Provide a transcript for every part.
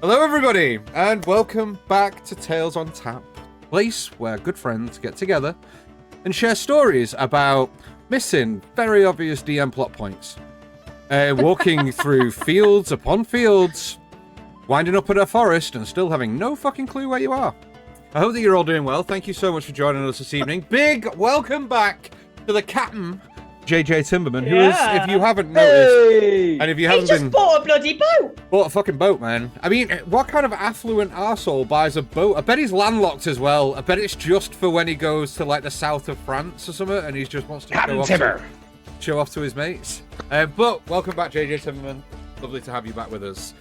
Hello everybody, and welcome back to Tales on Tap, a place where good friends get together and share stories about missing very obvious DM plot points. Walking through fields upon fields, winding up in a forest and still having no fucking clue where you are. I hope that you're all doing well. Thank you so much for joining us this evening. Big welcome back to the captain, JJ Timberman, who is, if you haven't noticed, and if you haven't been... bought a bloody boat! Bought a fucking boat, man. I mean, what kind of affluent arsehole buys a boat? I bet he's landlocked as well. I bet it's just for when he goes to, like, the south of France or something, and he just wants to show off to his mates. But welcome back, JJ Timberman. Lovely to have you back with us.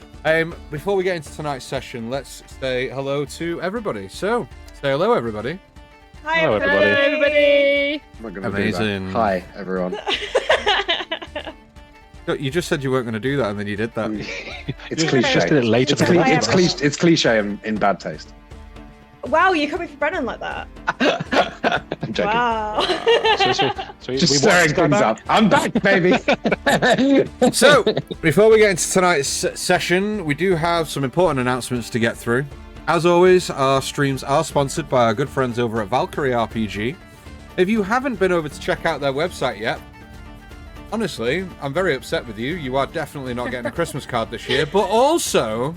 Before we get into tonight's session, let's say hello to everybody. So, say hello, everybody. Hi, Hello, everybody. Amazing. Hi, everyone. No, you just said you weren't going to do that, and then you did that. It's cliche. Just did it later. It's cliche in bad taste. Wow, you're coming for Brennan like that? I'm joking. Wow. So Just stirring things up. I'm back, baby. So, before we get into tonight's session, we do have some important announcements to get through. As always, our streams are sponsored by our good friends over at Valkyrie RPG. If you haven't been over to check out their website yet, honestly, I'm very upset with you. You are definitely not getting a Christmas card this year, but also,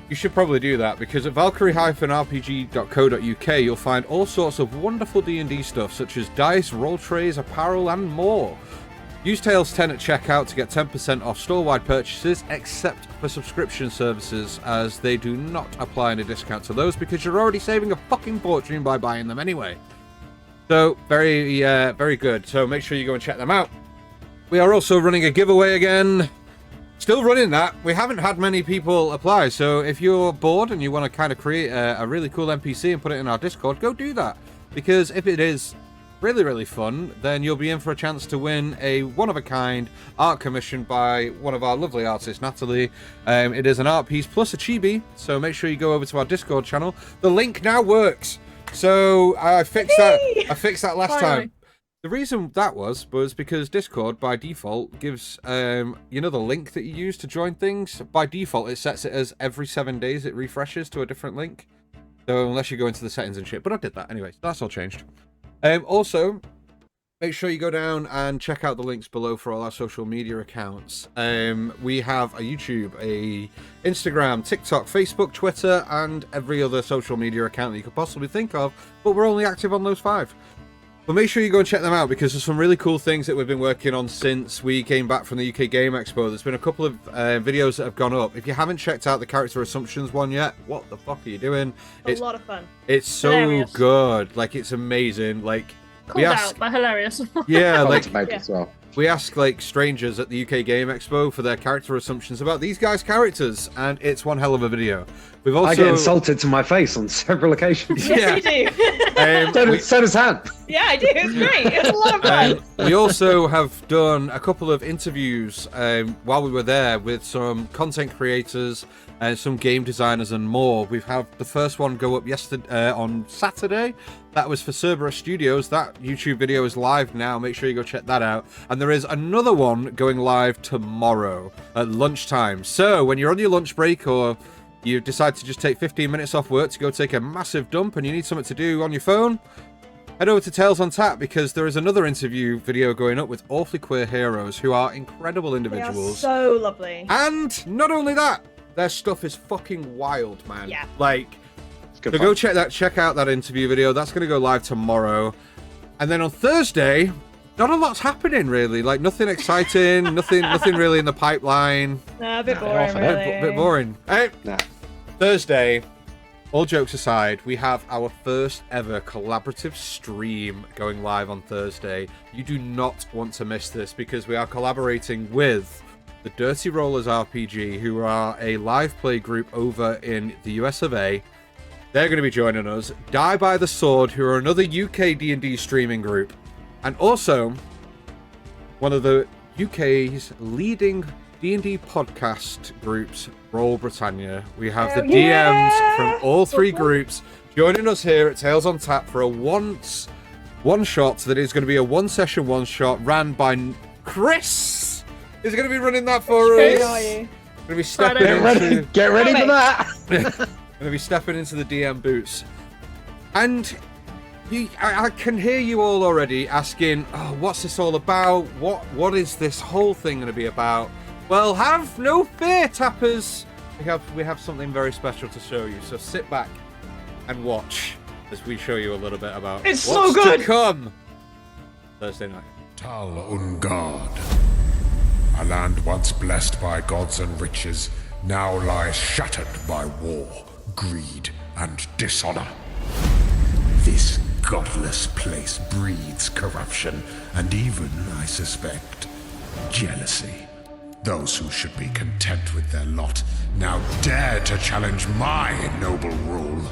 you should probably do that, because at valkyrie-rpg.co.uk you'll find all sorts of wonderful D&D stuff, such as dice, roll trays, apparel, and more. Use Tails 10 at checkout to get 10% off store-wide purchases, except for subscription services, as they do not apply any discount to those, because you're already saving a fucking fortune by buying them anyway. So, very good. So make sure you go and check them out. We are also running a giveaway again. Still running that. We haven't had many people apply, so if you're bored and you want to kind of create a really cool NPC and put it in our Discord, go do that. Because if it is really, really fun, then you'll be in for a chance to win a one-of-a-kind art commission by one of our lovely artists, Natalie. It is an art piece plus a chibi, so make sure you go over to our Discord channel. The link now works. So I fixed that last time. The reason that was because Discord, by default, gives, the link that you use to join things. By default, it sets it as every 7 days it refreshes to a different link. So unless you go into the settings and shit. But I did that anyway. So that's all changed. Also, make sure you go down and check out the links below for all our social media accounts. We have a YouTube, a Instagram, TikTok, Facebook, Twitter, and every other social media account that you could possibly think of. But we're only active on those 5. But make sure you go and check them out, because there's some really cool things that we've been working on since we came back from the UK Game Expo. There's been a couple of videos that have gone up. If you haven't checked out the Character Assumptions one yet, what the fuck are you doing? It's a lot of fun. It's so hilarious. Good. Like, it's amazing. Like, Called out, but hilarious. Yeah, like, As well. we ask, like, strangers at the UK Game Expo for their character assumptions about these guys' characters, and it's one hell of a video. We've also... I get insulted to my face on several occasions. Yes, you do. So does Han. Yeah, I do. It's great. It's a lot of fun. We also have done a couple of interviews while we were there with some content creators and some game designers and more. We've had the first one go up yesterday on Saturday. That was for Cerberus Studios. That YouTube video is live now. Make sure you go check that out. And there is another one going live tomorrow at lunchtime. So when you're on your lunch break, or you decide to just take 15 minutes off work to go take a massive dump and you need something to do on your phone, head over to Tales on Tap, because there is another interview video going up with Awfully Queer Heroes, who are incredible individuals. They are so lovely. And not only that, their stuff is fucking wild, man. Yeah. Like, so go check out that interview video. That's going to go live tomorrow. And then on Thursday, not a lot's happening really. Like, nothing exciting, nothing really in the pipeline. A bit boring, really. A bit boring. Thursday, all jokes aside, we have our first ever collaborative stream going live on Thursday. You do not want to miss this, because we are collaborating with the Dirty Rollers RPG, who are a live play group over in the US of A. They're going to be joining us. Die by the Sword, who are another UK D&D streaming group, and also one of the UK's leading D&D podcast groups, Roll Britannia. We have the DMs from all 3 groups joining us here at Tales on Tap for a one-shot that is going to be a one-session one-shot ran by Chris. Is going to be running that for us. Gonna be stepping Get ready for that. Gonna be stepping into the DM boots, and I can hear you all already asking, "Oh, what's this all about? What is this whole thing gonna be about?" Well, have no fear, tappers. We have something very special to show you. So sit back and watch as we show you a little bit about It's what's so good. to come Thursday night. Tal Ungard. A land once blessed by gods and riches, now lies shattered by war, greed, and dishonor. This godless place breeds corruption, and even, I suspect, jealousy. Those who should be content with their lot now dare to challenge my noble rule.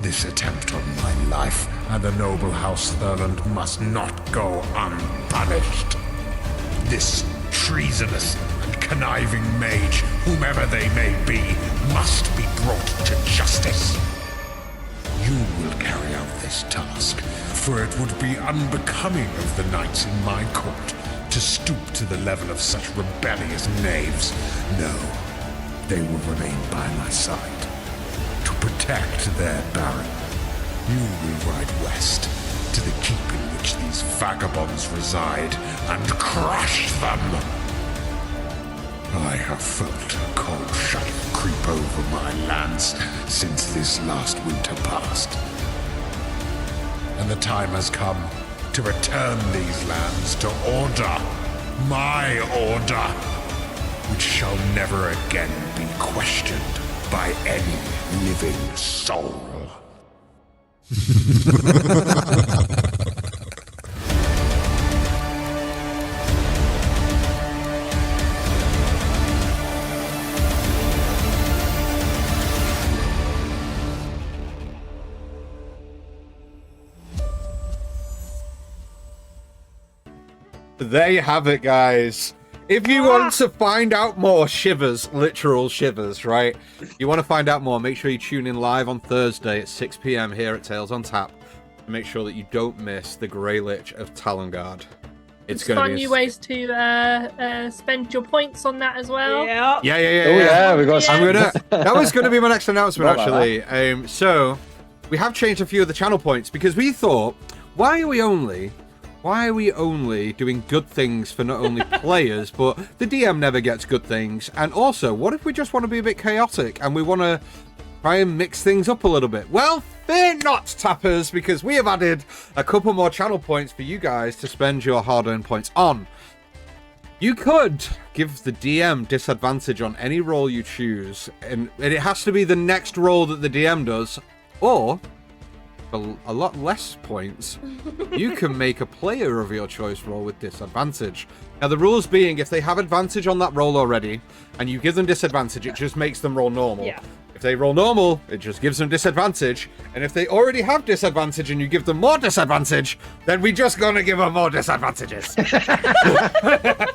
This attempt on my life and the noble House Thurland must not go unpunished. This treasonous and conniving mage, whomever they may be, must be brought to justice. You will carry out this task, for it would be unbecoming of the knights in my court to stoop to the level of such rebellious knaves. No, they will remain by my side to protect their baron. You will ride west to the keep in which these vagabonds reside and crush them. I have felt a cold shadow creep over my lands since this last winter passed. And the time has come to return these lands to order. My order, which shall never again be questioned by any living soul. There you have it, guys. If you want to find out more shivers, literal shivers, right? You want to find out more, make sure you tune in live on Thursday at 6 p.m. here at Tales on Tap. And make sure that you don't miss the Grey Lich of Talongard. It's going to be fun new ways to spend your points on that as well. Yeah. Yeah. Oh yeah, we got. That was going to be my next announcement, actually. So we have changed a few of the channel points because we thought, why are we only doing good things for not only players, but the DM never gets good things? And also, what if we just want to be a bit chaotic and we want to try and mix things up a little bit? Well, fear not, tappers, because we have added a couple more channel points for you guys to spend your hard-earned points on. You could give the DM disadvantage on any roll you choose, and it has to be the next roll that the DM does, or for a lot less points, you can make a player of your choice roll with disadvantage. Now, the rules being, if they have advantage on that roll already, and you give them disadvantage, it just makes them roll normal. Yeah. If they roll normal, it just gives them disadvantage. And if they already have disadvantage and you give them more disadvantage, then we just gonna give them more disadvantages.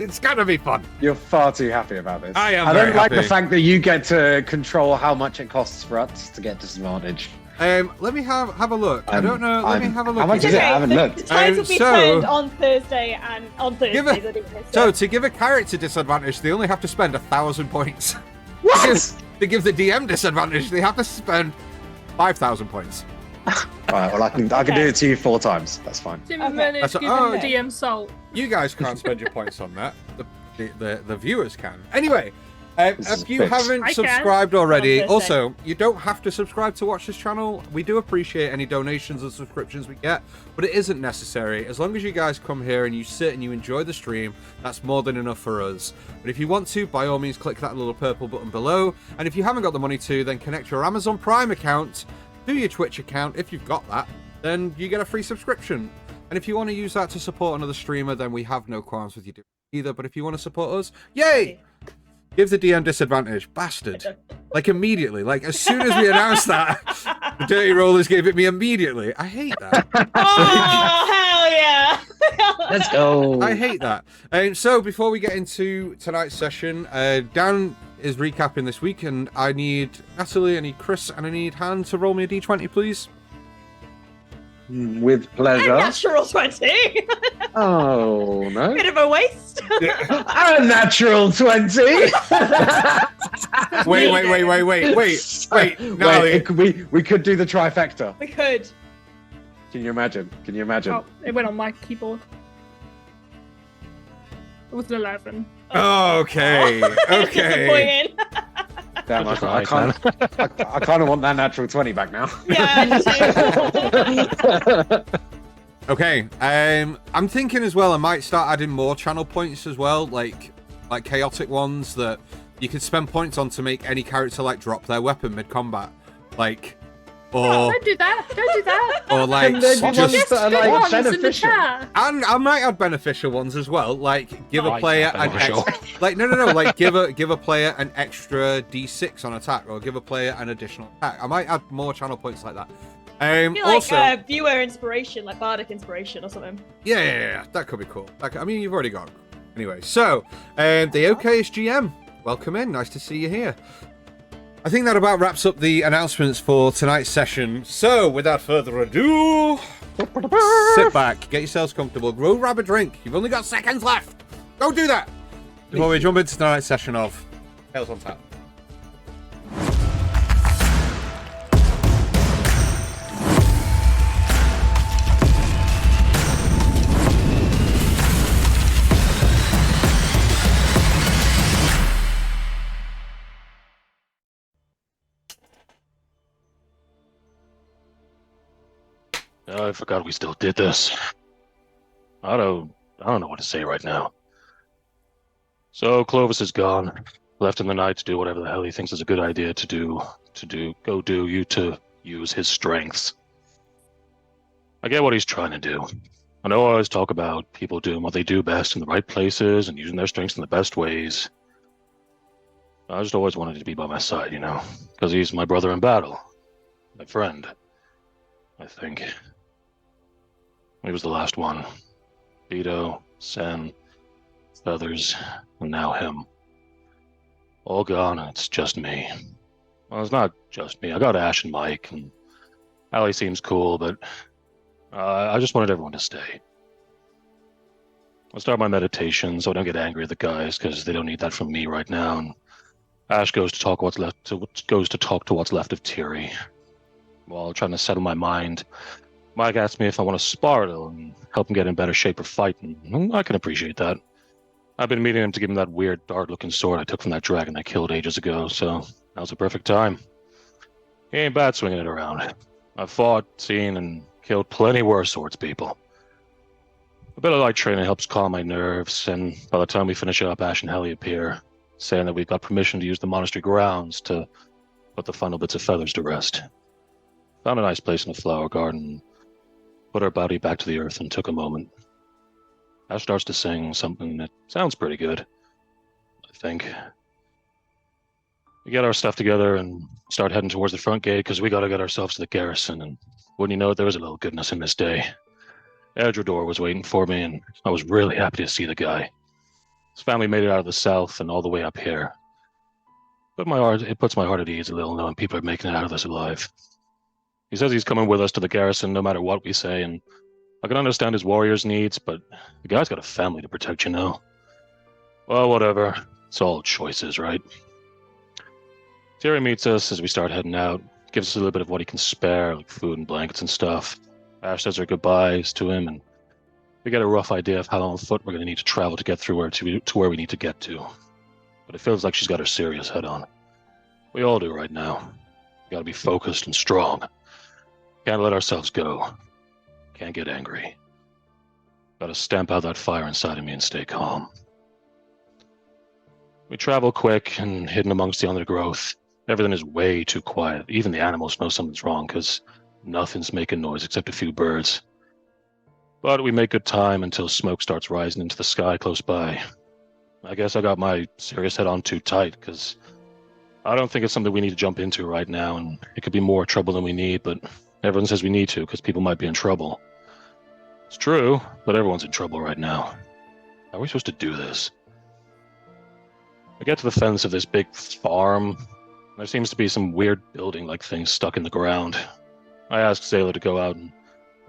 It's gonna be fun. You're far too happy about this. I am I very don't like happy. the fact that you get to control how much it costs for us to get disadvantage. Let me have a look. I don't know. Let me have a look. How much at is it? I Okay, haven't the looked. tides will be So- turned on Thursday and on Thursday. So to give a character disadvantage, they only have to spend 1,000 points. What? To give the DM disadvantage, they have to spend 5,000 points. Alright, well I can do it to you 4 times. That's fine. Tim Okay. managed That's- to give oh, him DM salt. You guys can't spend your points on that. The viewers can. Anyway, This is if you bitch. haven't I can. subscribed already, On Thursday. also, you don't have to subscribe to watch this channel. We do appreciate any donations and subscriptions we get, but it isn't necessary. As long as you guys come here and you sit and you enjoy the stream, that's more than enough for us. But if you want to, by all means, click that little purple button below. And if you haven't got the money to, then connect your Amazon Prime account to your Twitch account. If you've got that, then you get a free subscription. And if you want to use that to support another streamer, then we have no qualms with you doing either. But if you want to support us, yay! Give the DM disadvantage, bastard. Like immediately, like as soon as we announced that, the Dirty Rollers gave it me immediately. I hate that. Oh, hell yeah! Let's go. I hate that. So before we get into tonight's session, Dan is recapping this week, and I need Natalie, I need Chris, and I need Han to roll me a d20, please. With pleasure. Natural 20. Oh no. Bit of a waste. A natural 20. Wait. No, we could do the trifecta. We could. Can you imagine? Oh, it went on my keyboard. It was an 11. Okay. Disappointing. Damn, I Right, kind of want that natural 20 back now. Yeah, I do. Okay. I'm thinking as well. I might start adding more channel points as well, like chaotic ones that you can spend points on to make any character like drop their weapon mid combat, like, or Don't do that. or like And then just. ones that are, Good like, ones in the beneficial. chat. And I might add beneficial ones as well, like give a Right, player not an beneficial. like no, like give a player an extra D6 on attack, or give a player an additional attack. I might add more channel points like that. I feel Also, like viewer inspiration, like bardic inspiration or something. yeah, that could be cool. I mean, you've already got it. Anyway, so the OK's GM, welcome in. Nice to see you here. I think that about wraps up the announcements for tonight's session. So, without further ado, sit back, get yourselves comfortable, go grab a drink. You've only got seconds left. Go do that before we jump into tonight's session of Tales on Tap. I forgot we still did this. I don't know what to say right now. So Clovis is gone, left in the night to do whatever the hell he thinks is a good idea to do. To use his strengths. I get what he's trying to do. I know I always talk about people doing what they do best in the right places and using their strengths in the best ways. I just always wanted to be by my side, because he's my brother in battle, my friend, I think. He was the last one. Vito, Sen, others, and now him. All gone, and it's just me. Well, it's not just me. I got Ash and Mike, and Allie seems cool, but I just wanted everyone to stay. I'll start my meditation so I don't get angry at the guys, because they don't need that from me right now. And Ash goes to talk to what's left of Tiri. While trying to settle my mind, Mike asked me if I want to spar and help him get in better shape for fighting. I can appreciate that. I've been meaning him to give him that weird dart-looking sword I took from that dragon I killed ages ago, so now's the perfect time. He ain't bad swinging it around. I've fought, seen, and killed plenty worse swords people. A bit of light training helps calm my nerves, and by the time we finish up, Ash and Helly appear, saying that we've got permission to use the monastery grounds to put the final bits of feathers to rest. Found a nice place in the flower garden, put our body back to the earth, and took a moment. Ash starts to sing something that sounds pretty good, I think. We get our stuff together and start heading towards the front gate because we gotta get ourselves to the garrison, and wouldn't you know it, there was a little goodness in this day. Edrador was waiting for me, and I was really happy to see the guy. His family made it out of the south and all the way up here. But it puts my heart at ease a little knowing people are making it out of this alive. He says he's coming with us to the garrison no matter what we say, and I can understand his warriors' needs, but the guy's got a family to protect, Well, whatever. It's all choices, right? Terry meets us as we start heading out, gives us a little bit of what he can spare, like food and blankets and stuff. Ash says her goodbyes to him, and we get a rough idea of how long foot we're going to need to travel to get through to where we need to get to. But it feels like she's got her serious head on. We all do right now. We gotta be focused and strong. Can't let ourselves go. Can't get angry. Gotta stamp out that fire inside of me and stay calm. We travel quick and hidden amongst the undergrowth. Everything is way too quiet. Even the animals know something's wrong because nothing's making noise except a few birds. But we make good time until smoke starts rising into the sky close by. I guess I got my serious head on too tight because I don't think it's something we need to jump into right now, and it could be more trouble than we need, but everyone says we need to because people might be in trouble. It's true, but everyone's in trouble right now. How are we supposed to do this? I get to the fence of this big farm. There seems to be some weird building-like thing stuck in the ground. I ask Zayla to go out and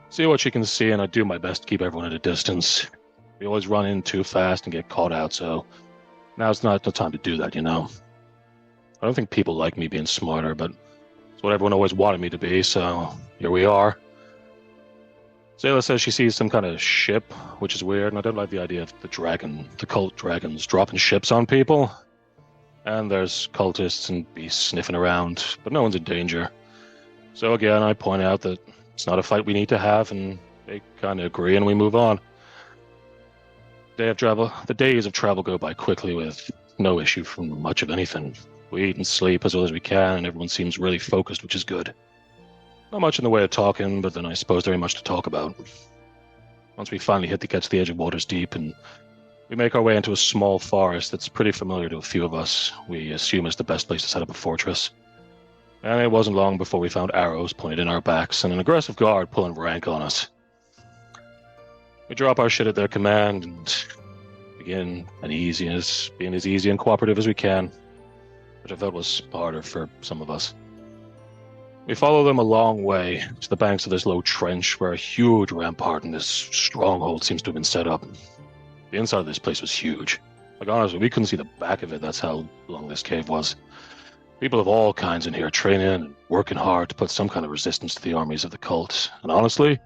see what she can see, and I do my best to keep everyone at a distance. We always run in too fast and get caught out, so now's not the time to do that, you know? I don't think people like me being smarter, but it's what everyone always wanted me to be, so here we are. Zayla says she sees some kind of ship, which is weird, and I don't like the idea of the cult dragons dropping ships on people. And there's cultists and beasts sniffing around, but no one's in danger. So again, I point out that it's not a fight we need to have, and they kind of agree, and we move on. The days of travel go by quickly with no issue from much of anything. We eat and sleep as well as we can, and everyone seems really focused, which is good. Not much in the way of talking, but then I suppose there ain't much to talk about. Once we finally gets to the edge of Water's Deep, and we make our way into a small forest that's pretty familiar to a few of us. We assume it's the best place to set up a fortress. And it wasn't long before we found arrows pointed in our backs and an aggressive guard pulling rank on us. We drop our shit at their command and begin being as easy and cooperative as we can, which I felt was harder for some of us. We follow them a long way to the banks of this low trench where a huge rampart and this stronghold seems to have been set up. The inside of this place was huge. Like, honestly, we couldn't see the back of it. That's how long this cave was. People of all kinds in here training and working hard to put some kind of resistance to the armies of the cult. And honestly,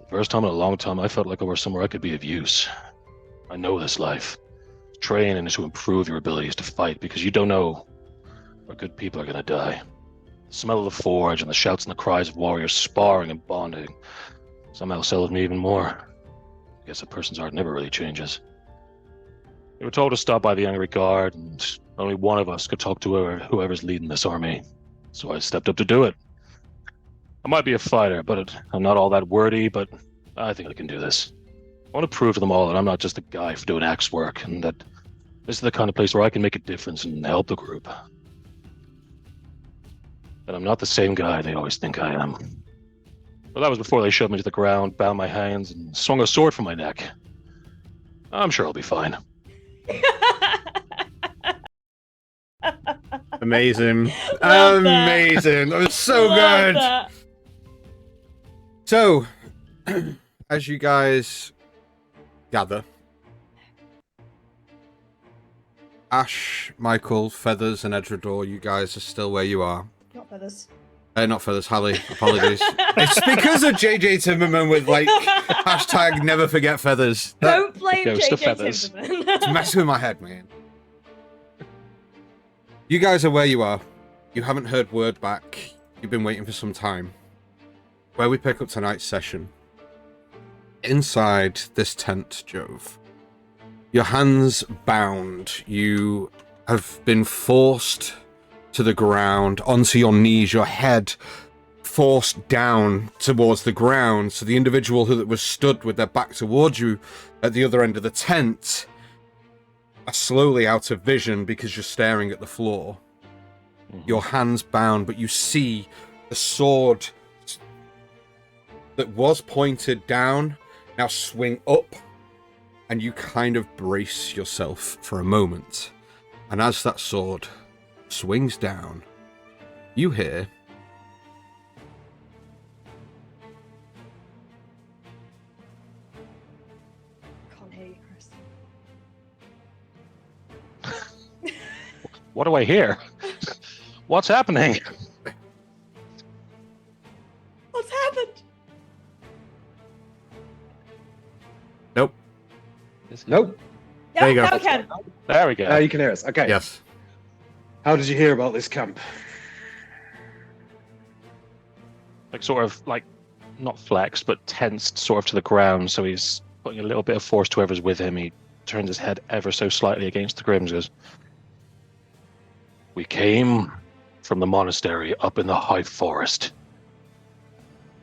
the first time in a long time, I felt like I were somewhere I could be of use. I know this life. Training is to improve your abilities to fight because you don't know where good people are going to die. The smell of the forge and the shouts and the cries of warriors sparring and bonding somehow settled me even more. I guess a person's heart never really changes. We were told to stop by the angry guard, and only one of us could talk to whoever's leading this army. So I stepped up to do it. I might be a fighter, but I'm not all that wordy, but I think I can do this. I want to prove to them all that I'm not just a guy for doing axe work, and that this is the kind of place where I can make a difference and help the group. That I'm not the same guy they always think I am. But that was before they shoved me to the ground, bound my hands, and swung a sword from my neck. I'm sure I'll be fine. Amazing. Love that. Amazing. That was so Love good. that. So, as you guys gather, Ash, Michael, Feathers, and Edredor, you guys are still where you are. Not feathers. Not Feathers, Hallie. Apologies. It's because of JJ Timmerman with, like, hashtag never forget Feathers. Don't blame ghost of JJ feathers. Timberman. It's messing with my head, man. You guys are where you are. You haven't heard word back. You've been waiting for some time. Where we pick up tonight's session. Inside this tent, Jove. Your hands bound. You have been forced to the ground, onto your knees, your head forced down towards the ground. So the individual that was stood with their back towards you at the other end of the tent are slowly out of vision because you're staring at the floor. Your hands bound, but you see the sword that was pointed down now swing up, and you kind of brace yourself for a moment. And as that sword swings down, you hear Can't hear you, Chris. What do I hear? What's happening? What's happened? nope. Nope. There you go. Now we can. There we go. Now you can hear us. Okay. Yes. How did you hear about this camp? Like, sort of, like, not flexed, but tensed sort of to the ground, so he's putting a little bit of force to whoever's with him. He turns his head ever so slightly against the Grims, goes, "We came from the monastery up in the high forest.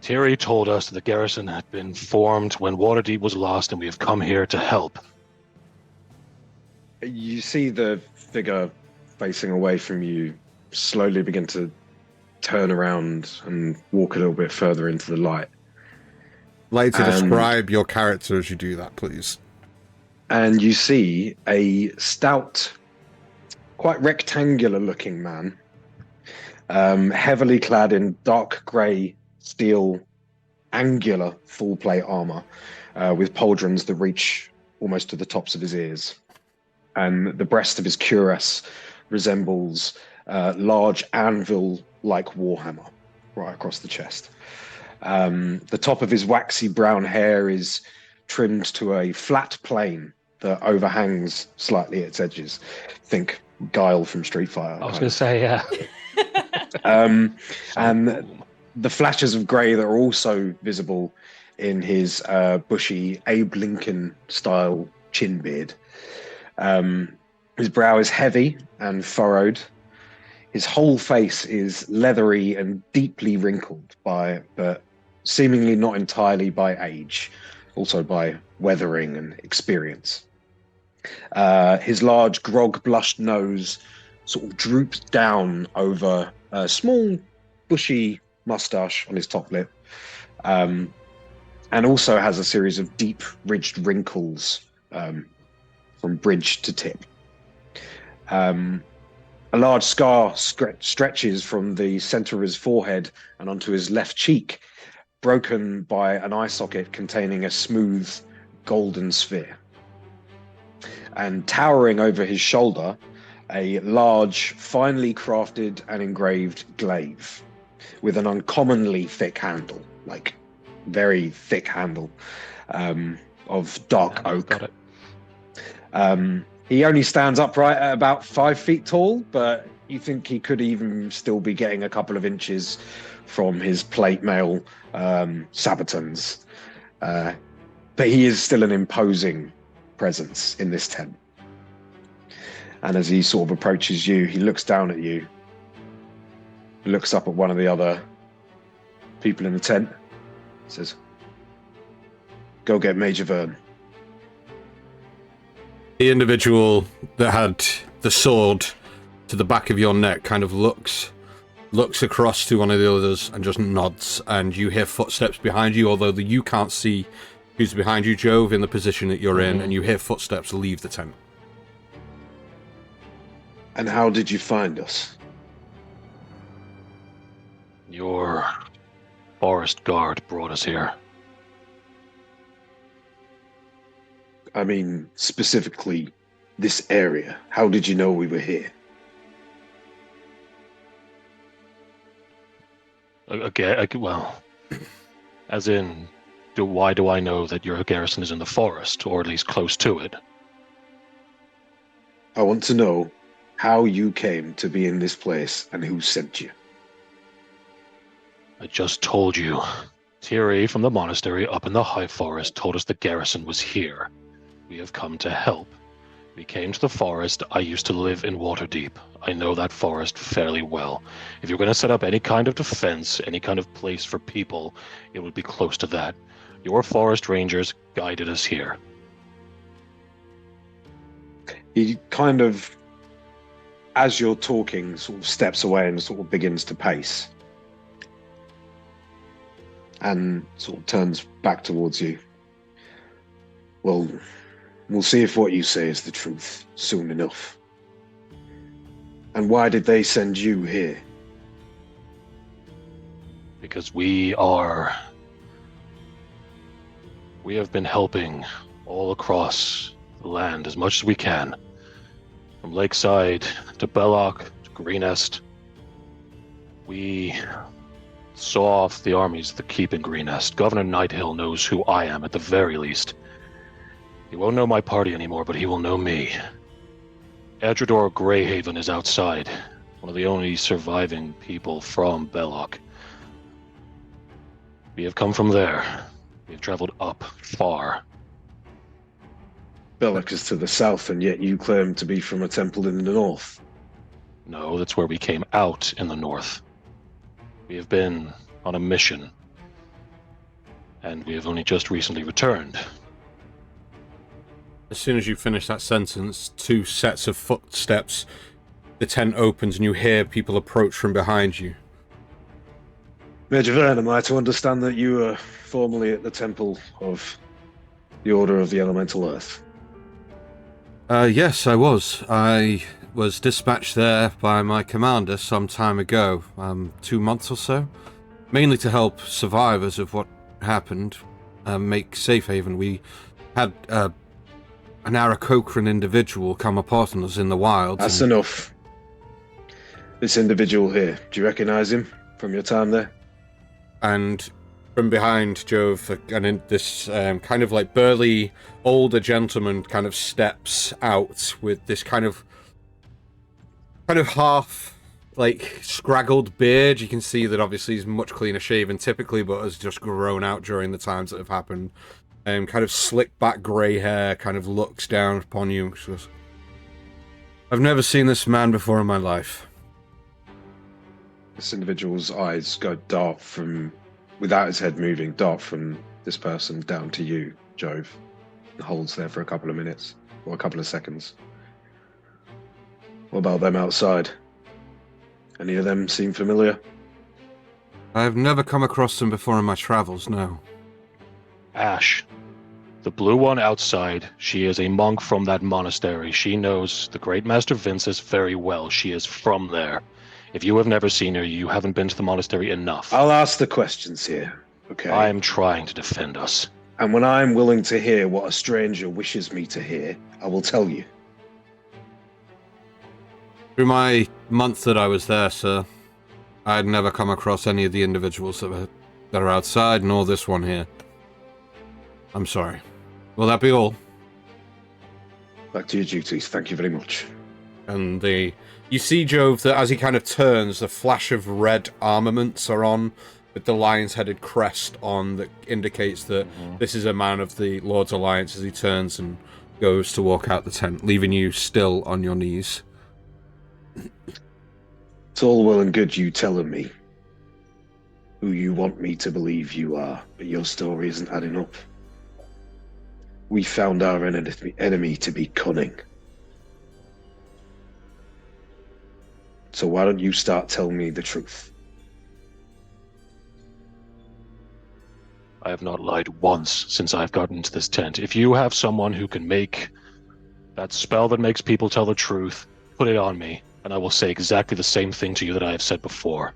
Thierry told us that the garrison had been formed when Waterdeep was lost, and we have come here to help." You see the figure facing away from you slowly begin to turn around and walk a little bit further into the light. Like to describe your character as you do that, please. And you see a stout, quite rectangular looking man, heavily clad in dark grey steel angular full plate armor with pauldrons that reach almost to the tops of his ears. And the breast of his cuirass resembles a large anvil-like warhammer right across the chest. The top of his waxy brown hair is trimmed to a flat plane that overhangs slightly its edges. Think Guile from Street Fighter. I was going to say, yeah. And the flashes of grey that are also visible in his bushy Abe Lincoln style chin beard. His brow is heavy and furrowed. His whole face is leathery and deeply wrinkled but seemingly not entirely by age, also by weathering and experience. His large grog-blushed nose sort of droops down over a small bushy mustache on his top lip, and also has a series of deep ridged wrinkles from bridge to tip. A large scar stretches from the center of his forehead and onto his left cheek, broken by an eye socket containing a smooth golden sphere. And towering over his shoulder, a large, finely crafted and engraved glaive with an uncommonly thick handle, like very thick handle, of dark oak. Got it. He only stands upright at about 5 feet tall, but you think he could even still be getting a couple of inches from his plate mail sabatons. But he is still an imposing presence in this tent. And as he sort of approaches you, he looks down at you, looks up at one of the other people in the tent, says, "Go get Major Vern." The individual that had the sword to the back of your neck kind of looks across to one of the others and just nods, and you hear footsteps behind you, although you can't see who's behind you, Jove, in the position that you're in, and you hear footsteps leave the tent. And how did you find us? Your forest guard brought us here. I mean, specifically this area. How did you know we were here? Okay, well, as in, why do I know that your garrison is in the forest, or at least close to it? I want to know how you came to be in this place and who sent you. I just told you. Thierry from the monastery up in the high forest told us the garrison was here. We have come to help. We came to the forest. I used to live in Waterdeep. I know that forest fairly well. If you're going to set up any kind of defense, any kind of place for people, it would be close to that. Your forest rangers guided us here. He kind of, as you're talking, sort of steps away and sort of begins to pace. And sort of turns back towards you. Well, we'll see if what you say is the truth soon enough. And why did they send you here? Because we have been helping all across the land as much as we can. From Lakeside to Belloc to Greenest. We saw off the armies that keep in Greenest. Governor Nighthill knows who I am at the very least. He won't know my party anymore, but he will know me. Edrador Greyhaven is outside, one of the only surviving people from Belloc. We have come from there. We have traveled up far. Belloc is to the south, and yet you claim to be from a temple in the north. No, that's where we came out in the north. We have been on a mission, and we have only just recently returned. As soon as you finish that sentence, 2 sets of footsteps, the tent opens and you hear people approach from behind you. Major Vern, am I to understand that you were formerly at the temple of the Order of the Elemental Earth? Yes, I was. I was dispatched there by my commander some time ago, 2 months or so, mainly to help survivors of what happened, make safe haven. We had an Aarakocran individual come upon us in the wild. That's enough. This individual here, do you recognize him from your time there? And from behind Jove, this kind of like burly older gentleman kind of steps out with this kind of half like scraggled beard. You can see that obviously he's much cleaner shaven typically, but has just grown out during the times that have happened. Kind of slick back grey hair, kind of looks down upon you. Says, I've never seen this man before in my life. This individual's eyes go dark from, without his head moving, dark from this person down to you, Jove. And holds there for a couple of minutes, or a couple of seconds. What about them outside? Any of them seem familiar? I've never come across them before in my travels, no. Ash, the blue one outside, she is a monk from that monastery. She knows the Great Master Vincent very well. She is from there. If you have never seen her, you haven't been to the monastery enough. I'll ask the questions here, okay? I am trying to defend us. And when I'm willing to hear what a stranger wishes me to hear, I will tell you. Through my month that I was there, sir, I'd never come across any of the individuals that are outside, nor this one here. I'm sorry. Will that be all? Back to your duties. Thank you very much. And you see, Jove, that as he kind of turns, the flash of red armaments are on, with the lion's-headed crest on that indicates that this is a man of the Lord's Alliance as he turns and goes to walk out the tent, leaving you still on your knees. It's all well and good you telling me who you want me to believe you are, but your story isn't adding up. We found our enemy to be cunning. So why don't you start telling me the truth? I have not lied once since I've gotten into this tent. If you have someone who can make that spell that makes people tell the truth, put it on me, and I will say exactly the same thing to you that I have said before.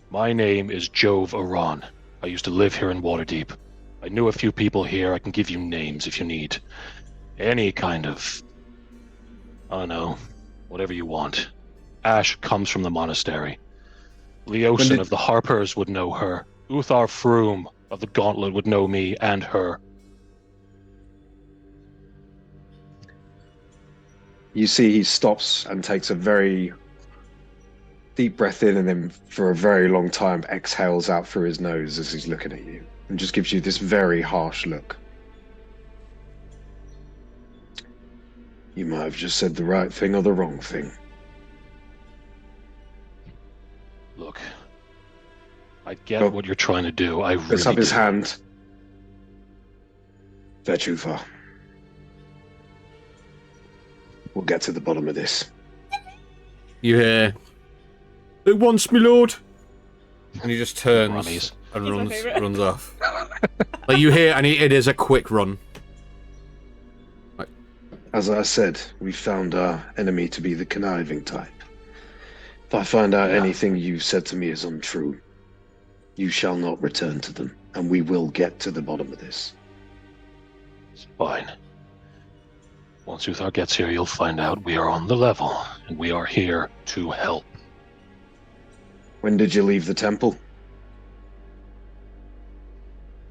My name is Jove Aran. I used to live here in Waterdeep. I knew a few people here. I can give you names if you need. Any kind of... I don't know. Whatever you want. Ash comes from the monastery. Leosin of the Harpers would know her. Uthar Froom of the Gauntlet would know me and her. You see he stops and takes a very deep breath in and then for a very long time exhales out through his nose as he's looking at you and just gives you this very harsh look. You might have just said the right thing or the wrong thing. Look, I get what you're trying to do. I really Puts up his do. hand. They're too far. We'll get to the bottom of this. You hear, "At once, my lord," and he just turns Armies. and He's my runs favourite. off. Like you hear, and it is a quick run. As I said, we found our enemy to be the conniving type. If I find out anything you've said to me is untrue, you shall not return to them, and we will get to the bottom of this. It's fine. Once Uthar gets here, you'll find out we are on the level, and we are here to help. When did you leave the temple?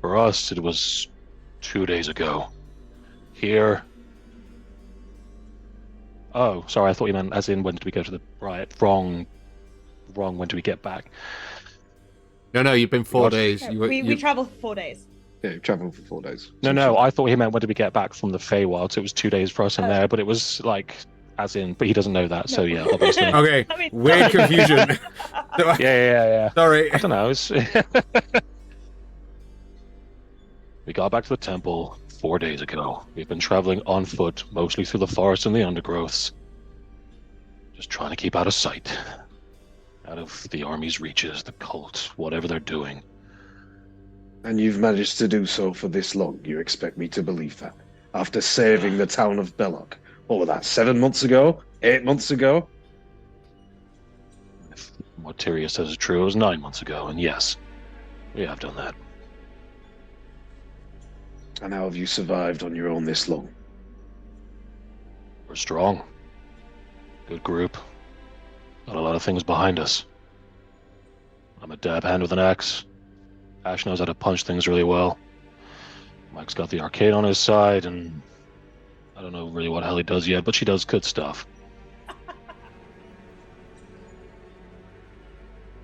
For us, it was 2 days ago. Here... Oh, sorry, I thought you meant as in when did we go to the... Right, wrong, when do we get back? No, you've been 4 What? days. We traveled for 4 days. Yeah, you traveled for 4 days. No, I thought he meant when did we get back from the Feywild, so it was 2 days for us in there, but it was like, as in, but he doesn't know that, so yeah, obviously. Okay, I mean- weird confusion. Yeah. Sorry. I don't know. We got back to the temple 4 days ago. We've been traveling on foot, mostly through the forest and the undergrowths. Just trying to keep out of sight. Out of the army's reaches, the cult, whatever they're doing. And you've managed to do so for this long, you expect me to believe that? After saving the town of Belloc. What was that, 7 months ago? 8 months ago? If what Tyria says is true, it was 9 months ago, and yes, we have done that. And how have you survived on your own this long? We're strong. Good group. Got a lot of things behind us. I'm a dab hand with an axe. Ash knows how to punch things really well. Mike's got the arcade on his side, and I don't know really what hell he does yet, but she does good stuff.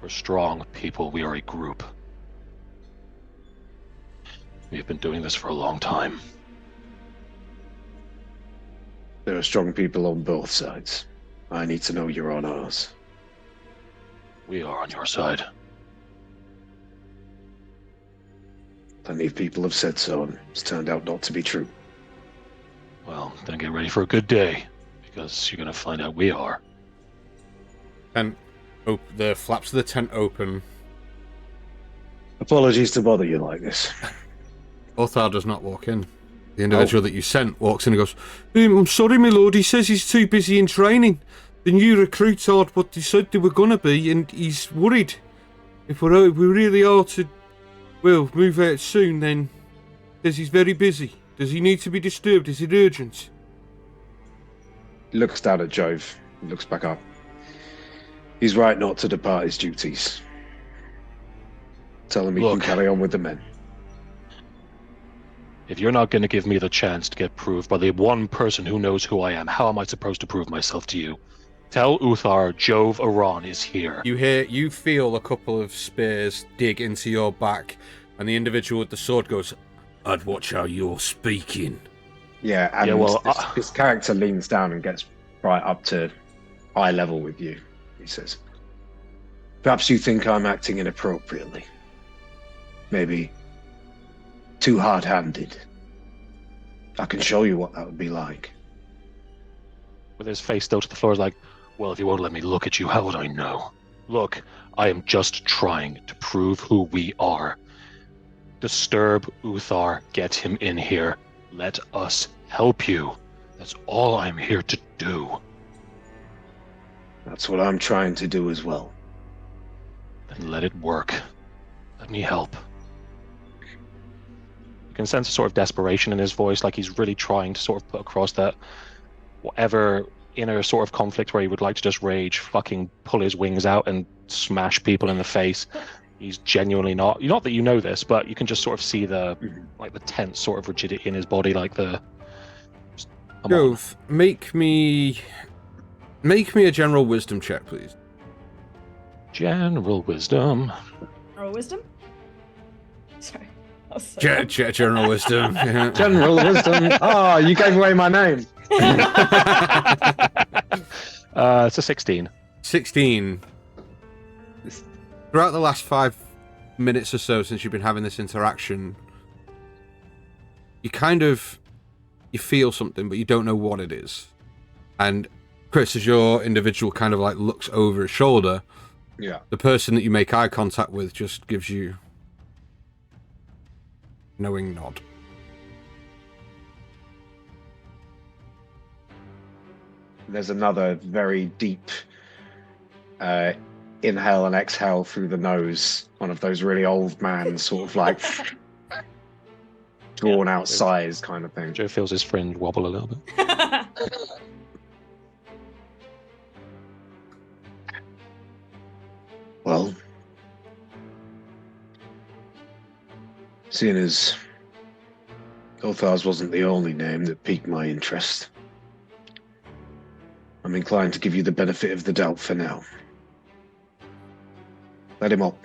We're strong people. We are a group. We've been doing this for a long time. There are strong people on both sides. I need to know you're on ours. We are on your side. Plenty of people have said so, and it's turned out not to be true. Well, then get ready for a good day, because you're going to find out we are. And the flaps of the tent open. Apologies to bother you like this. Lothar does not walk in. The individual that you sent walks in and goes, I'm sorry, my lord, he says he's too busy in training. The new recruits aren't what they said they were going to be, and he's worried. If we really are to, well, move out soon, then says he's very busy. Does he need to be disturbed? Is it urgent? He looks down at Jove, and looks back up. He's right not to depart his duties. Tell him he can carry on with the men. If you're not going to give me the chance to get proved by the one person who knows who I am, how am I supposed to prove myself to you? Tell Uthar Jove Aran is here. You feel a couple of spears dig into your back, and the individual with the sword goes, I'd watch how you're speaking. Yeah, and this character leans down and gets right up to eye level with you, he says. Perhaps you think I'm acting inappropriately. Maybe too hard-handed. I can show you what that would be like. With his face still to the floor, is like, well, if you won't let me look at you, how would I know? Look, I am just trying to prove who we are. Disturb Uthar, get him in here. Let us help you. That's all I'm here to do. That's what I'm trying to do as well. Then let it work. Let me help. You can sense a sort of desperation in his voice, like he's really trying to sort of put across that whatever inner sort of conflict where he would like to just rage, fucking pull his wings out and smash people in the face. He's genuinely not. Not that you know this, but you can just sort of see the like the tense sort of rigidity in his body, like the. Jove, make me a general wisdom check, please. General wisdom. General wisdom? Sorry. General wisdom. Yeah. General wisdom. Oh, you gave away my name. It's a 16. 16. Throughout the last 5 minutes or so since you've been having this interaction, you feel something, but you don't know what it is. And Chris, as your individual kind of like looks over his shoulder, yeah, the person that you make eye contact with just gives you a knowing nod. There's another very deep inhale and exhale through the nose. One of those really old man sort of like drawn out sighs kind of thing. Joe feels his fringe wobble a little bit. Well, seeing as Othar's wasn't the only name that piqued my interest, I'm inclined to give you the benefit of the doubt for now. Let him up.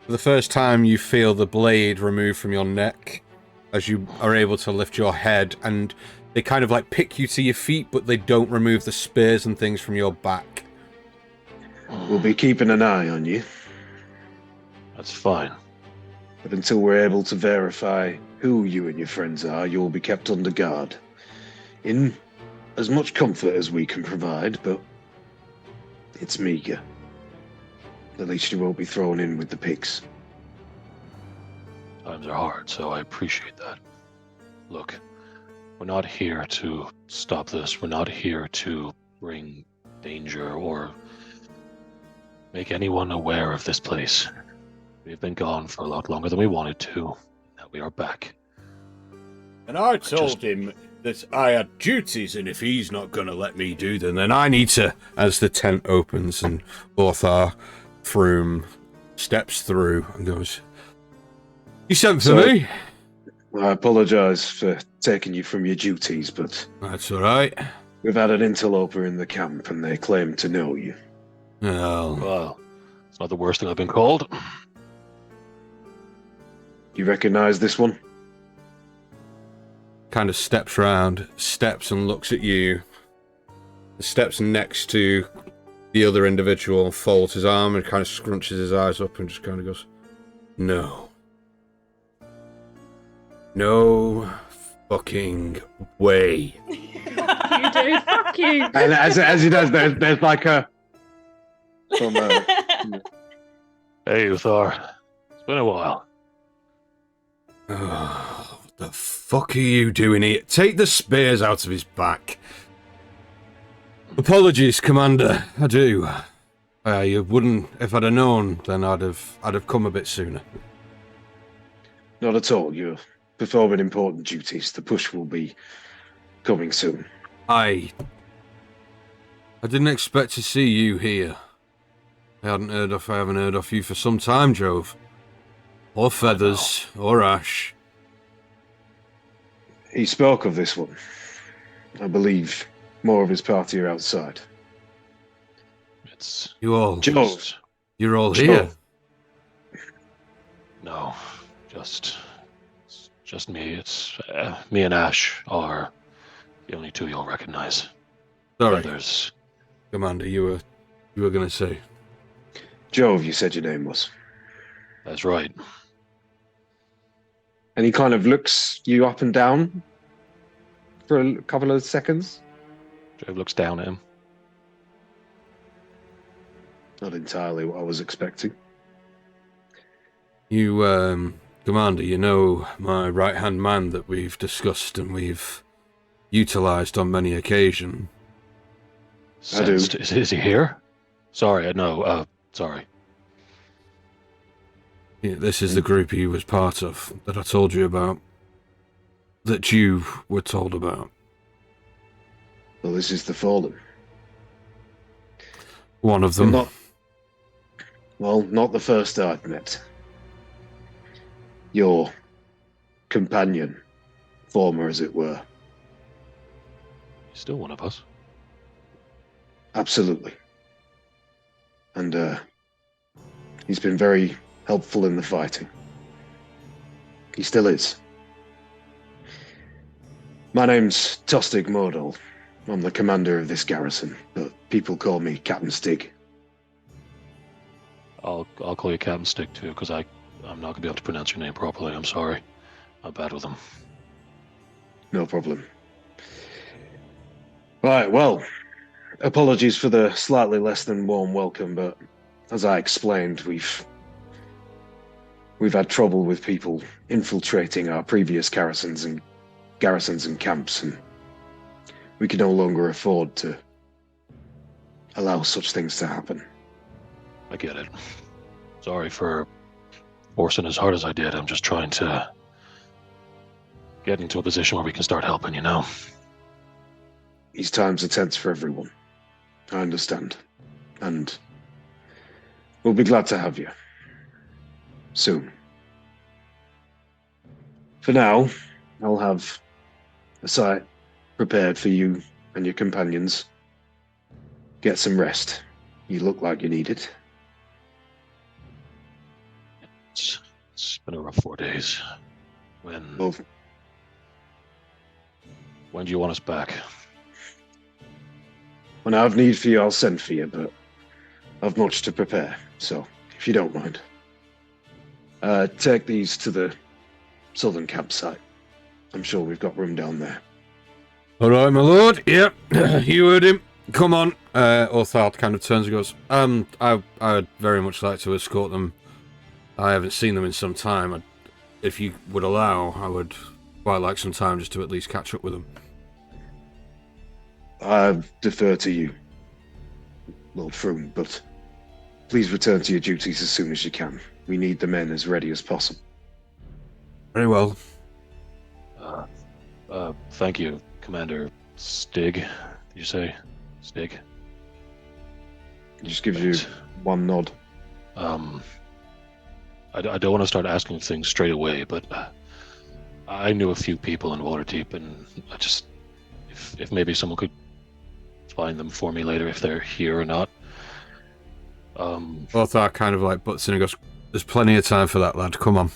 For the first time, you feel the blade removed from your neck as you are able to lift your head, and they kind of like pick you to your feet, but they don't remove the spears and things from your back. We'll be keeping an eye on you. That's fine. But until we're able to verify who you and your friends are, you'll be kept under guard. In as much comfort as we can provide, but it's meager. At least you won't be thrown in with the pigs. Times are hard, so I appreciate that. Look, we're not here to stop this. We're not here to bring danger or make anyone aware of this place. We've been gone for a lot longer than we wanted to. Now we are back. And I told him that I had duties, and if he's not going to let me do them, then I need to. As the tent opens and Orthar Faerun steps through and goes, "You sent for me?" I apologise for taking you from your duties, but That's all right. we've had an interloper in the camp, and they claim to know you. Well, it's not the worst thing I've been called. You recognise this one? Kind of steps round, steps and looks at you. Steps next to the other individual, folds his arm and kind of scrunches his eyes up and just kind of goes, "No. No fucking way." You do. Fuck you. And as he does, there's like a... From, Hey, Uthar. It's been a while. Oh, what the fuck are you doing here? Take the spears out of his back. Apologies, Commander. I do. You wouldn't, if I'd have known, then I'd have come a bit sooner. Not at all. You're performing important duties. The push will be coming soon. I didn't expect to see you here. I haven't heard of you for some time, Jove. Or Feathers, or Ash. He spoke of this one. I believe more of his party are outside. It's You all, Jove. you're all Jove. here. no, it's just me. It's me and Ash are the only two you'll recognize. Sorry, Feathers. Commander, you were gonna say. Jove, you said your name was. That's right. And he kind of looks you up and down for a couple of seconds. Jove looks down at him. Not entirely what I was expecting. You, Commander, you know my right-hand man that we've discussed and we've utilized on many occasions. I do. Is he here? Sorry, no, sorry. Yeah, this is the group he was part of that I told you about. That you were told about. Well, this is the Fallen. One of them. Not the first I've met. Your companion, former as it were. He's still one of us. Absolutely. And he's been very helpful in the fighting. He still is. My name's Tostig Mordal. I'm the commander of this garrison, but people call me Captain Stig. I'll call you Captain Stick too, because I'm not gonna be able to pronounce your name properly. I'm sorry. I'm bad with them. No problem. Right, well, apologies for the slightly less than warm welcome, but as I explained, we've had trouble with people infiltrating our previous garrisons and camps, and we can no longer afford to allow such things to happen. I get it. Sorry for forcing as hard as I did. I'm just trying to get into a position where we can start helping, you know? These times are tense for everyone. I understand. And we'll be glad to have you. Soon. For now, I'll have a site prepared for you and your companions. Get some rest. You look like you need it. It's been a rough 4 days. Well, When do you want us back? when I have need for you, I'll send for you, but I've much to prepare, so if you don't mind. Take these to the southern campsite. I'm sure we've got room down there. All right, my lord. Yep, you heard him. Come on. Orthard kind of turns and goes, I'd very much like to escort them. I haven't seen them in some time. If you would allow, I would quite like some time just to at least catch up with them. I defer to you, Lord Faerun, but please return to your duties as soon as you can. We need the men as ready as possible. Very well. Thank you, Commander Stig. Did you say Stig? He just gives you one nod. I don't want to start asking things straight away, but I knew a few people in Waterdeep, and I just, if maybe someone could find them for me later, if they're here or not. Lothar kind of like butts in and goes, "There's plenty of time for that, lad. Come on."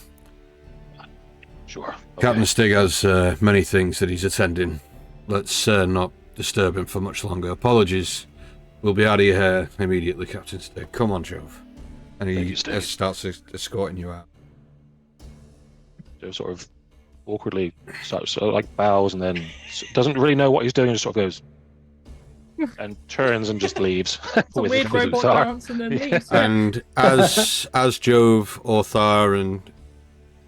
Sure. Okay. Captain Stig has many things that he's attending. Let's not disturb him for much longer. Apologies. We'll be out of your hair immediately, Captain Stig. Come on, Jove. And he starts escorting you out. So sort of awkwardly starts, like bows and then doesn't really know what he's doing, just sort of goes and turns and just leaves. It's a weird robot dance and then leaves. And as Jove, Orthar, and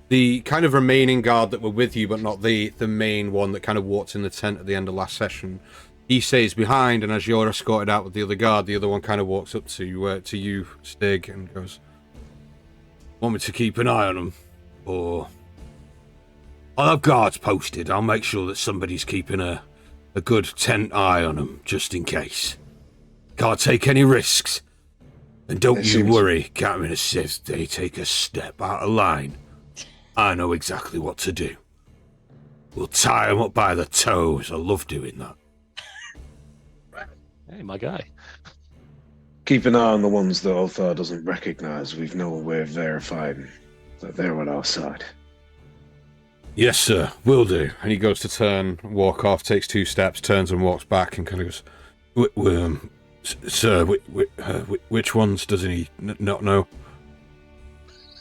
the kind of remaining guard that were with you, but not the main one that kind of walked in the tent at the end of last session, he stays behind, and as you're escorted out with the other guard, the other one kind of walks up to you, Stig, and goes, "Want me to keep an eye on them? Or I'll have guards posted. I'll make sure that somebody's keeping a good tent eye on them, just in case. Can't take any risks. And don't you worry, Captain, if they take a step out of line, I know exactly what to do. We'll tie them up by the toes. I love doing that." Hey, my guy. Keep an eye on the ones that Ulthar doesn't recognize. We've no way of verifying that they're on our side. "Yes, sir, will do." And he goes to turn, walk off, takes 2 steps, turns and walks back, and kind of goes, "Sir, which ones doesn't he not know?"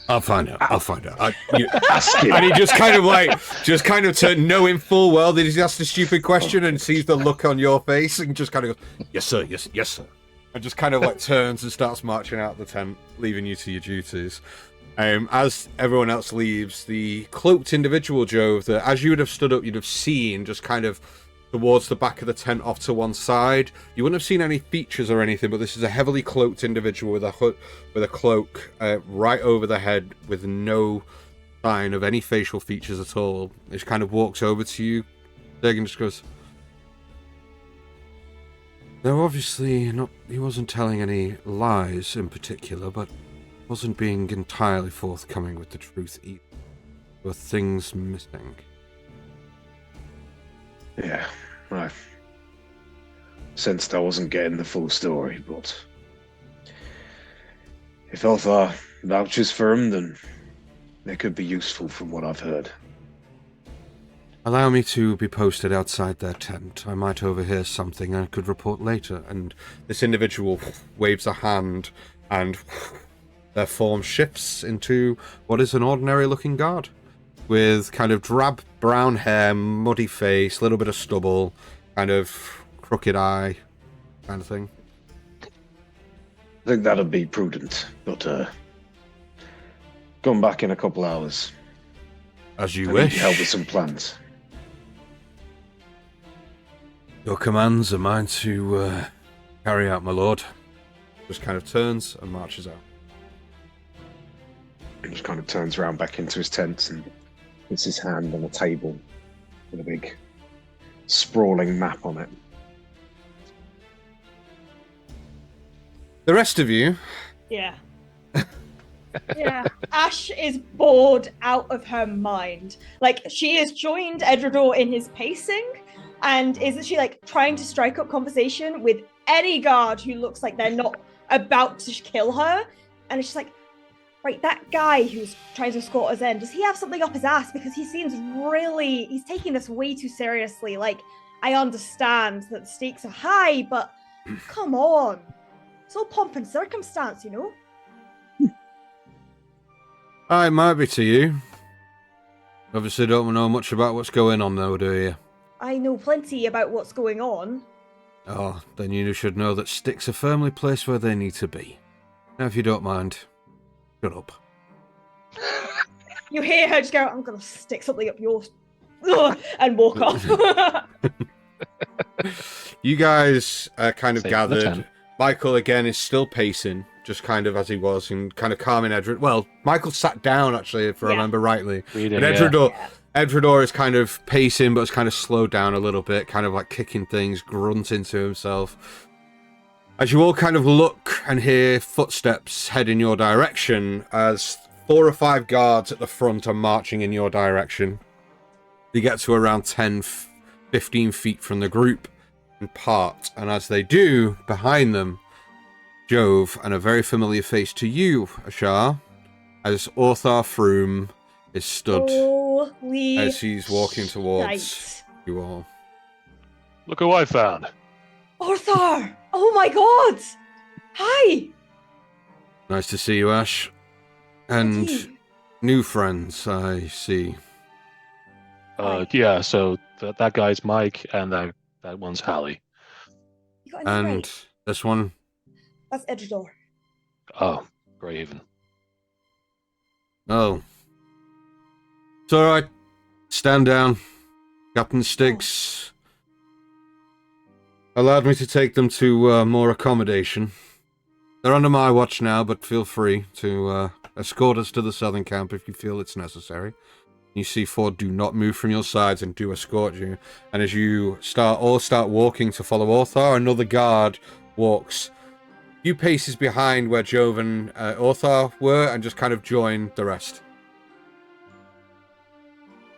I'll find out. And he just kind of turn, knowing full well that he's asked a stupid question and sees the look on your face and just kind of goes, "Yes, sir, yes, sir." And just kind of like turns and starts marching out the tent, leaving you to your duties. As everyone else leaves, the cloaked individual, Jove, that as you would have stood up, you'd have seen just kind of towards the back of the tent off to one side. You wouldn't have seen any features or anything, but this is a heavily cloaked individual with a hood, with a cloak right over the head, with no sign of any facial features at all. He just kind of walks over to you, and just goes, "Though obviously not, he wasn't telling any lies in particular, but wasn't being entirely forthcoming with the truth either. There were things missing." Yeah, I sensed I wasn't getting the full story, but if Ulthar vouches for him, then they could be useful from what I've heard. "Allow me to be posted outside their tent. I might overhear something and could report later." And this individual waves a hand, and their form shifts into what is an ordinary-looking guard, with kind of drab brown hair, muddy face, little bit of stubble, kind of crooked eye, kind of thing. I think that'd be prudent, but come back in a couple hours. As you I wish. need help with some plans. "Your commands are mine to carry out, my lord." Just kind of turns and marches out. He just kind of turns around back into his tent and puts his hand on a table with a big sprawling map on it. The rest of you, Yeah. Yeah. Ash is bored out of her mind. Like, she has joined Edredor in his pacing, and is she like trying to strike up conversation with any guard who looks like they're not about to kill her? And it's just like, right, that guy who's trying to escort us in, does he have something up his ass? Because he seems really, he's taking this way too seriously. Like, I understand that the stakes are high, but come on. It's all pomp and circumstance, you know? it might be to you. Obviously don't know much about what's going on though, do you? I know plenty about what's going on. Oh, then you should know that sticks are firmly placed where they need to be. Now if you don't mind, shut up. You hear her just go, "I'm going to stick something up yours," and walk off. You guys are kind of Same gathered. tent. Michael again is still pacing. just kind of as he was, and kind of calming Edred. Well, Michael sat down, actually, if I remember rightly. Reading, But Edredor is kind of pacing, but it's kind of slowed down a little bit, kind of like kicking things, grunting to himself. As you all kind of look and hear footsteps head in your direction, as 4 or 5 guards at the front are marching in your direction. They get to around 10, 15 feet from the group and part. And as they do, behind them, Jove, and a very familiar face to you, Ashar, as Orthar Faerun is stood as he's walking towards you all. Look who I found. Orthar! Oh my god! Hi! Nice to see you, Ash. And new friends, I see. Yeah, so that guy's Mike, and that one's Hallie. And this one? That's Edredor. Oh, Graven. Oh. It's alright. Stand down. Captain Stiggs allowed me to take them to more accommodation. They're under my watch now, but feel free to escort us to the southern camp if you feel it's necessary. You see 4 do not move from your sides and do escort you. And as you start walking to follow Orthar, another guard walks a few paces behind where Jove and Orthar were and just kind of join the rest.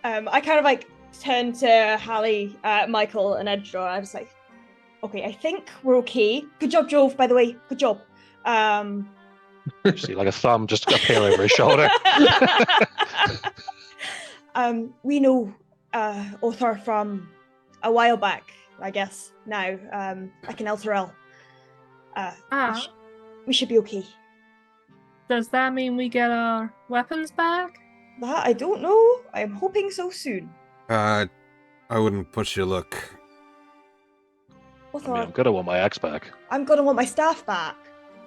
I kind of like turn to Hallie, Michael, and Edredor. I was like, okay, I think we're okay. Good job, Jove, by the way. Good job. You see like a thumb just appear over his shoulder. We know Orthar from a while back, I guess, now, back in Elturel. We should be okay. Does that mean we get our weapons back? That I don't know. I'm hoping so soon. I wouldn't push your luck. Orthar, I mean, I'm gonna want my axe back. I'm gonna want my staff back.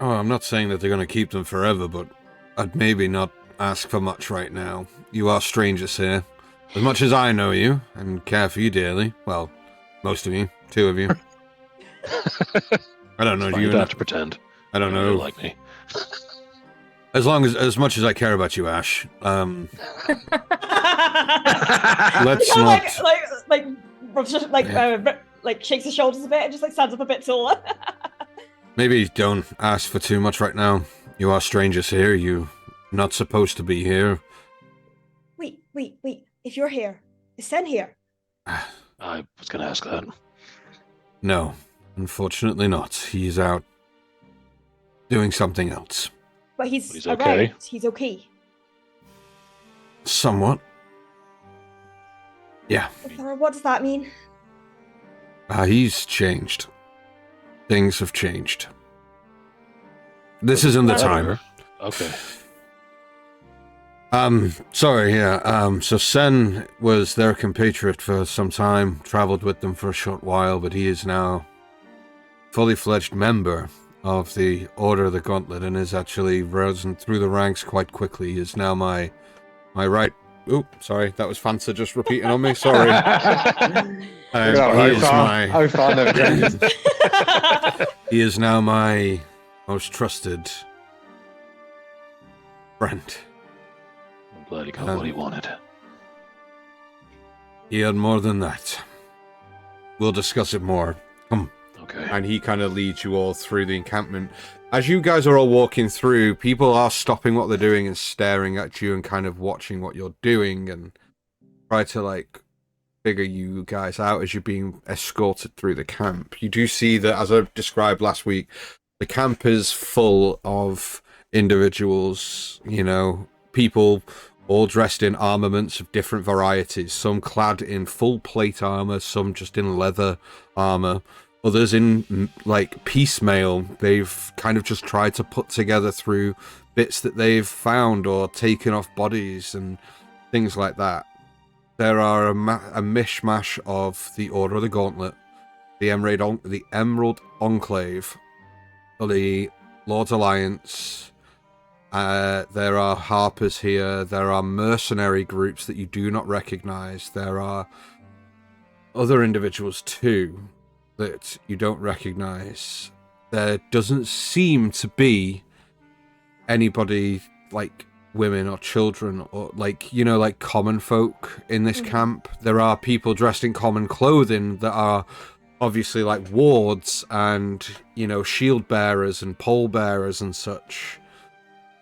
Oh, I'm not saying that they're going to keep them forever, but I'd maybe not ask for much right now. You are strangers here. As much as I know you, and care for you dearly, well, most of you, 2 of you. I don't know. You don't have to pretend. I don't know. You like me. As much as I care about you, Ash. Let's not. Like shakes his shoulders a bit and just like stands up a bit taller. Maybe don't ask for too much right now. You are strangers here. You're not supposed to be here. Wait. If you're here, is Sen here? I was gonna ask that. No, unfortunately not. He's out doing something else. But he's okay. Around. He's okay. Somewhat. Yeah. What does that mean? He's changed. Things have changed. This isn't the time. Okay. Sorry, yeah. So Sen was their compatriot for some time, traveled with them for a short while, but he is now fully fledged member of the Order of the Gauntlet and is actually risen through the ranks quite quickly. He is now my right. Oop, sorry, that was Fanta just repeating on me. Sorry. He is now my most trusted friend. I'm glad he got what he wanted. He had more than that. We'll discuss it more. Come. Okay. And he kind of leads you all through the encampment. As you guys are all walking through, people are stopping what they're doing and staring at you and kind of watching what you're doing and try to, like, figure you guys out as you're being escorted through the camp. You do see that, as I described last week, the camp is full of individuals, you know, people all dressed in armaments of different varieties, some clad in full plate armor, some just in leather armor. Others in, like, piecemeal. They've kind of just tried to put together through bits that they've found or taken off bodies and things like that. There are a mishmash of the Order of the Gauntlet, the Emerald Enclave, the Lord's Alliance. There are Harpers here. There are mercenary groups that you do not recognize. There are other individuals too that you don't recognize. There doesn't seem to be anybody like women or children or like, you know, like common folk in this camp. There are people dressed in common clothing that are obviously like wards and, you know, shield bearers and pole bearers and such.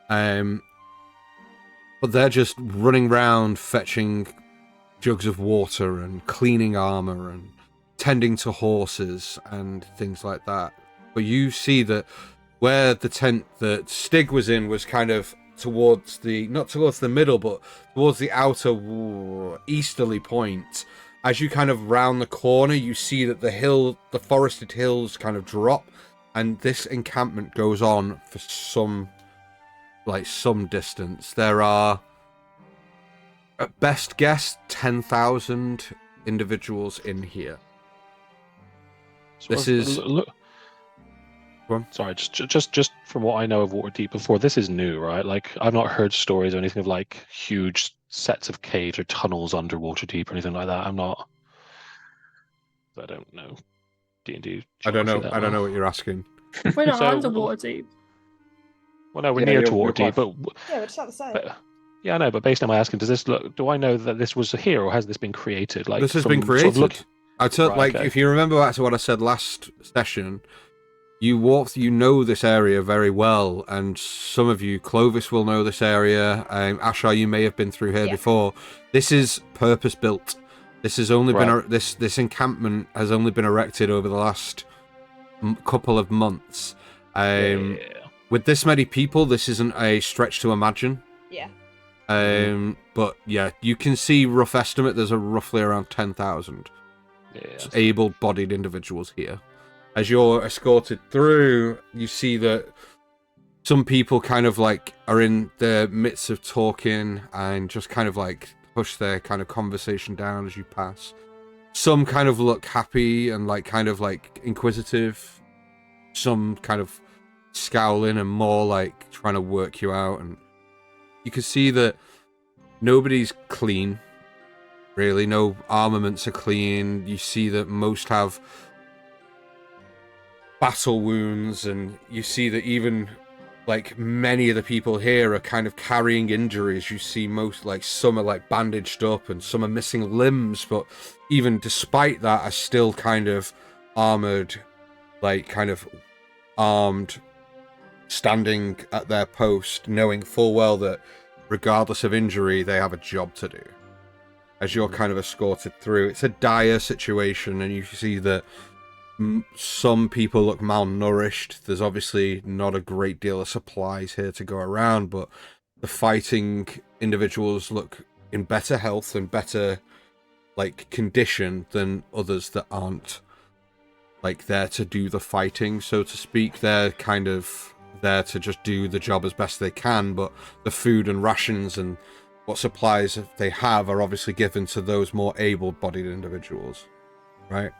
But they're just running around fetching jugs of water and cleaning armor and tending to horses and things like that. But you see that where the tent that Stig was in was kind of towards the, not towards the middle, but towards the outer easterly point. As you kind of round the corner, you see that the forested hills kind of drop, and this encampment goes on for some distance. There are, at best guess, 10,000 individuals in here. So look. Sorry, just from what I know of Waterdeep before, this is new, right? Like, I've not heard stories or anything of like huge sets of caves or tunnels under Waterdeep or anything like that. I don't know D&D. I don't know what you're asking. We're not under Waterdeep. Well, no, we're near to Waterdeep, but Yeah, we're just at the side. yeah, I know. But based on my asking, do I know that this was here, or has this been created? Like, this has been created. Okay. If you remember back to what I said last session, you know this area very well, and some of you, Clovis, will know this area. Ashar, you may have been through here before. This is purpose built. This has only been this encampment has only been erected over the last couple of months. With this many people, this isn't a stretch to imagine. Yeah. But yeah, you can see rough estimate. There's roughly around 10,000 able-bodied individuals here. As you're escorted through, you see that some people kind of like are in the midst of talking and just kind of like push their kind of conversation down as you pass. Some kind of look happy and like kind of like inquisitive. Some kind of scowling and more like trying to work you out. And you can see that nobody's clean, really. No armaments are clean. You see that most have battle wounds, and you see that even like many of the people here are kind of carrying injuries. You see most, like, some are like bandaged up and some are missing limbs, but even despite that are still kind of armored, like kind of armed, standing at their post, knowing full well that regardless of injury they have a job to do. As you're kind of escorted through, it's a dire situation, and you see that some people look malnourished. There's obviously not a great deal of supplies here to go around, but the fighting individuals look in better health and better like condition than others that aren't like there to do the fighting, so to speak. They're kind of there to just do the job as best they can, but the food and rations and what supplies they have are obviously given to those more able-bodied individuals, right?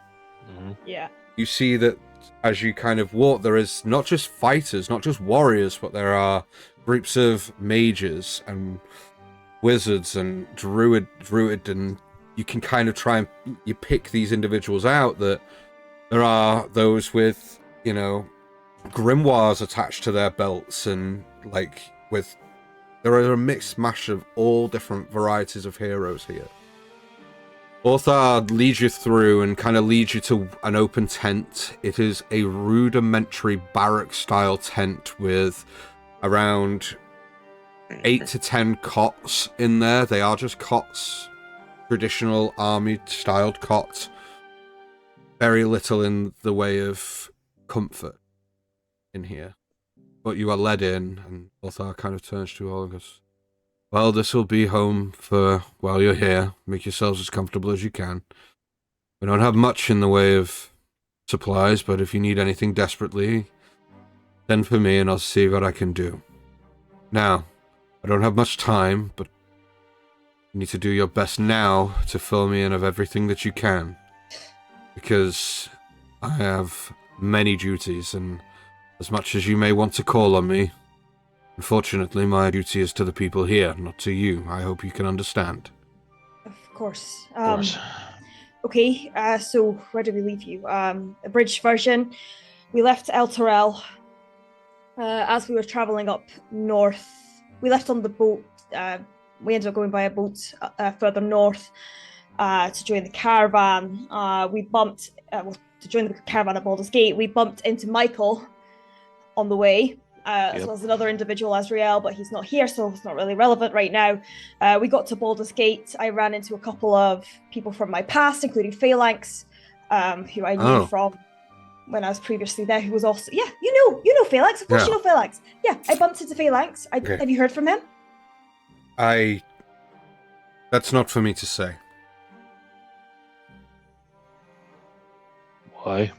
Yeah. You see that as you kind of walk, there is not just fighters, not just warriors, but there are groups of mages and wizards and druid, and you can kind of try and you pick these individuals out. That there are those with, you know, grimoires attached to their belts, and like there are a mixed mash of all different varieties of heroes here. Orthard leads you through and kind of leads you to an open tent. It is a rudimentary barrack-style tent with around 8 to 10 cots in there. They are just cots, traditional army-styled cots. Very little in the way of comfort in here. But you are led in, and Orthard kind of turns to you all and goes, "Well, this will be home for while you're here. Make yourselves as comfortable as you can. We don't have much in the way of supplies, but if you need anything desperately, send for me and I'll see what I can do. Now, I don't have much time, but you need to do your best now to fill me in of everything that you can, because I have many duties, and as much as you may want to call on me, unfortunately, my duty is to the people here, not to you. I hope you can understand." Of course. Of course. Okay, so where did we leave you? Abridged version. We left El Torel. as we were traveling up north, we left on the boat. We ended up going by a boat further north to join the caravan. We bumped to join the caravan at Baldur's Gate. We bumped into Michael on the way, as well as another individual, Azrael, but he's not here, so it's not really relevant right now. We got to Baldur's Gate. I ran into a couple of people from my past, including Phalanx, who I knew from when I was previously there, who was also, you know Phalanx, of course you know Phalanx. Yeah, I bumped into Phalanx. Have you heard from him? That's not for me to say. Why?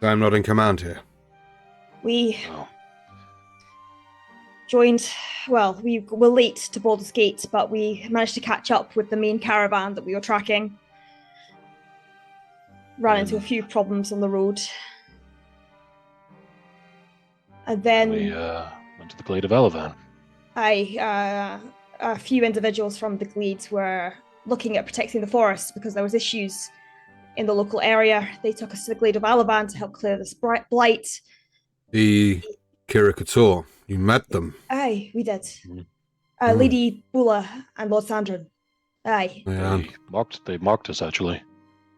I'm not in command here. We joined, we were late to Baldur's Gate, but we managed to catch up with the main caravan that we were tracking. Ran into a few problems on the road. And then we went to the Glade of Elevan. A few individuals from the Glades were looking at protecting the forest because there was issues in the local area. They took us to the Glade of Alaban to help clear this blight. The Kirikator, you met them? Aye, we did. Lady Bula and Lord Sandron. Aye. Yeah. They mocked us, actually.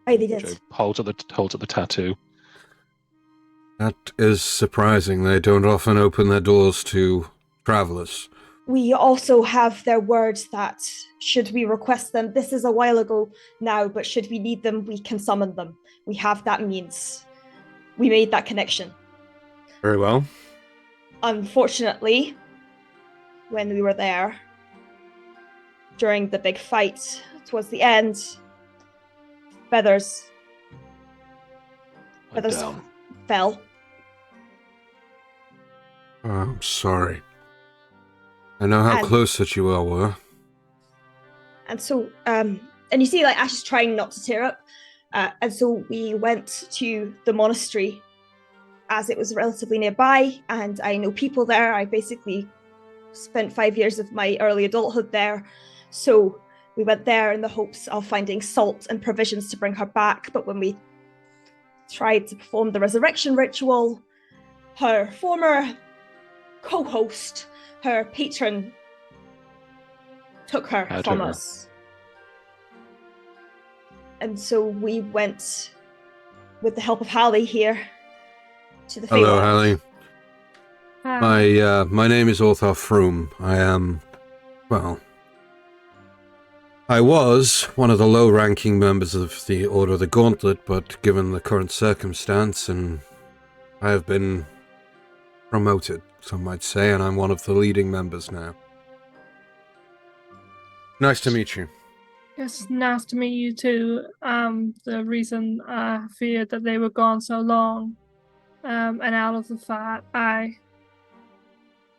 Aye, they did. Holds at the tattoo. That is surprising. They don't often open their doors to travelers. We also have their words that should we request them, this is a while ago now, but should we need them, we can summon them. We have that means. We made that connection. Very well. Unfortunately, when we were there, during the big fight, towards the end, feathers fell. Oh, I'm sorry. I know how close that you all were. And so, and you see, like, Ash is trying not to tear up. And so we went to the monastery as it was relatively nearby, and I know people there. I basically spent 5 years of my early adulthood there. So we went there in the hopes of finding salt and provisions to bring her back. But when we tried to perform the resurrection ritual, her former co-host, her patron, took her from us. And so we went, with the help of Hallie here, to the Faerun. Hello, Hallie. My name is Orthar Froome. I was one of the low-ranking members of the Order of the Gauntlet, but given the current circumstance, and I have been promoted, some might say, and I'm one of the leading members now. Nice to meet you. It's nice to meet you too. The reason I feared that they were gone so long, and out of the fight,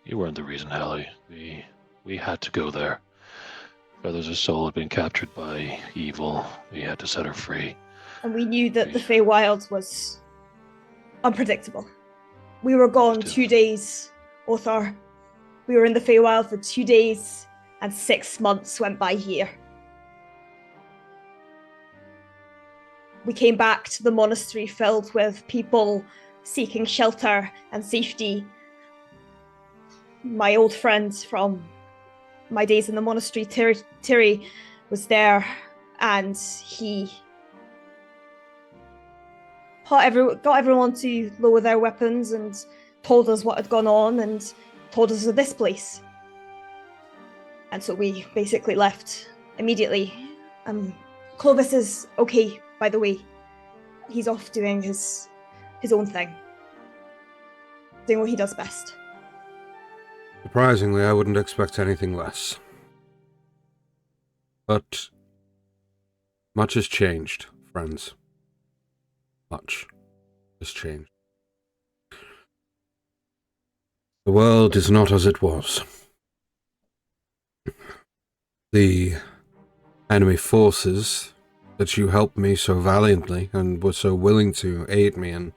You weren't the reason, Hallie. We had to go there. Feathers' soul had been captured by evil. We had to set her free. And we knew that the Feywild was unpredictable. We were gone 2 days, Orthar. We were in the Feywild for 2 days, and 6 months went by here. We came back to the monastery filled with people seeking shelter and safety. My old friend from my days in the monastery, Tiri, was there, and he got everyone to lower their weapons and told us what had gone on and told us of this place. And so we basically left immediately. Clovis is okay, by the way. He's off doing his own thing. Doing what he does best. Surprisingly, I wouldn't expect anything less. But much has changed, friends. Much has changed. The world is not as it was. The enemy forces that you helped me so valiantly and were so willing to aid me and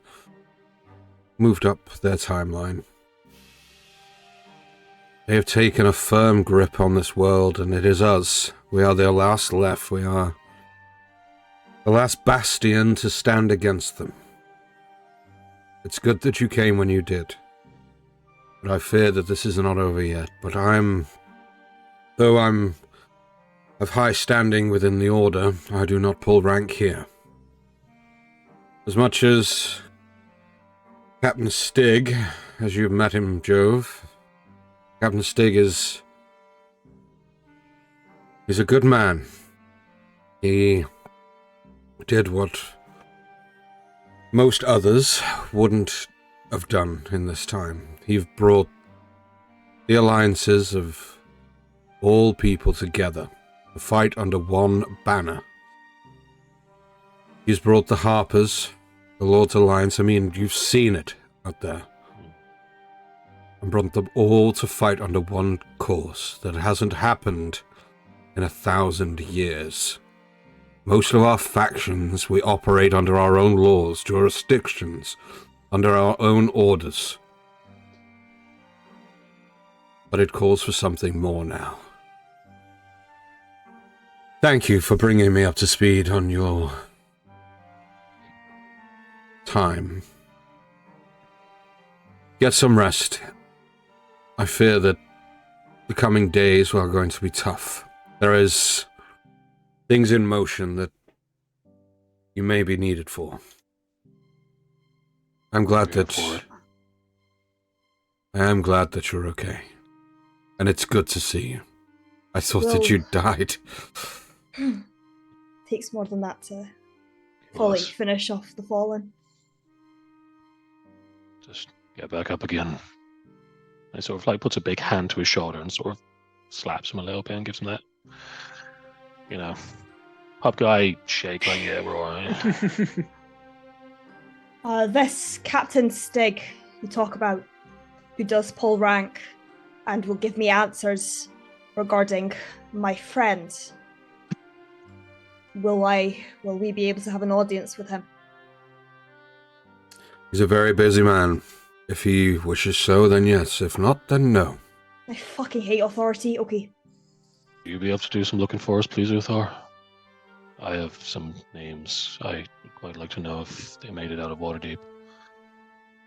moved up their timeline. They have taken a firm grip on this world, and it is us. We are their last left. We are the last bastion to stand against them. It's good that you came when you did. But I fear that this is not over yet. But though I'm of high standing within the Order, I do not pull rank here. As much as Captain Stig, as you've met him, Jove, Captain Stig he's a good man. He did what most others wouldn't have done in this time. He brought the alliances of all people together to fight under one banner. He's brought the Harpers, the Lord's Alliance, I mean, you've seen it out there, and brought them all to fight under one cause that hasn't happened in 1,000 years. Most of our factions, we operate under our own laws, jurisdictions, under our own orders. But it calls for something more now. Thank you for bringing me up to speed on your time. Get some rest. I fear that the coming days are going to be tough. There is things in motion that you may be needed for. I'm glad that you're okay. And it's good to see you. I thought that you died. Takes more than that to fully finish off the fallen. Just get back up again. I sort of like puts a big hand to his shoulder and sort of slaps him a little bit and gives him that, pop guy shake like, yeah, we're alright. This Captain Stig you talk about, who does pull rank and will give me answers regarding my friend. Will we be able to have an audience with him? He's a very busy man. If he wishes so, then yes. If not, then no. I fucking hate authority. Okay. Will you be able to do some looking for us, please, Uthar? I have some names. I would quite like to know if they made it out of Waterdeep.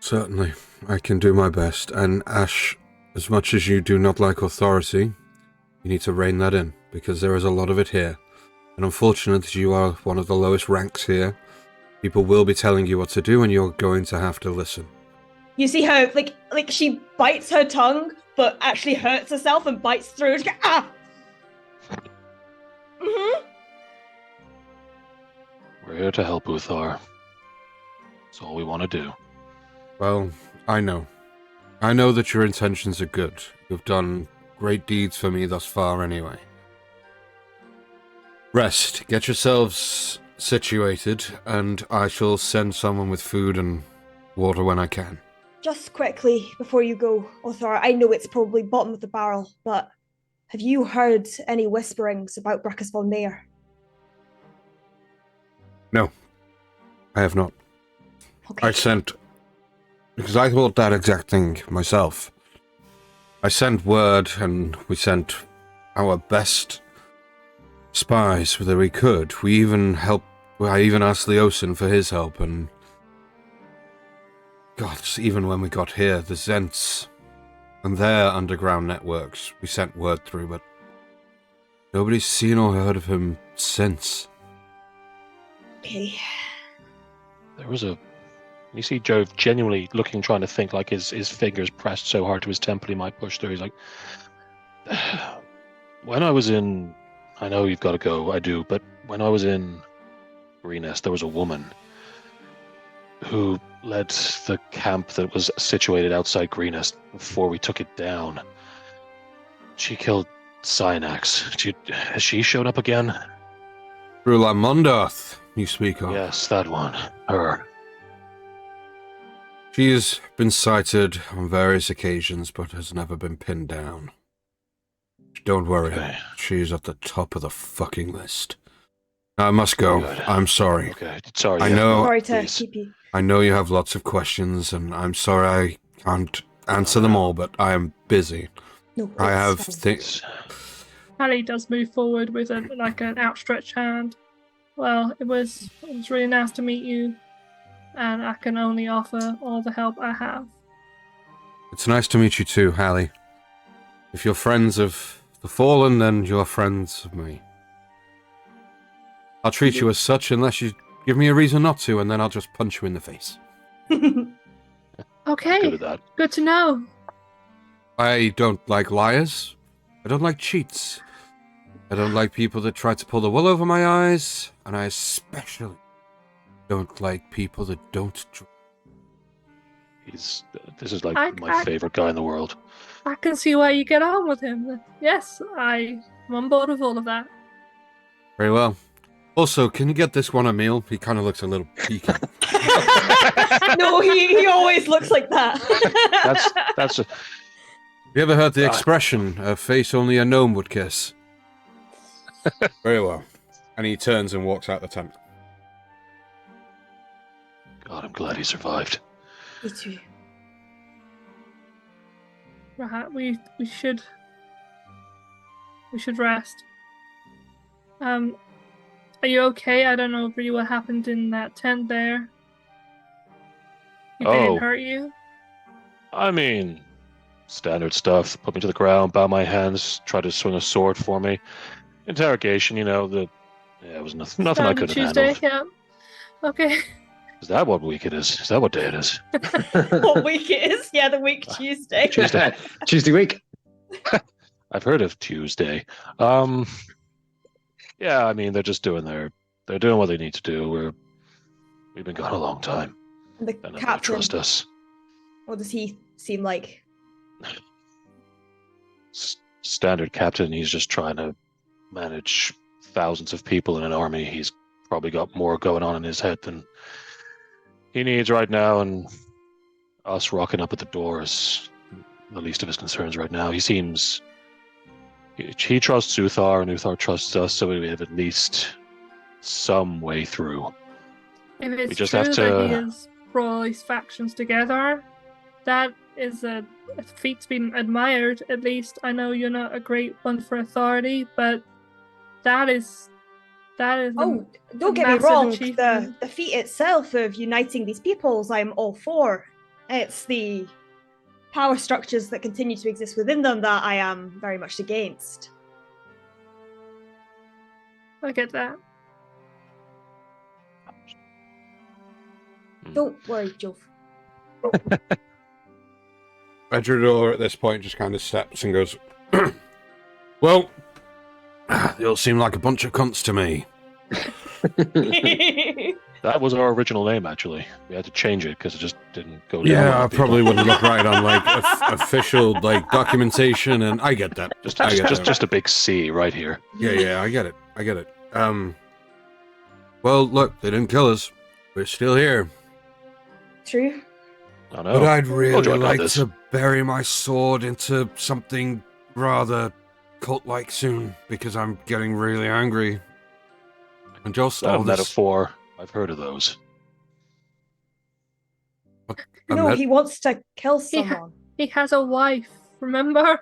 Certainly. I can do my best. And Ash, as much as you do not like authority, you need to rein that in, because there is a lot of it here. And unfortunately, you are one of the lowest ranks here. People will be telling you what to do, and you're going to have to listen. You see how, like she bites her tongue, but actually hurts herself and bites through. And she goes, ah! Mm-hmm. We're here to help, Uthar. That's all we want to do. Well, I know. I know that your intentions are good. You've done great deeds for me thus far anyway. Rest. Get yourselves situated, and I shall send someone with food and water when I can. Just quickly, before you go, Othar, I know it's probably bottom of the barrel, but have you heard any whisperings about Brackus von Mayer? No, I have not. Okay. Because I thought that exact thing myself. I sent word, and we sent our best spies that we could. I even asked Leosin for his help, and God, even when we got here, the Zents and their underground networks, we sent word through, but nobody's seen or heard of him since. Okay. There was you see Jove genuinely looking, trying to think, like his fingers pressed so hard to his temple he might push through. He's like, when I was in, I know you've got to go, I do, but when I was in Greenest, there was a woman who led the camp that was situated outside Greenest before we took it down. She killed Synax. Has she showed up again? Rula Mondarth, you speak of. Yes, that one. Her. She has been cited on various occasions, but has never been pinned down. Don't worry, okay. She's at the top of the fucking list. I must go. Good. I'm sorry. Okay, sorry. I know. Sorry to keep you. I know you have lots of questions, and I'm sorry I can't answer them all, but I am busy. No, I have fine. things. Hallie does move forward with an outstretched hand. Well, it was really nice to meet you, and I can only offer all the help I have. It's nice to meet you too, Hallie. If you're friends of the Fallen, then you're friends of me. I'll treat you as such unless you give me a reason not to, and then I'll just punch you in the face. Okay, Good at that. good to know. I don't like liars. I don't like cheats. I don't like people that try to pull the wool over my eyes, and I especially don't like people that don't. This is like my favorite guy in the world. I can see why you get on with him. Yes, I'm on board with all of that. Very well. Also, can you get this one a meal? He kind of looks a little peaky. No, he always looks like that. That's a, You ever heard the expression, a face only a gnome would kiss? Very well. And he turns and walks out the tent. God, I'm glad he survived. Me too. Right, we should rest. Are you okay? I don't know really what happened in that tent there. They didn't hurt you? I mean, standard stuff. Put me to the ground, bow my hands, try to swing a sword for me. Interrogation, it was nothing I couldn't Tuesday, handle. yeah. Okay. Is that what week it is? Is that what day it is? What week it is? Yeah, the week Tuesday. Tuesday week. I've heard of Tuesday. Yeah, I mean, they're just doing they're doing what they need to do. We've been gone a long time. And the And they captain, trust us. what does he seem like? Standard captain, he's just trying to manage thousands of people in an army. He's probably got more going on in his head than he needs right now, and us rocking up at the door is the least of his concerns right now. He seems... He trusts Uthar, and Uthar trusts us, so we have at least some way through. If it's We just true have to- that he has brought all these factions together, that is a feat's been admired, at least. I know you're not a great one for authority, but that is Oh, don't get me massive wrong. achievement. The feat itself of uniting these peoples, I'm all for. It's the power structures that continue to exist within them that I am very much against. I get that. Don't worry, Jove. Edredor at this point just kind of steps and goes, well, they all seem like a bunch of cunts to me. That was our original name, actually. We had to change it because it just didn't go down. Yeah, I with people. probably wouldn't look right on official documentation, and I get that. Just a big C right here. Yeah, I get it. Well, look, they didn't kill us. We're still here. True. I know. But I'd Told really you I'd like this. to bury my sword into something rather cult-like soon, because I'm getting really angry. And just That all this... metaphor. I've heard of those. No, he wants to kill He ha- someone. He has a wife, remember?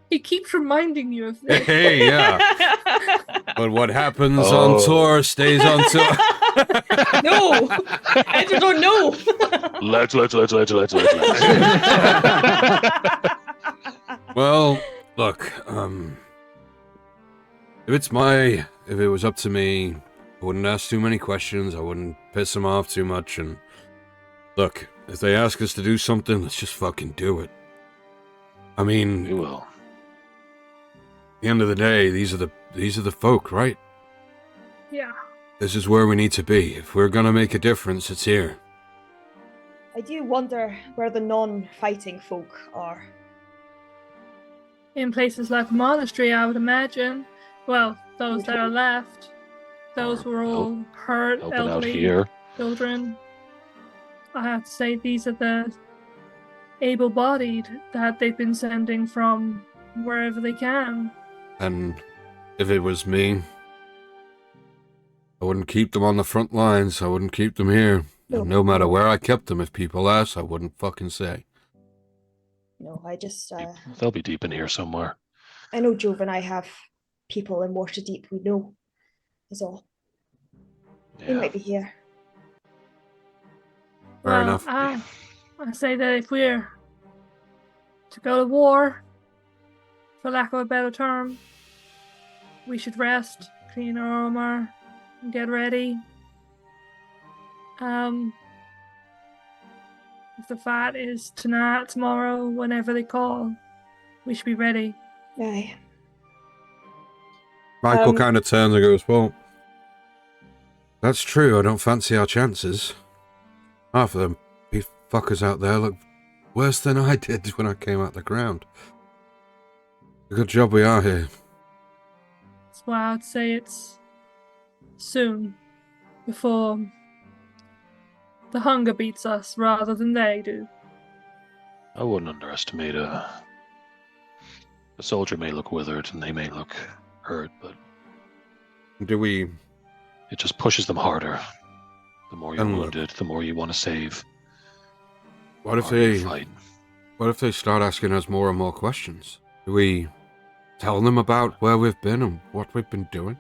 He keeps reminding you of this. Hey, yeah. But what happens Oh. on tour stays on tour. No! I don't know. Let's. Well, look, if it was up to me, I wouldn't ask too many questions, I wouldn't piss them off too much, and look, if they ask us to do something, let's just fucking do it. I mean, We will. at the end of the day, these are the folk, right? Yeah. This is where we need to be. If we're gonna make a difference, it's here. I do wonder where the non-fighting folk are. In places like the monastery, I would imagine. Well, those that are left. Those were all hurt, Helping out elderly, here. children. I have to say, these are the able-bodied that they've been sending from wherever they can. And if it was me, I wouldn't keep them on the front lines. I wouldn't keep them here. No. And no matter where I kept them, if people ask, I wouldn't fucking say. No, I just, They'll be deep in here somewhere. I know Jove and I have people in Waterdeep we know, is all. They Yeah. might be here. Fair enough. I say that if we're to go to war, for lack of a better term. We should rest, clean our armor, and get ready. If the fight is tonight, tomorrow, whenever they call, we should be ready. Aye. Michael kind of turns and goes, well, that's true. I don't fancy our chances. Half of them fuckers out there look worse than I did when I came out the ground. Good job we are here. That's why I'd say it's soon, before the hunger beats us rather than they do. I wouldn't underestimate a soldier may look withered and they may look hurt, but it just pushes them harder. The more you're wounded, the more you want to save. What if they start asking us more and more questions? Do we tell them about where we've been and what we've been doing?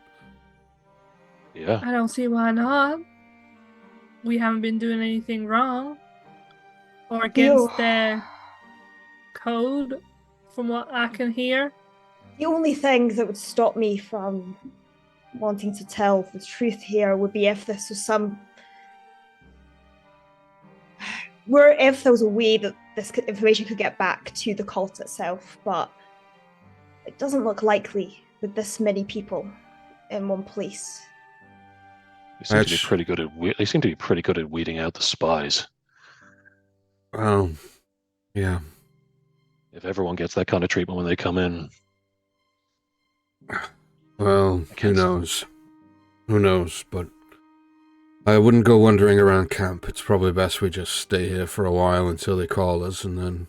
Yeah. I don't see why not. We haven't been doing anything wrong or against their code, from what I can hear. The only thing that would stop me from wanting to tell the truth here would be if this was if there was a way that this information could get back to the cult itself, but it doesn't look likely with this many people in one place. They seem to be pretty good at weeding out the spies. Well, yeah. If everyone gets that kind of treatment when they come in. Well, who knows? Who knows, but I wouldn't go wandering around camp. It's probably best we just stay here for a while until they call us, and then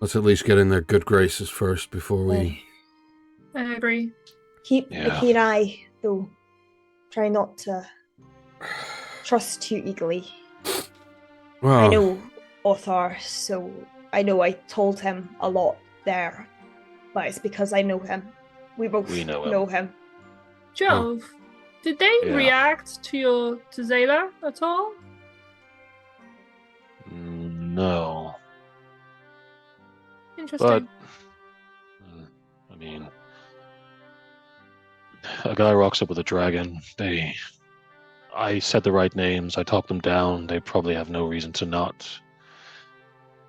let's at least get in their good graces first before we... I agree. Keep a keen eye, though. Try not to trust too eagerly. Well, I know Othar, so I know I told him a lot there, but it's because I know him. We both know him. Jove, did they react to Zayla at all? No. Interesting. But, I mean, a guy rocks up with a dragon. I said the right names. I talked them down. They probably have no reason to not,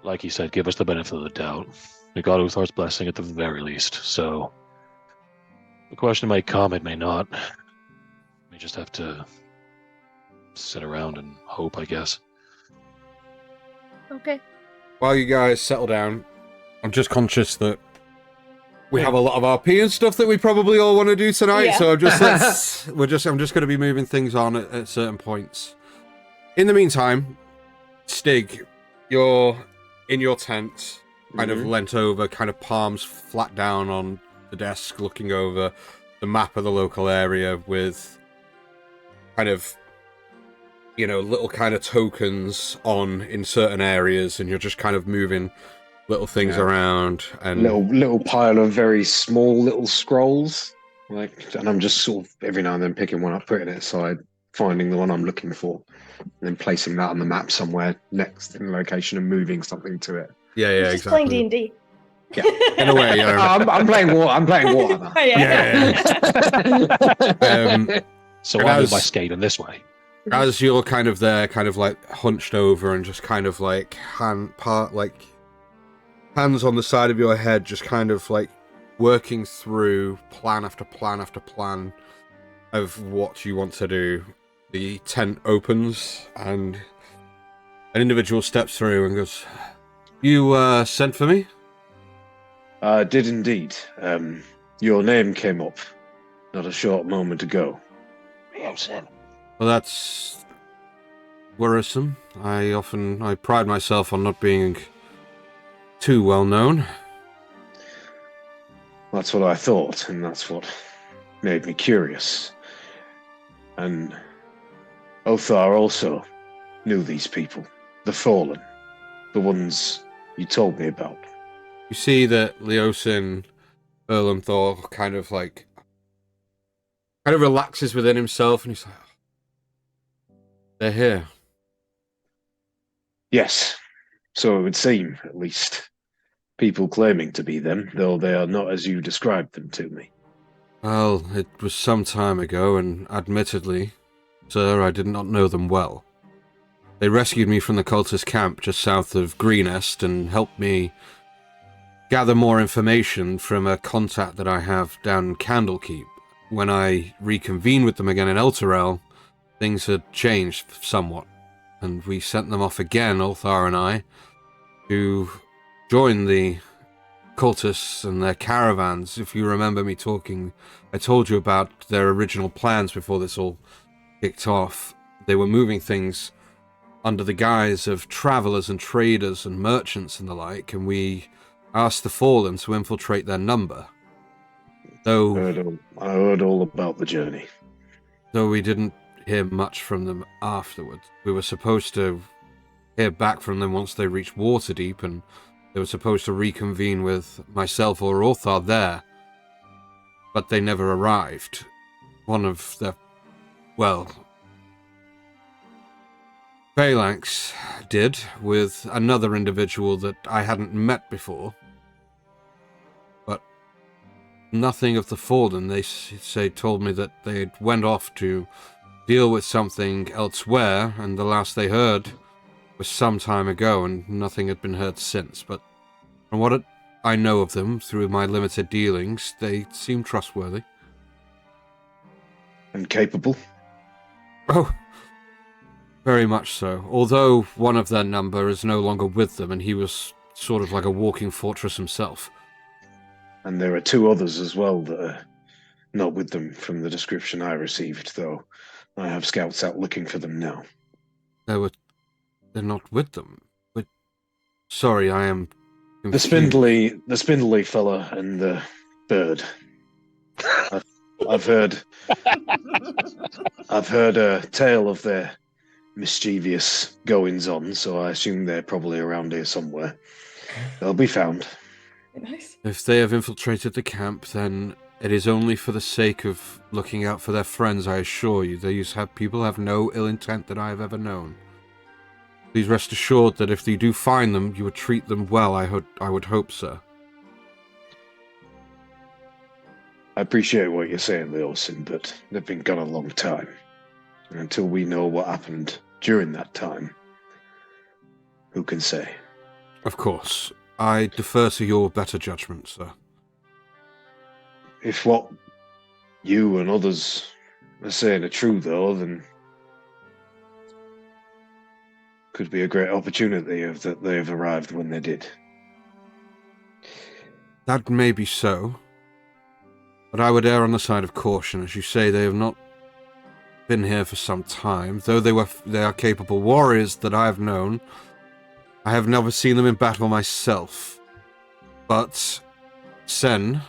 like he said, give us the benefit of the doubt. We got Uthar's blessing at the very least. So the question might come, it may not. We just have to sit around and hope, I guess. Okay. While you guys settle down, I'm just conscious that we have a lot of RP and stuff that we probably all want to do tonight, so I'm just going to be moving things on at certain points. In the meantime, Stig, you're in your tent, kind of leant over, kind of palms flat down on the desk, looking over the map of the local area with kind of, little kind of tokens on in certain areas, and you're just kind of moving little things around, and little pile of very small little scrolls, and I'm just sort of every now and then picking one up, putting it aside, finding the one I'm looking for, and then placing that on the map somewhere next in the location and moving something to it. Yeah, just playing D&D. Yeah, in a way, I'm playing war. I'm playing Warhammer. So I move my skate in this way. As you're kind of there, kind of like hunched over and just kind of like hands on the side of your head, just kind of like working through plan after plan after plan of what you want to do. The tent opens and an individual steps through and goes, "You sent for me?" Did indeed. Your name came up not a short moment ago. Well, that's worrisome. I pride myself on not being too well known. That's what I thought, and that's what made me curious. And Othar also knew these people, the Fallen, the ones you told me about. You see that Leosin Erlenthor kind of relaxes within himself, and he's like, "They're here." Yes, so it would seem, at least. people claiming to be them, though they are not as you described them to me. Well, it was some time ago, and admittedly, sir, I did not know them well. They rescued me from the cultist camp just south of Greenest and helped me gather more information from a contact that I have down in Candlekeep. When I reconvened with them again in Elturel, things had changed somewhat, and we sent them off again, Ulthar and I, to join the cultists and their caravans. If you remember me talking, I told you about their original plans before this all kicked off. They were moving things under the guise of travelers and traders and merchants and the like, and we asked the Fallen to infiltrate their number. Though I heard all about the journey. Though we didn't hear much from them afterwards. We were supposed to hear back from them once they reached Waterdeep, and they were supposed to reconvene with myself or Orthar there. But they never arrived. One of their... well... Phalanx did, with another individual that I hadn't met before. But nothing of the Fallen. They told me that they went off to deal with something elsewhere, and the last they heard was some time ago, and nothing had been heard since. But from what I know of them through my limited dealings, they seem trustworthy. And capable? Oh, very much so. Although one of their number is no longer with them, and he was sort of like a walking fortress himself. And there are two others as well that are not with them from the description I received, though I have scouts out looking for them now. They're not with them. But sorry, I am confused. The spindly fella and the bird. I've heard a tale of their mischievous goings on, so I assume they're probably around here somewhere. They'll be found. Nice. If they have infiltrated the camp, then it is only for the sake of looking out for their friends, I assure you. People have no ill intent that I have ever known. Please rest assured that if you do find them, you would treat them well, I would hope, sir. I appreciate what you're saying, Leosin, but they've been gone a long time. And until we know what happened during that time, who can say? Of course. I defer to your better judgment, sir. If what you and others are saying are true, though, then could be a great opportunity that they have arrived when they did. That may be so, but I would err on the side of caution. As you say, they have not been here for some time, though they are capable warriors that I have known. I have never seen them in battle myself, but Sen,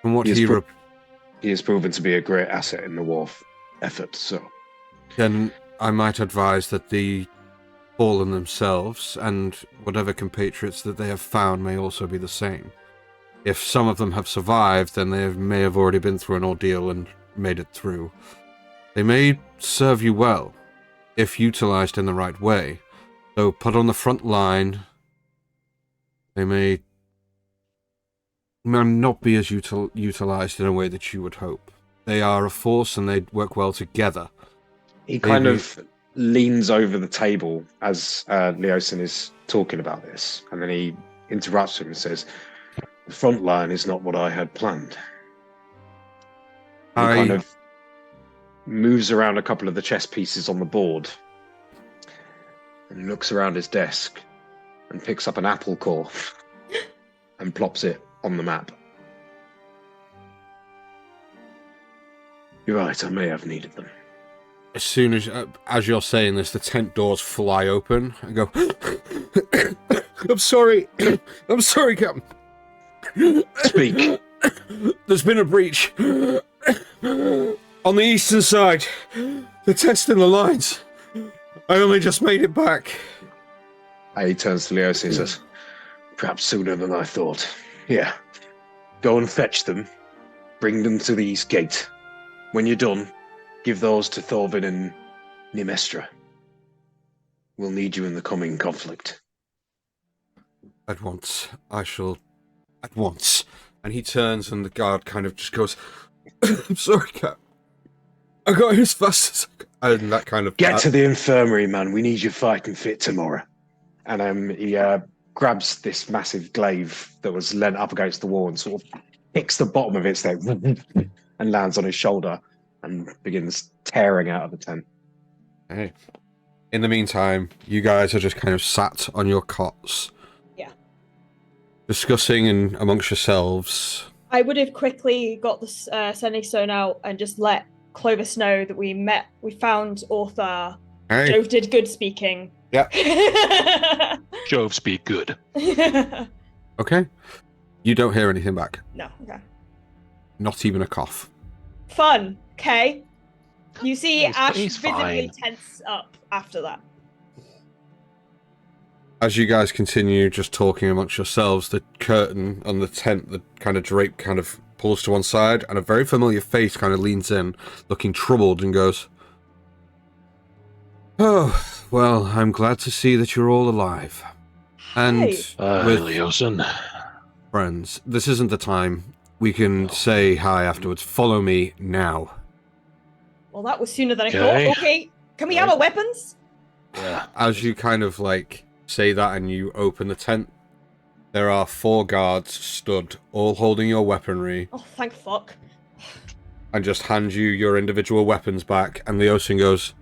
from what he has proven to be a great asset in the war effort, so... Then I might advise that the Fallen themselves, and whatever compatriots that they have found, may also be the same. If some of them have survived, then they may have already been through an ordeal and made it through. They may serve you well, if utilized in the right way. Though put on the front line, they may not be as utilized in a way that you would hope. They are a force and they work well together. He kind of leans over the table as Leosin is talking about this, and then he interrupts him and says, "The front line is not what I had planned." He kind of moves around a couple of the chess pieces on the board and looks around his desk and picks up an apple core and plops it on the map. You're right, I may have needed them. As soon as you're saying this, the tent doors fly open and go, I'm sorry, Captain. Speak. There's been a breach. On the eastern side. They're testing the lines. I only just made it back. He turns to Leosin and says, "Perhaps sooner than I thought. Yeah. Go and fetch them. Bring them to the east gate. When you're done, give those to Thorvin and Nimestra. We'll need you in the coming conflict." At once. I shall... At once. And he turns and the guard kind of just goes, I'm sorry, Cap. I got here as fast as I could. And that kind of... Get to the infirmary, man. We need you fighting fit tomorrow. And he grabs this massive glaive that was leant up against the wall and sort of picks the bottom of it so and lands on his shoulder and begins tearing out of the tent. Hey. In the meantime, you guys are just kind of sat on your cots. Yeah. Discussing and amongst yourselves. I would have quickly got the sending stone out and just let Clovis know that we found Author. Hey. Jove did good speaking. Yeah. Jove speak good. Okay. You don't hear anything back. No, okay. Not even a cough. Fun, okay? You see Ash he's visibly fine. tense up after that. As you guys continue just talking amongst yourselves, the curtain on the tent, the kind of drape kind of pulls to one side, and a very familiar face kind of leans in, looking troubled, and goes, "Oh, well, I'm glad to see that you're all alive. And with Leosin. friends, this isn't the time. We can say hi afterwards. Follow me now." Well, that was sooner than I Okay. thought. Okay, can we have our weapons? Yeah. As you kind of like say that and you open the tent, there are 4 guards stood, all holding your weaponry, Oh, thank fuck. and just hand you your individual weapons back. And Leosin goes,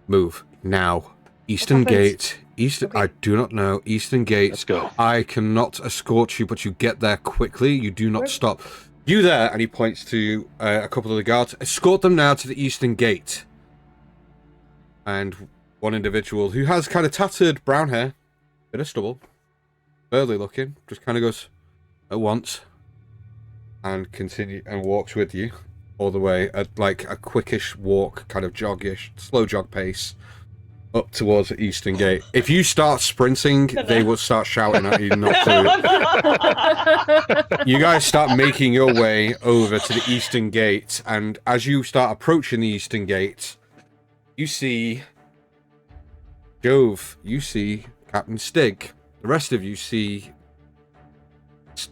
"Move now. Eastern happens? Gate. Eastern. Okay. I do not know. Eastern Gate. Let's go. I cannot escort you, but you get there quickly. You do not Where- stop. You there," and he points to a couple of the guards. "Escort them now to the Eastern Gate." And one individual who has kind of tattered brown hair, bit of stubble, burly looking, just kind of goes at once and continue and walks with you all the way at like a quickish walk, kind of joggish, slow jog pace up towards the Eastern Gate. If you start sprinting, they will start shouting at you not to. You guys start making your way over to the Eastern Gate, and as you start approaching the Eastern Gate, you see Jove, you see Captain Stig. The rest of you see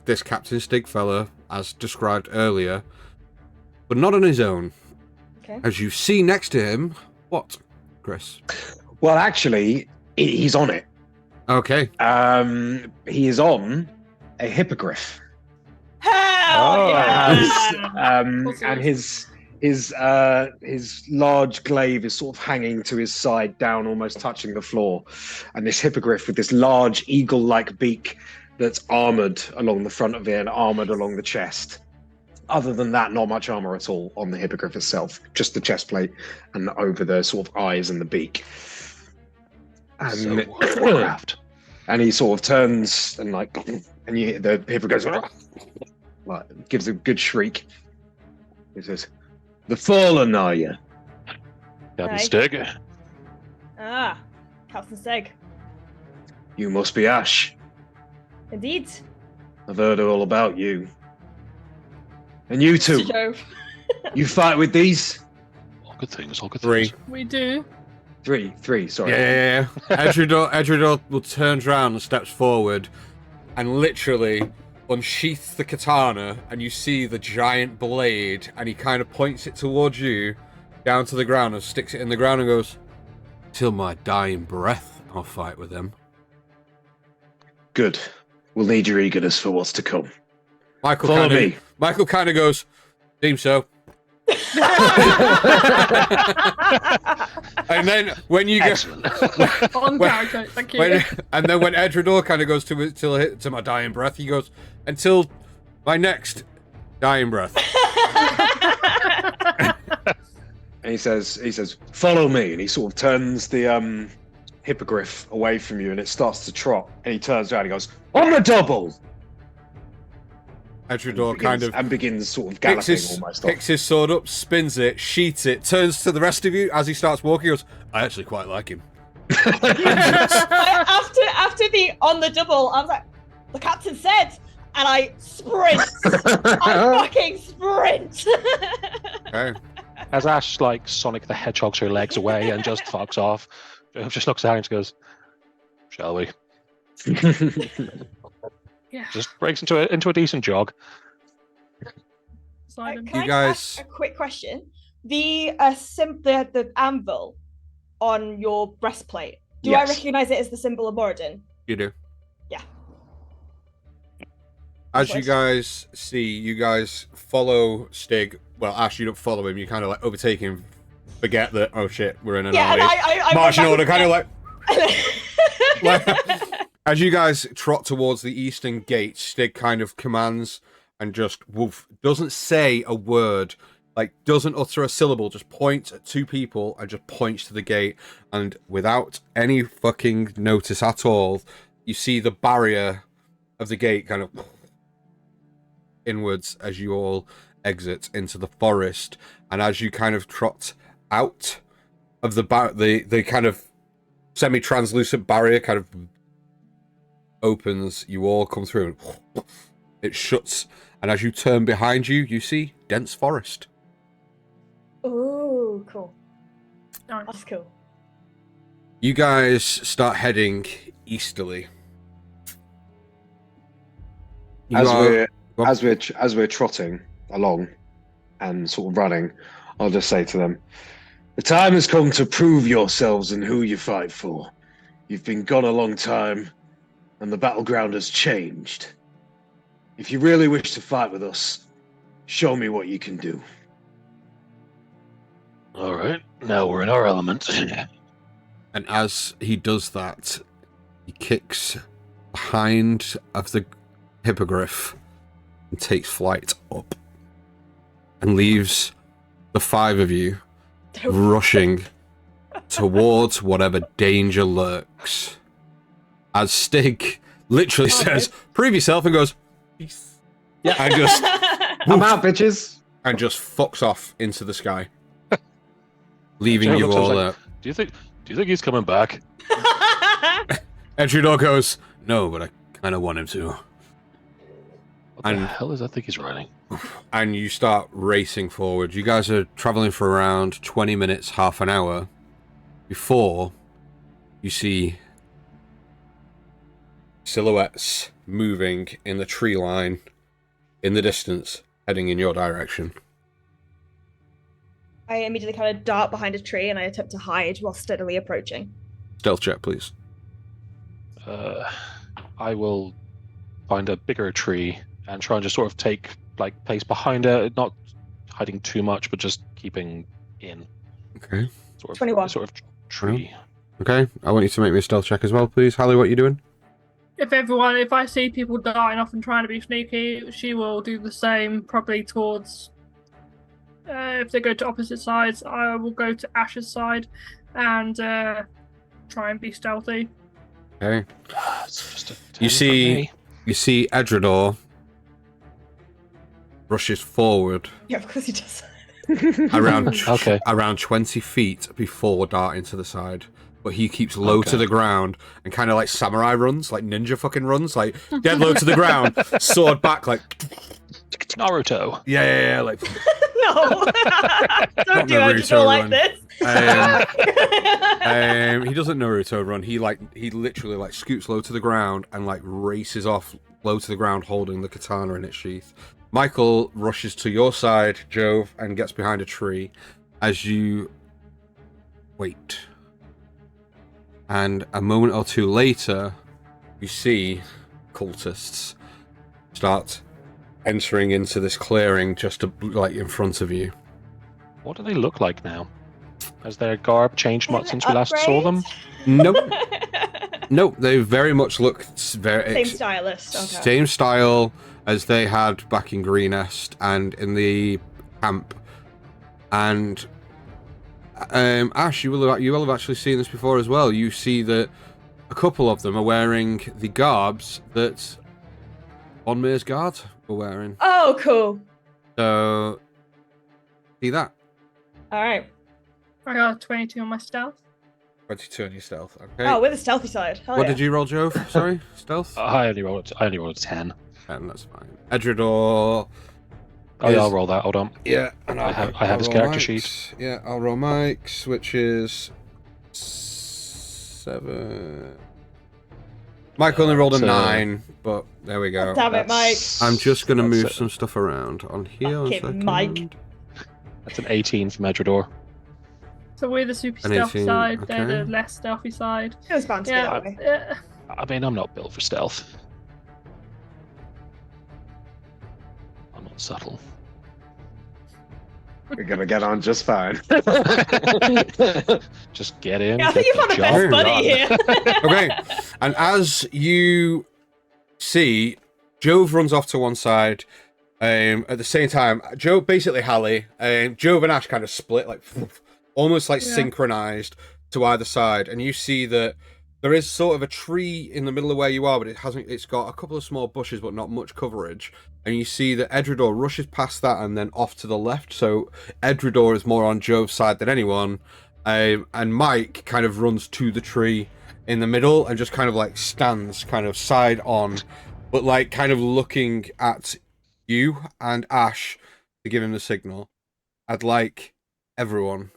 this Captain Stig fella, as described earlier, but not on his own. Okay. As you see next to him, what, Chris? Well, actually, he's on it. Okay. He is on a hippogriff. Hell yeah! And his large glaive is sort of hanging to his side down, almost touching the floor. And this hippogriff with this large eagle-like beak that's armored along the front of it and armored along the chest. Other than that, not much armor at all on the hippogriff itself, just the chest plate and over the sort of eyes and the beak. And, So Warcraft. and he sort of turns and and you hear the hippogriff goes, like, gives a good shriek. He says, "The fallen are you?" Captain Right. Stig. Ah, Captain Seg. "You must be Ash. Indeed. I've heard all about you. And you two, Jove. you fight with these?" All good things, all good 3. things. We do. Three, sorry. Yeah. Edredor will turns around and steps forward and literally unsheaths the katana, and you see the giant blade, and he kind of points it towards you down to the ground and sticks it in the ground and goes, "Till my dying breath, I'll fight with him." Good. We'll need your eagerness for what's to come. Michael Follow kind me. of Michael kind of goes, "Seems so." And then when you get Excellent. On Well, character. Thank you. and then when Edredor kind of goes to my dying breath, he goes, "Until my next dying breath." And he says, "Follow me." And he sort of turns the hippogriff away from you, and it starts to trot. And he turns around and he goes, "On the double!" Edredor kind of begins sort of picks galloping almost off. his sword up, spins it, sheets it, turns to the rest of you as he starts walking. He goes, "I actually quite like him." after the on the double, I was like, the captain said, and I sprint. I fucking sprint. Okay. As Ash like Sonic the Hedgehog's her legs away and just fucks off, Jove just looks at her and goes, "Shall we?" Yeah. Just breaks into a decent jog. Slide him. Can You I guys- ask a quick question? The anvil on your breastplate. Do I Yes. recognize it as the symbol of Moradin? You do. Yeah. As you Nice. guys see, you guys follow Stig. Well, Ash, you don't follow him. You kind of like overtake him. Forget that. Oh shit, we're in an Yeah, and alley. I Marching went order, back kind of and- like. As you guys trot towards the eastern gate, Stig kind of commands and just woof, doesn't say a word, like doesn't utter a syllable, just points at two people and just points to the gate. And without any fucking notice at all, you see the barrier of the gate kind of inwards as you all exit into the forest. And as you kind of trot out of the kind of semi-translucent barrier kind of opens, you all come through and it shuts, and as you turn behind you, you see dense forest. Ooh, cool. Nice. That's cool. You guys start heading easterly. You are- As we're trotting along and sort of running, I'll just say to them, the time has come to prove yourselves and who you fight for. You've been gone a long time, and the battleground has changed. If you really wish to fight with us, show me what you can do. All right, now we're in our element. And as he does that, he kicks behind of the hippogriff and takes flight up and leaves the five of you rushing towards whatever danger lurks. As Stig literally says, prove yourself, and goes, peace. Yeah. And just I'm out, bitches. and just fucks off into the sky. Leaving Joe you looks all like, there. Do you think he's coming back? Entry goes, no, but I kind of want him to. What the And- hell is that thing he's riding? And you start racing forward. You guys are traveling for around 20 minutes, half an hour, before you see silhouettes moving in the tree line in the distance, heading in your direction. I immediately kind of dart behind a tree and I attempt to hide while steadily approaching. Stealth check, please. I will find a bigger tree and try and just sort of take like place behind it, not hiding too much, but just keeping in. Okay. Sort of 21. Sort of tree. Okay, I want you to make me a stealth check as well, please. Hallie, what are you doing? If I see people darting off and trying to be sneaky, she will do the same, probably towards. If they go to opposite sides, I will go to Ash's side and try and be stealthy. Okay. It's just a 10 You from see- me. You see Edredor rushes forward Yeah, of course he does. around Okay. around 20 feet before darting to the side. But he keeps low to Okay. the ground and kind of like samurai runs, like ninja fucking runs, like dead low to the ground, sword back, like Naruto. yeah, like No! Don't do Naruto Edredor like run. this. He doesn't Naruto run. He literally like scoots low to the ground and like races off low to the ground, holding the katana in its sheath. Michael rushes to your side, Jove, and gets behind a tree as you wait. And a moment or two later, you see cultists start entering into this clearing just like in front of you. What do they look like now? Has their garb changed much since we last saw them? Nope, they very much look very Same stylist. Okay. same style as they had back in Greenest and in the camp. And Ash, you will have actually seen this before as well. You see that a couple of them are wearing the garbs that Von Meer's guards were wearing. Oh, cool. So, see that? All right. I got a 22 on my stealth. 22 on your stealth. Okay. Oh, we're the stealthy side. Hell What yeah. did you roll, Jove? Sorry, stealth. I only rolled a 10. And that's fine. Edredor. Oh yeah, I'll roll that. Hold on. Yeah, and I have I'll his roll character Mike's. sheet. Yeah, I'll roll Mike's, which is 7. Mike only rolled a So- 9, but there we go. Damn it, Mike. I'm just going to move That's it. some stuff around on here. One Fucking second. Mike. That's an 18 from Edrador. So we're the super An stealthy 18, side. They're okay. the less stealthy side. It was bound to be Yeah. that way. I mean, I'm not built for stealth. I'm not subtle. We're gonna get on just fine. Just get in. Yeah, I think get you found the the best job buddy done. here. Okay, and as you see, Jove runs off to one side. At the same time, Jove, basically Hallie, Jove and Ash kind of split, like almost like synchronized to either side, and you see that there is sort of a tree in the middle of where you are, but it's got a couple of small bushes, but not much coverage. And you see that Edrador rushes past that and then off to the left. So Edrador is more on Jove's side than anyone, and Mike kind of runs to the tree in the middle and just kind of like stands kind of side on, but like kind of looking at you and Ash to give him the signal. I'd like everyone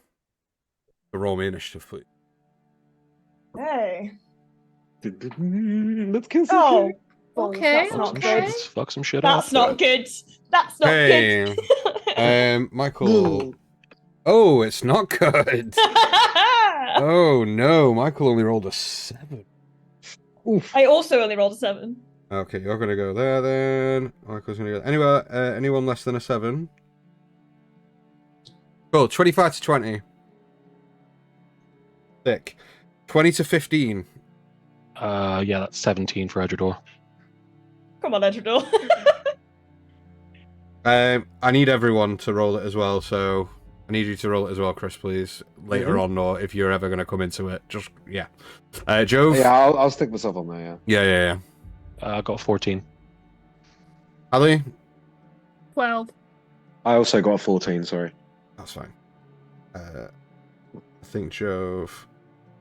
to roll me initiative, please. Hey. Let's kill some Oh. shit. Okay, That's not okay. good. Let's fuck some shit That's up. not good. That's not Hey, good. Michael. Oh, it's not good. Oh no, Michael only rolled a 7. Oof. I also only rolled a 7. Okay, you're gonna go there then. Michael's gonna go anywhere. Anyone less than a 7? Cool. 25 to 20. Thick. 20 to 15. Yeah, that's 17 for Edrador. Come on, Edrador. I need everyone to roll it as well, so I need you to roll it as well, Chris, please. Later on, or if you're ever going to come into it, just yeah. Jove. Yeah, I'll stick myself on there. Yeah. Yeah. I got 14. Ali, 12. I also got a 14. Sorry. that's fine. I think Jove,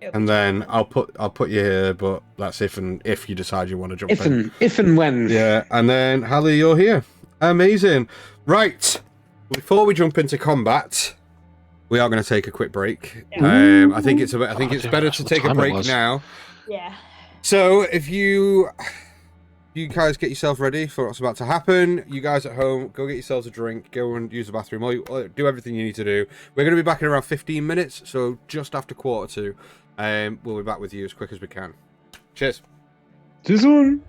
and then I'll put you here, but that's if you decide you want to jump in. If and when. Yeah, and then Hallie, you're here. Amazing. Right. Before we jump into combat, we are going to take a quick break. Yeah. I think it's better to take a break now. Yeah. So if you guys get yourself ready for what's about to happen, you guys at home, go get yourselves a drink, go and use the bathroom, or do everything you need to do. We're going to be back in around 15 minutes, so just after 1:45. We'll be back with you as quick as we can. Cheers. This one.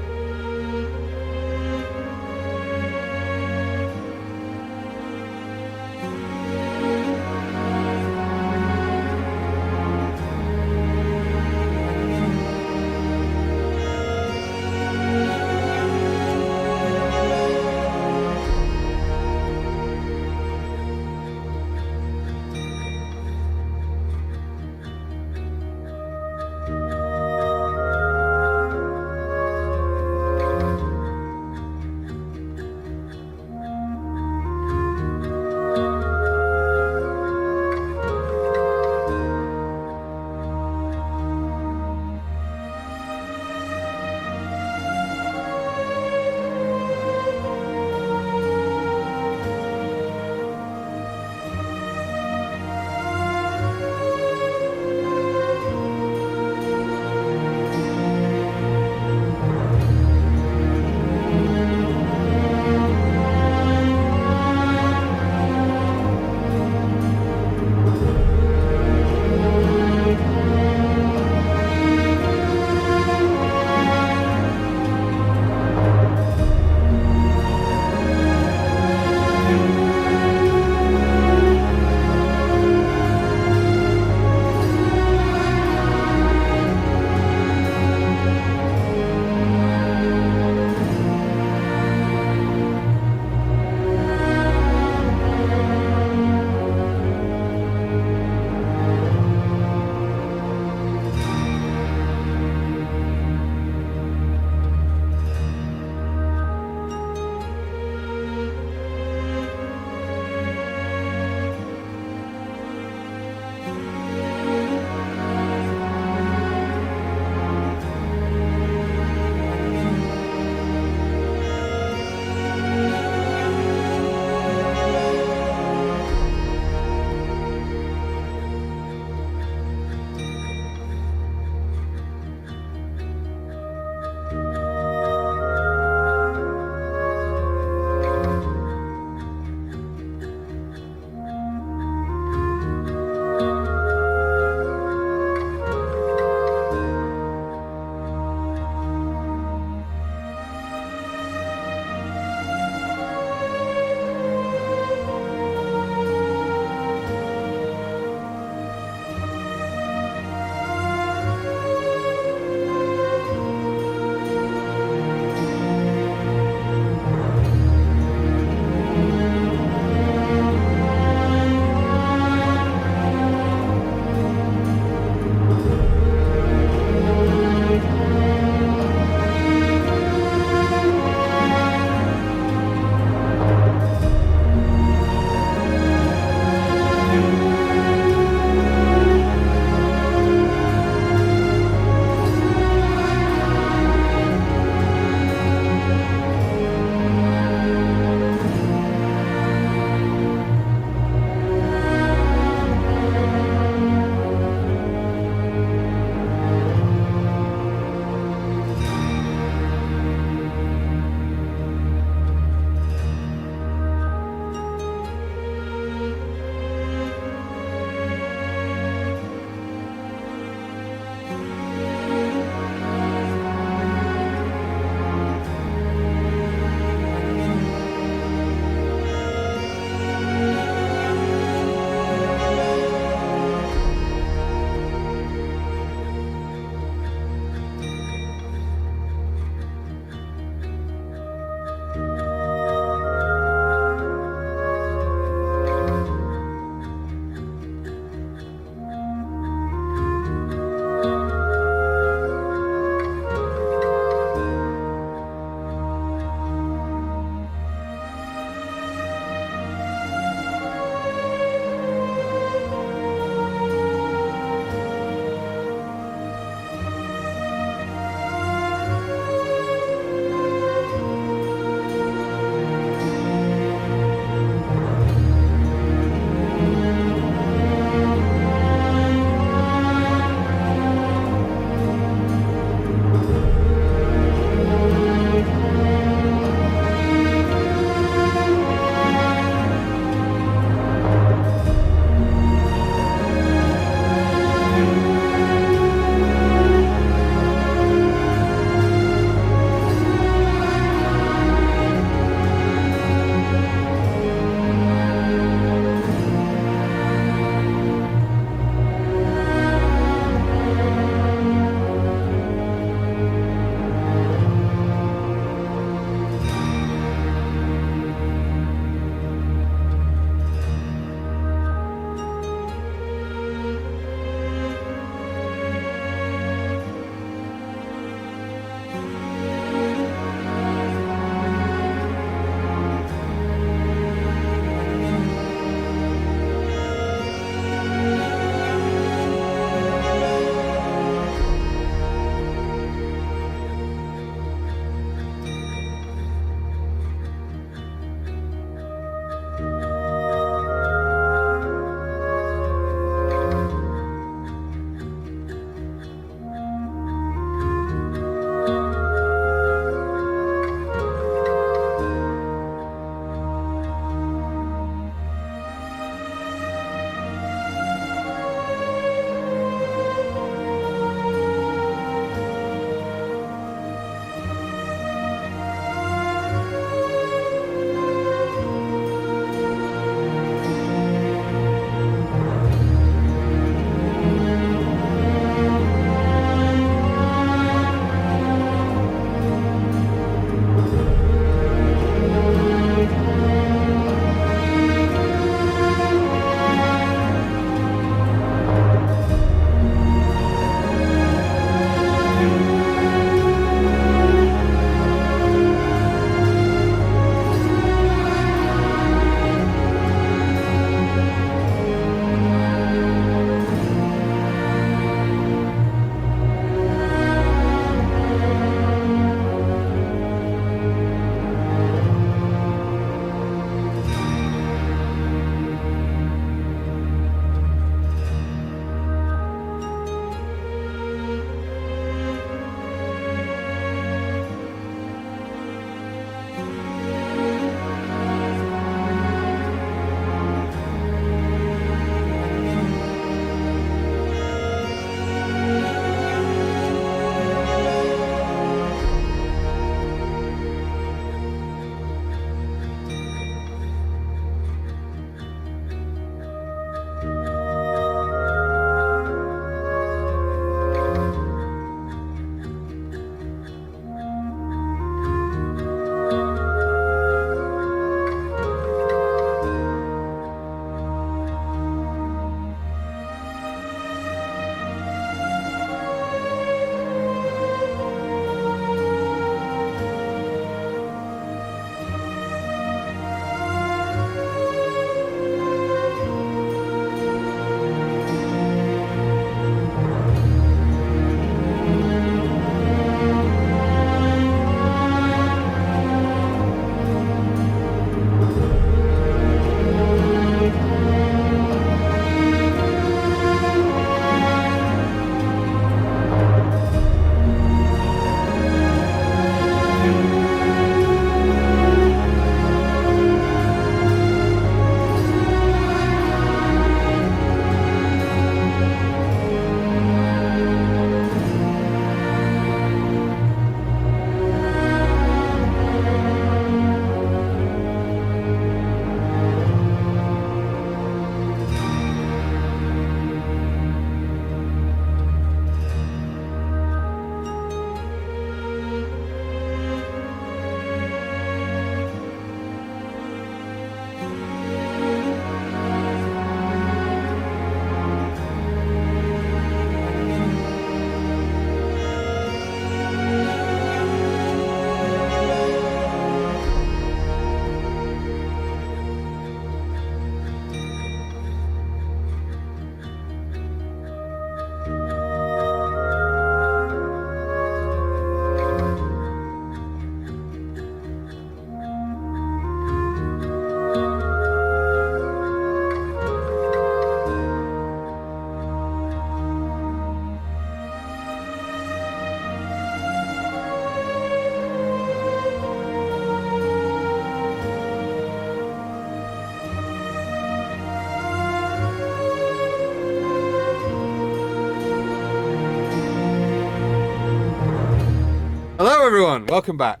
Hello, everyone. Welcome back.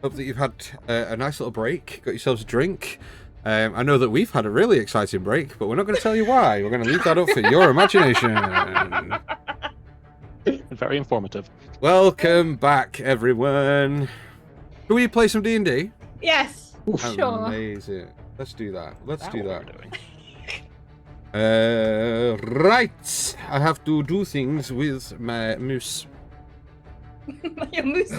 Hope that you've had a nice little break. Got yourselves a drink. I know that we've had a really exciting break, but we're not going to tell you why. We're going to leave that up for your imagination. Very informative. Welcome back, everyone. Can we play some D&D? Yes. Sure. Amazing. Let's do that. Let's do that. What we're doing. Right. I have to do things with my moose. Your moose.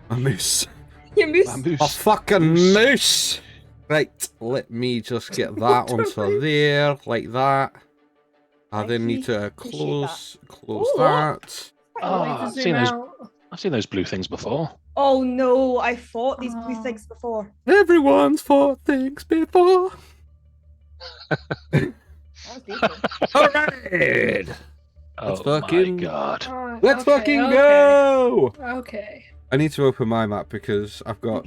My moose. Your moose. Bamboo. A fucking moose. Right. Let me just get that onto there, like that. I then need to close Ooh. that. Oh, Wait to I've zoom seen those. out. I've seen those blue things before. Oh no, I fought these blue Oh. things before. Everyone's fought things before. That was decent. All right. Oh fucking- my god. Alright, Let's okay, fucking okay. go. Okay. I need to open my map because I've got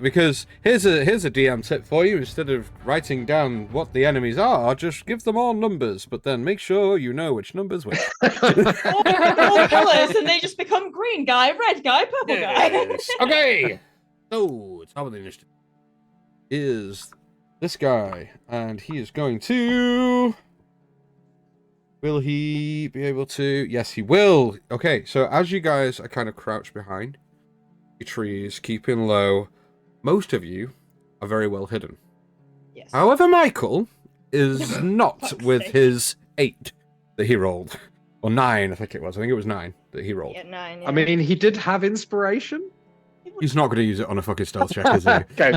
because here's a DM tip for you. Instead of writing down what the enemies are, just give them all numbers, but then make sure you know which numbers which. All colours, and they just become green guy, red guy, purple guy. Yes. Okay. So top of the initiative is this guy, and he is going to. Will he be able to? Yes, he will. Okay, so as you guys are kind of crouched behind your trees, keeping low, most of you are very well hidden. Yes. However, Michael is not Fuck's with sake. his 8 that he rolled. Or 9, I think it was. I think it was 9 that he rolled. Yeah, 9. I mean, he did have inspiration. He's not going to use it on a fucking stealth check, is he? Okay.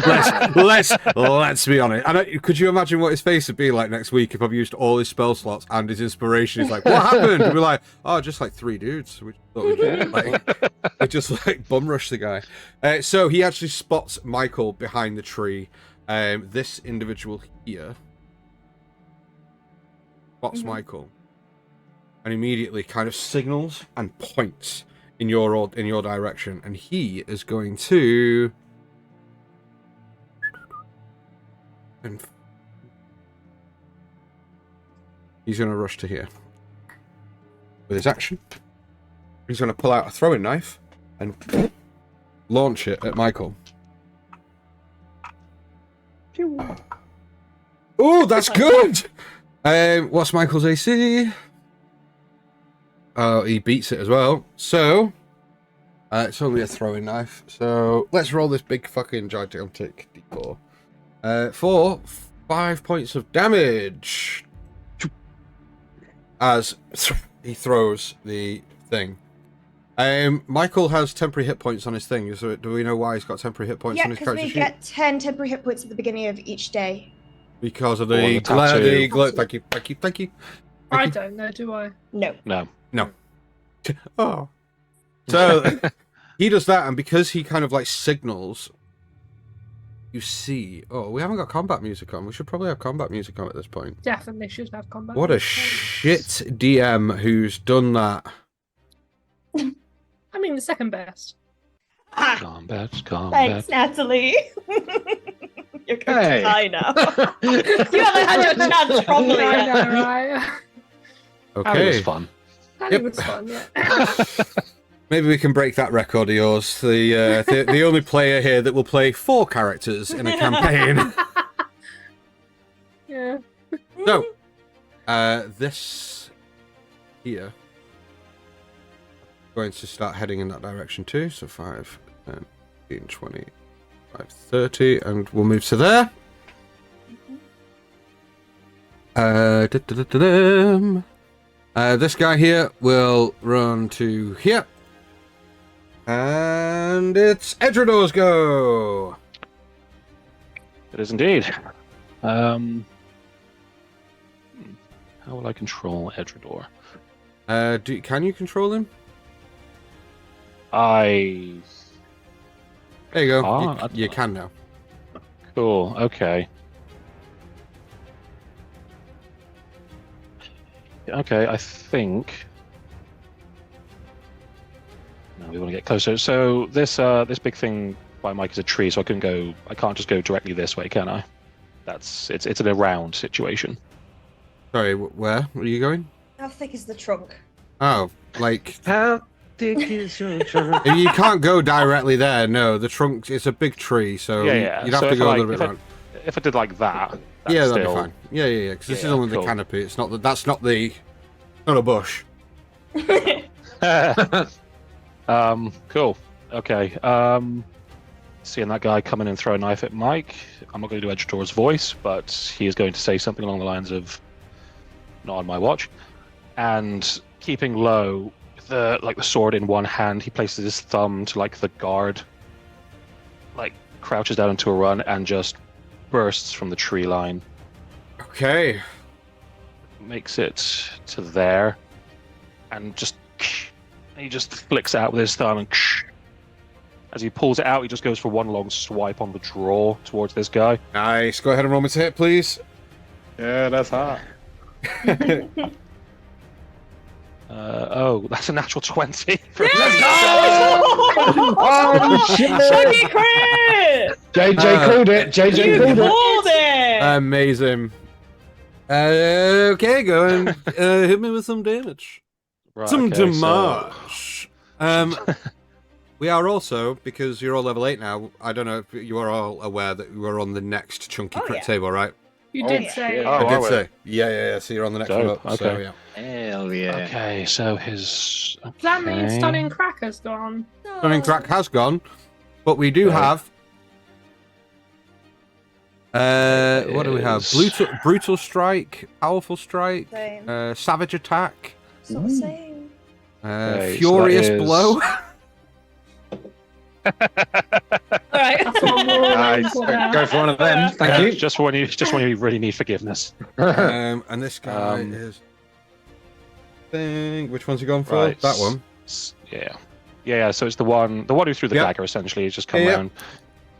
let's be honest. Could you imagine what his face would be like next week if I've used all his spell slots and his inspiration? He's like, what happened? We'd be like, oh, just like 3 dudes. We just thought we just like bum rush the guy. So he actually spots Michael behind the tree. This individual here spots Michael and immediately kind of signals and points in your direction, and he is going to and he's going to rush to here with his action. He's going to pull out a throwing knife and launch it at Michael. Oh, that's good. What's Michael's AC? Oh, he beats it as well. So, it's only a throwing knife. So, let's roll this big fucking gigantic d4. For 5 points of damage. As he throws the thing. Michael has temporary hit points on his thing. Do we know why he's got temporary hit points Yeah, on his because character we sheet? get 10 temporary hit points at the beginning of each day. Because of Or the the tattoo. glow. Thank you. I don't know, do I? No. No. Oh. So he does that, and because he kind of like signals, you see. Oh, we haven't got combat music on. We should probably have combat music on at this point. Definitely should have combat. What a music. shit DM who's done that. I mean, the second best. Ah, Combat. thanks, Natalie. You're going Hey. to die now. You haven't had your chance properly I yet. know, right? That was Okay. fun. That Yep. was fun, yeah. Maybe we can break that record of yours. The only player here that will play 4 characters in a campaign. Yeah. So, this here going to start heading in that direction too. So 5, 10, 15, 20, 5, 30, and we'll move to there. This guy here will run to here. And it's Edrador's go. It is indeed. How will I control Edrador? Can you control him? I. There you go. Ah, You can now. Cool. Okay. Okay, I think. No, we want to get closer. So this big thing by Mike is a tree, so I can't just go directly this way, can I? It's an around situation. Sorry, where are you going? How thick is the trunk? Oh, like How dick is your trunk. You can't go directly there. No, the trunk is a big tree, so Yeah. you'd have So to if go I, a little like, bit around. If I did like that, that's Yeah, that'd still... be fine. Yeah. Because this is Yeah, only the cool. canopy. It's not that's not the not a bush. Cool. Okay. Seeing that guy come in and throw a knife at Mike, I'm not going to do Edgedoor's voice, but he is going to say something along the lines of, "Not on my watch." And keeping low, the sword in one hand, he places his thumb to like the guard, like crouches down into a run and just bursts from the tree line. Okay. Makes it to there, and he just flicks out with his thumb, and as he pulls it out, he just goes for one long swipe on the draw towards this guy. Nice. Go ahead and roll me to hit, please. Yeah, that's hot. That's a natural 20. Oh, shit! Shaggy crit! JJ called it. JJ You called it. called it! Amazing. Okay, go and hit me with some damage. Right, Some okay, damage. We are also, because you're all level 8 now, I don't know if you are all aware that we are on the next chunky crit table, right? You Oh, did shit. say. Oh, I are did we? say. Yeah. So you're on the next Dope, one up. So, okay. yeah. Hell yeah. Okay, so his... Does that mean okay. Stunning Cracker's gone? Stunning Crack has gone, but we do Okay. have... what do we have? Is- Brutal Strike, Powerful Strike, Same. Savage Attack, Sort of same. Okay, so Furious that is- Blow. Alright. That's what we're all Nice. waiting for now. Go for one of them. Thank you. Just when you really need forgiveness. And this guy Um, is... Which one's he gone for? Right. That one. Yeah. So it's the one who threw the Yep. dagger. Essentially, he's just come Yeah. round.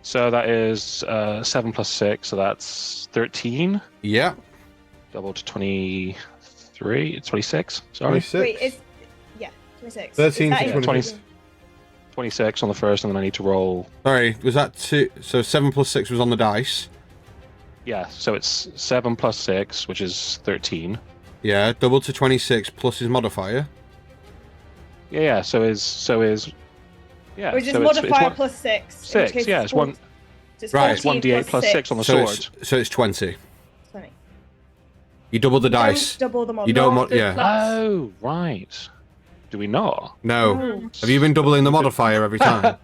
So that is 7 plus 6, so that's 13. Yeah. Double to 23. It's 26. Sorry, 26. Wait, it's. Yeah, 26. 13 Is to that 20. even- 26 on the first, and then I need to roll. Sorry, was that 2? So 7 plus 6 was on the dice. Yeah, so it's 7 plus 6, which is 13. Yeah, double to 26 plus his modifier. Yeah. So is. Yeah. Which is so it's modifier one- plus 6. in 6. which case Yeah, it's one. It's Right. It's 1d8 plus 6 on the So sword. it's 20. 20. You double the dice. Don't double them on You don't that. yeah. Oh, right. Do we not? No. Have you been doubling the modifier every time?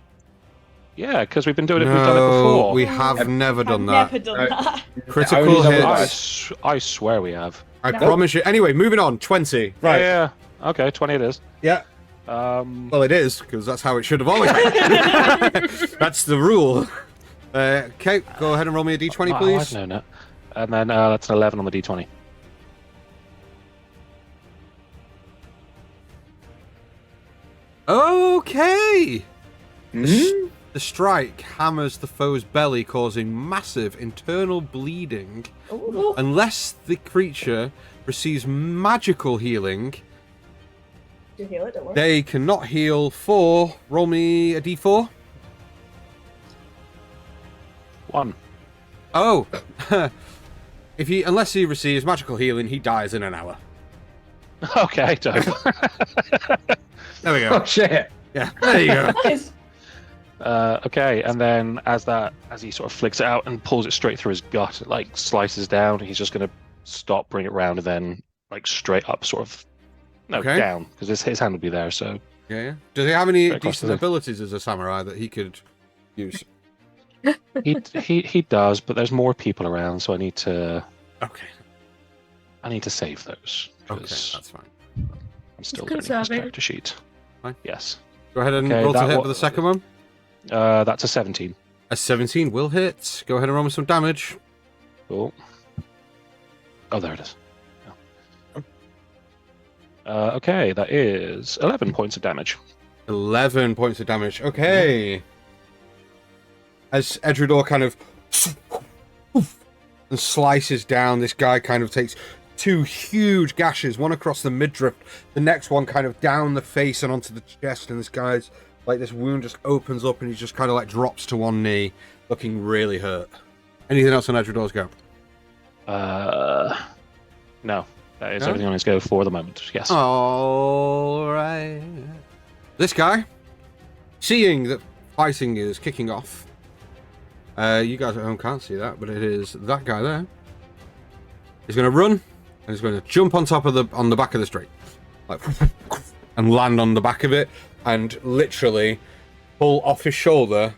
Yeah, because we've been doing it. We've done it No, before. we have never I've done that. never done No. that. Critical Only double hits. I swear we have. I No. promise you. Anyway, moving on. 20. Right. Yeah. Okay, 20 it is. Yeah. Well, it is, because that's how it should have always been. That's the rule. Okay, go ahead and roll me a d20, Oh, please. I've known that. And then that's an 11 on the d20. Okay. Hmm? The strike hammers the foe's belly, causing massive internal bleeding. Ooh. Unless the creature receives magical healing, You heal it, don't worry. they cannot heal for... Roll me a d4. 1. Oh. Unless he receives magical healing, he dies in an hour. Okay, dope. There we go. Oh shit. Yeah, there you go. Nice. Okay, and then as he sort of flicks it out and pulls it straight through his gut, it like slices down. He's just gonna stop, bring it round, and then like straight up, sort of. No, Okay. down, because his hand would be there. So Yeah. Does he have any Very close to decent the- abilities as a samurai that he could use? he does, but there's more people around, so I need to Okay. save those. Okay, 'cause that's fine. I'm still It's learning this conserving. character sheet. Fine. Yes. Go ahead and Okay, roll to that hit wa- for the second one. That's a 17. A 17 will hit. Go ahead and roll me some damage. Cool. Oh, there it is. Yeah. Okay, that is 11 points of damage. 11 points of damage. Okay. As Edredor kind of and slices down, this guy kind of takes 2 huge gashes, one across the midriff, the next one kind of down the face and onto the chest, and this guy's like, this wound just opens up and he just kind of like drops to one knee, looking really hurt. Anything else on Edredor's go? No. That is No? everything on his go for the moment. Yes. All right. This guy, seeing that fighting is kicking off, you guys at home can't see that, but it is that guy there. He's going to run, and he's going to jump on top of on the back of the street, like, and land on the back of it, and literally pull off his shoulder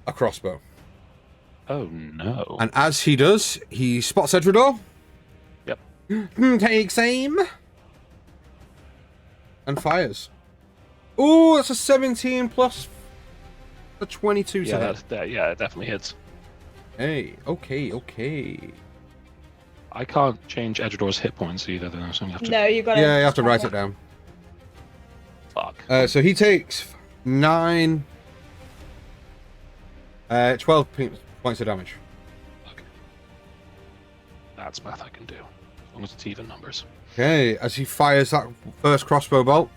a crossbow. Oh no! And as he does, he spots Edredor. Yep. Takes aim and fires. Ooh, that's a 17 plus a 22 to hit. Yeah, it definitely hits. Hey, okay. I can't change Edredor's hit points either, though, so you have to... No, you got to... Yeah, you have to write it down. Fuck. So he takes 12 points of damage. Okay. That's math I can do, as long as it's even numbers. Okay, as he fires that first crossbow bolt.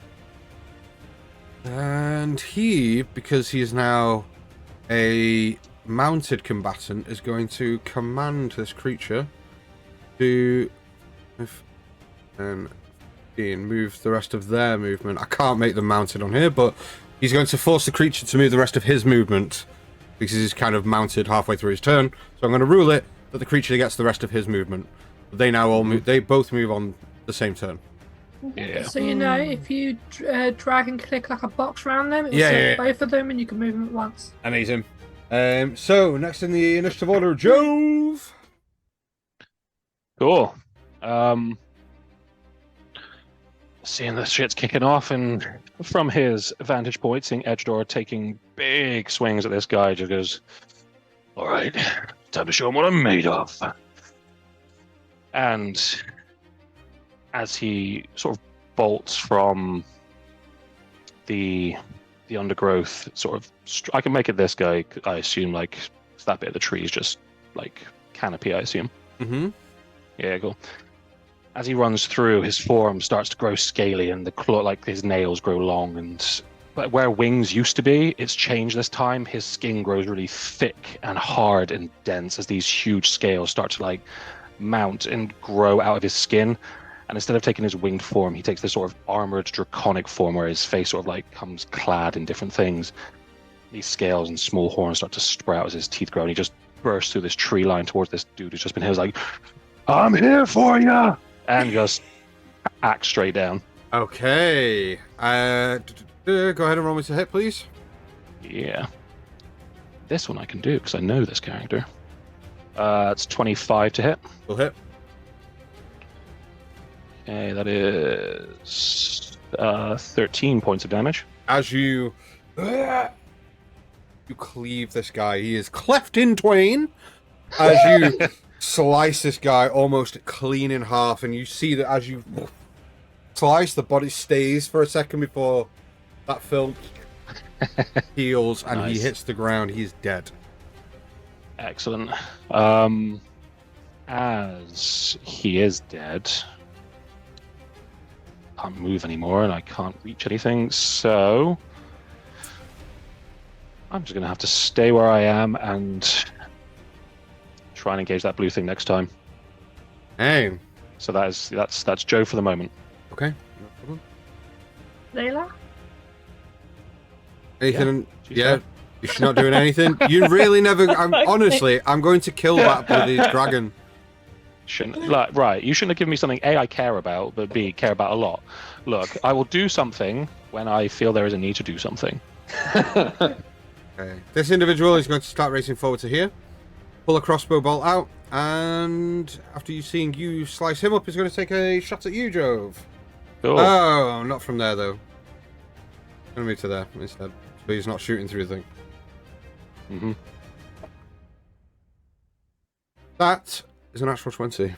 And he, because he is now a mounted combatant, is going to command this creature to move the rest of their movement. I can't make them mounted on here, but he's going to force the creature to move the rest of his movement because he's kind of mounted halfway through his turn. So I'm going to rule it that the creature gets the rest of his movement. They now all move. They both move on the same turn. Yeah. So you know, if you drag and click like a box around them, it'll select both of them, and you can move them at once. Amazing. So next in the initiative order, Jove. Cool. Seeing the shit's kicking off, and from his vantage point, seeing Edredor taking big swings at this guy, just goes, "All right, time to show him what I'm made of." And as he sort of bolts from the undergrowth, sort of, I can make it this guy. I assume like that bit of the tree is just like canopy. I assume. Mm-hmm. Yeah, cool. As he runs through, his form starts to grow scaly, and the claw, like his nails grow long, but where wings used to be, it's changed this time. His skin grows really thick and hard and dense as these huge scales start to like mount and grow out of his skin. And instead of taking his winged form, he takes this sort of armored draconic form where his face sort of like comes clad in different things. These scales and small horns start to sprout as his teeth grow, and he just bursts through this tree line towards this dude who's just been here. He's like, "I'm here for you!" And just axe straight down. Okay. Go ahead and roll me to hit, please. Yeah. This one I can do because I know this character. It's 25 to hit. Will hit. Okay, that is 13 points of damage. As you cleave this guy, he is cleft in twain. As you slice this guy almost clean in half, and you see that as you slice, the body stays for a second before that film heals, and Nice. he hits the ground. He's dead. Excellent. As he is dead, can't move anymore, and I can't reach anything, so I'm just gonna have to stay where I am and try and engage that blue thing next time. Hey. So that's Joe for the moment. Okay. No problem. Layla? Anything? she's Yeah. dead. You're not doing anything. You really never. Honestly, I'm going to kill that bloody dragon. Right, you shouldn't have given me something A, I care about, but B, care about a lot. Look, I will do something when I feel there is a need to do something. Okay. This individual is going to start racing forward to here. Pull a crossbow bolt out, and after seeing you slice him up, he's going to take a shot at you, Jove. Cool. Oh, not from there, though. I'm going to move to there instead, so he's not shooting through the thing. Mm-hmm. That is an actual 20.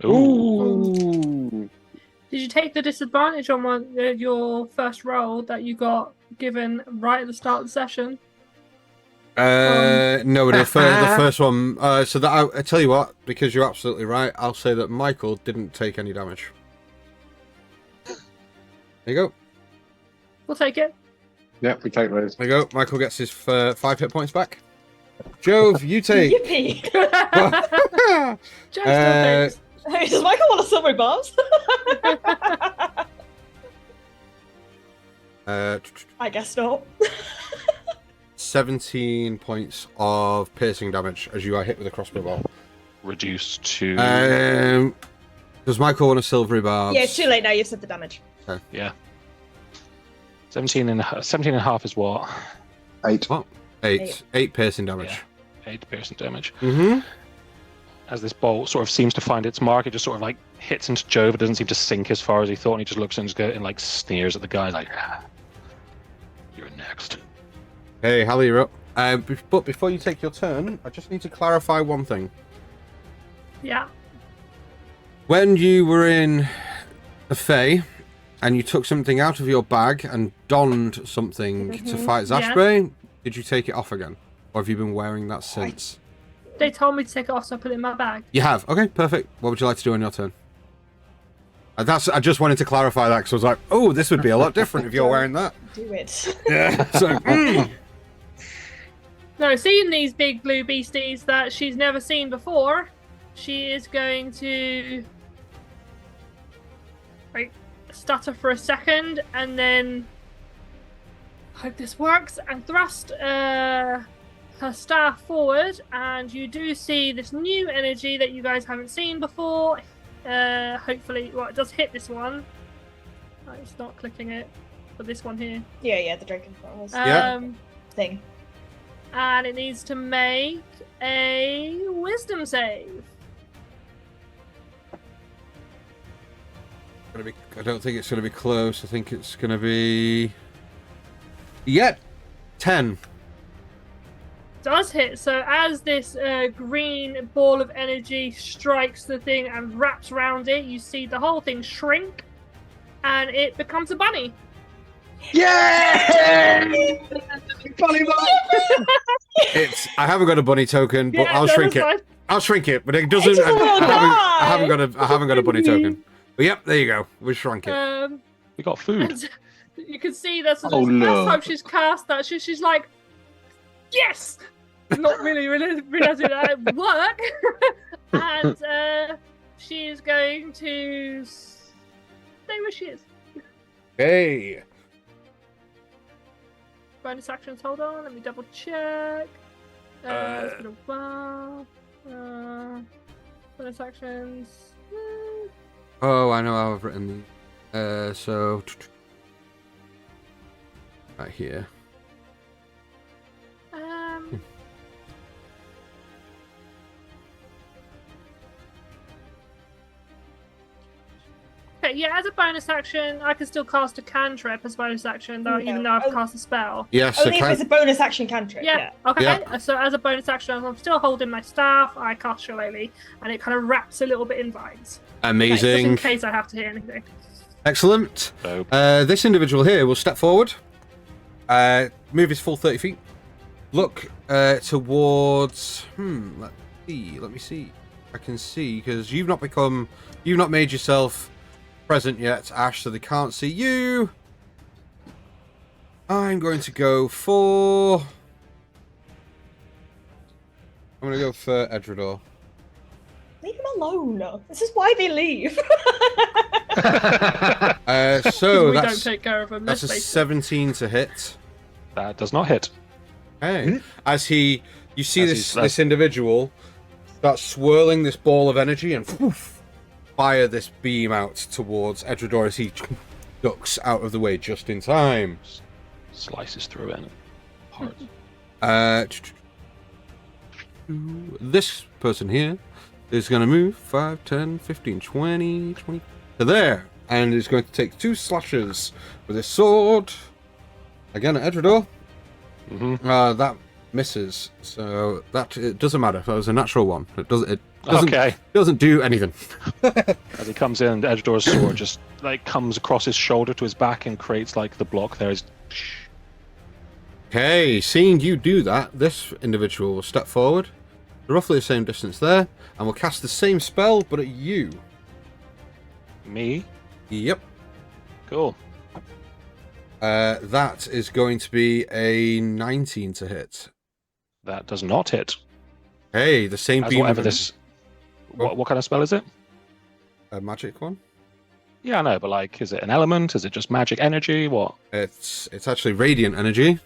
Ooh. Did you take the disadvantage on your first roll that you got given right at the start of the session? No, the first one. So that I tell you what, because you're absolutely right, I'll say that Michael didn't take any damage. There you go. We'll take it. Yeah, we take those. There you go. Michael gets his 5 hit points back. Jove, you take. Yippee! Joe still takes. Hey, does Michael want to sell my bombs? I guess not. 17 points of piercing damage as you are hit with a crossbow bolt. Reduced to. Does Michael want a silvery barb? Yeah, it's too late now. You've said the damage. Okay. Yeah. 17 and a half is what? 8. What? 8. 8 piercing damage. Yeah. 8 piercing damage. Mm-hmm. As this bolt sort of seems to find its mark, it just sort of like hits into Jove. It doesn't seem to sink as far as he thought, and he just looks and like sneers at the guy like, "You're next." Hey, Hallie, you're up. But before you take your turn, I just need to clarify one thing. Yeah. When you were in the Fae, and you took something out of your bag and donned something to fight Zashbane, did you take it off again? Or have you been wearing that since? They told me to take it off, so I put it in my bag. You have? Okay, perfect. What would you like to do on your turn? I just wanted to clarify that, because I was like, oh, this would be a lot different if you're wearing that. Do it. Yeah. So, No, seeing these big blue beasties that she's never seen before, she is going to like stutter for a second and then hope this works and thrust her staff forward, and you do see this new energy that you guys haven't seen before. Hopefully, well, it does hit this one. Oh, it's not clicking it, but this one here. Yeah, the Dragon Flowers thing. And it needs to make a wisdom save. I don't think it's going to be close. I think it's going to be... 10. Does hit. So as this green ball of energy strikes the thing and wraps around it, you see the whole thing shrink, and it becomes a bunny. Yay! Bunny boy! I haven't got a bunny token, but Yeah, I'll no, shrink that's it. fine. I'll shrink it, but it doesn't. I haven't got a bunny token. But yep, there you go. We shrunk it. We got food. And you can see that's the Oh, first no. time she's cast that. She's like, yes! Not really realizing that it would work. And she is going to stay where she is. Hey. Bonus actions, hold on, let me double check. It's been a while. Bonus actions. Oh, I know how I've written these. So right here. Okay, yeah, as a bonus action, I can still cast a cantrip as a bonus action, though, even though I've cast a spell. Yes. Only if it's a bonus action cantrip. Yeah, okay. Yeah. So as a bonus action, I'm still holding my staff, I cast Shillelagh, and it kind of wraps a little bit in vines. Amazing. Okay, just in case I have to hit anything. Excellent. Dope. This individual here will step forward, move his full 30 feet, look towards. Let me see. I can see because you've not made yourself present yet, Ash, so they can't see you. I'm going to go for Edredor. Leave him alone. This is why they leave. So we that's don't take care of him. a 17 to hit. That does not hit. Hey, you see As this individual start swirling this ball of energy and fire this beam out towards Edredor as he ducks out of the way just in time. Slices through it. Hard. This person here is going to move 5, 10, 15, 20 to there, and is going to take 2 slashes with his sword. Again at Edredor. That misses, so it doesn't matter. That was a natural one. It doesn't do anything. As he comes in, Edredor's sword just like comes across his shoulder to his back and creates like the block there. Okay, seeing you do that, this individual will step forward, roughly the same distance there, and will cast the same spell, but at you. Me? Yep. Cool. That is going to be a 19 to hit. That does not hit. Hey, the same As beam. whatever this. What kind of spell is it? A magic one. Yeah, I know, but like, is it an element? Is it just magic energy? What? It's actually radiant energy.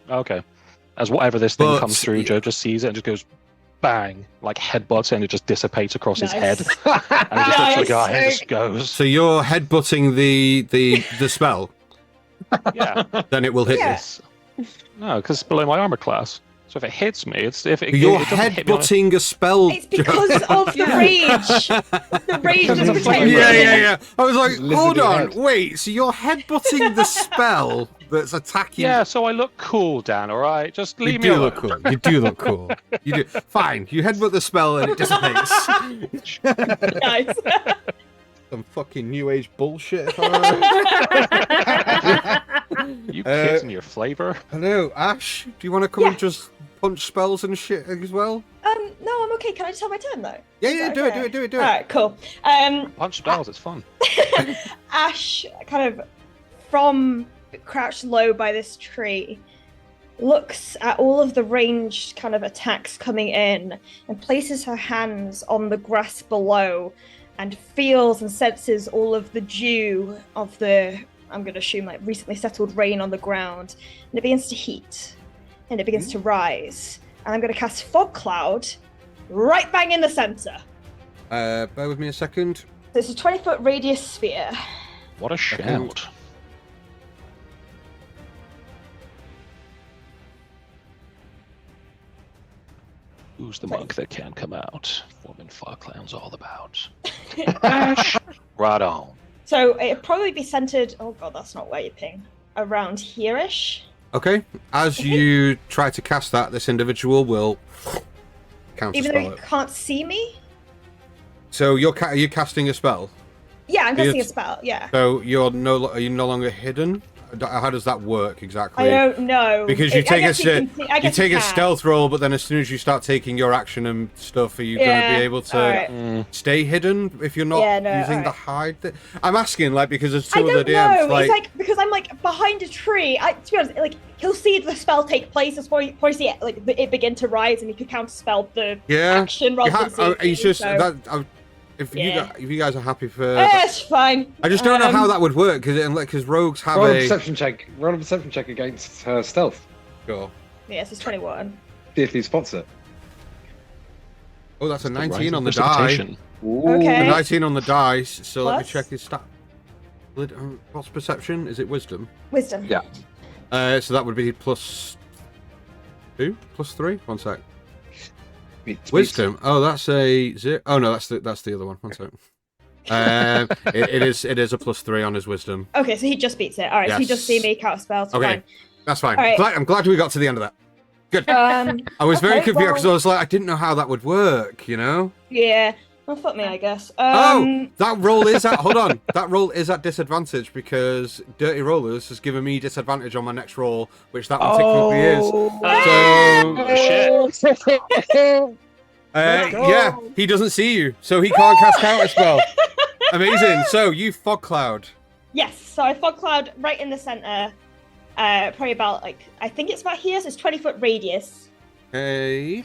Okay. As whatever this thing But- comes through, Joe just sees it and just goes bang, like headbutts it, and it just dissipates across his head. Nice. And he just looks at the guy and Nice. just goes, So you're headbutting the spell, yeah. then it will hit Yeah. this. No, because it's below my armor class. So if it hits me, if it You're doesn't hit me on headbutting a spell. It's because of the rage. The rage is Because of the protecting. flame. Yeah. I was like, Just lizard hold your on, head. wait. So you're headbutting the spell that's attacking. Yeah, so I look cool, Dan. All right, just You leave me do alone. look cool. You do look cool. You do. Fine. You headbutt the spell and it dissipates. Nice. Some fucking new age bullshit. You kids and your flavor. Hello, Ash. Do you want to come Yeah. and just punch spells and shit as well? No, I'm okay. Can I just have my turn though? Yeah, Is do that it, okay? do it. All right, cool. Punch spells, it's fun. Ash, kind of from crouched low by this tree, looks at all of the ranged kind of attacks coming in and places her hands on the grass below and feels and senses all of the dew of the, I'm going to assume, like recently settled rain on the ground. And it begins to heat and it begins to rise. And I'm going to cast Fog Cloud right bang in the center. Bear with me a second. So it's a 20-foot radius sphere. What a shout. Who's the monk that can't come out? Woman fog clown's all about. Right on. So it'd probably be centered. Oh god, that's not where you ping. Around here-ish. Okay. As you try to cast that, this individual will Even though counterspell you it. can't see me. So are you casting a spell? Yeah, I'm casting a Yes. spell. Yeah. So are you no longer hidden? How does that work exactly? I don't know. Because you I take guess a can see- I you guess take a can. stealth roll, but then as soon as you start taking your action and stuff, are you going to Yeah, be able to alright. stay hidden if you're not Yeah, no, using the hide? I'm asking, like, because there's I two other don't DMs. know. It's like because I'm like behind a tree. To be honest, like he'll see the spell take place before you see it, like it begin to rise, and he could counterspell the yeah, action rather than seeing he's it, just so- that. If Yeah. you guys are happy for, It's fine. I just don't know how that would work because rogues have Roll a a. perception check. Roll a perception check against her stealth. Sure. Yes, it's 21. See if he spots it. Oh, that's a The 19 rise on of the die. precipitation. Okay. A 19 on the dice. So let me Plus? check his stat. What's perception? Is it wisdom? Wisdom. Yeah. So that would be plus 2, plus 3. One sec. Beats- Wisdom. Oh, that's a 0. Oh no, that's the other one. One sec. It is a plus 3 on his wisdom. Okay, so he just beats it. All right, so he just see Yes. me counterspell. So Okay, that's fine. All right. I'm glad we got to the end of that. Good. fine. I was very okay, confused because well- I was like, I didn't know how that would work. You know. Yeah. Well, fuck me, I guess. Oh, that roll is at. Hold on. That roll is at disadvantage because Dirty Rollers has given me disadvantage on my next roll, which that one technically is. Oh, shit. Yeah, he doesn't see you, so he can't cast counterspell. Amazing. So you fog cloud. Yes. So I fog cloud right in the center. Probably about I think it's about here. So it's 20-foot radius. Okay.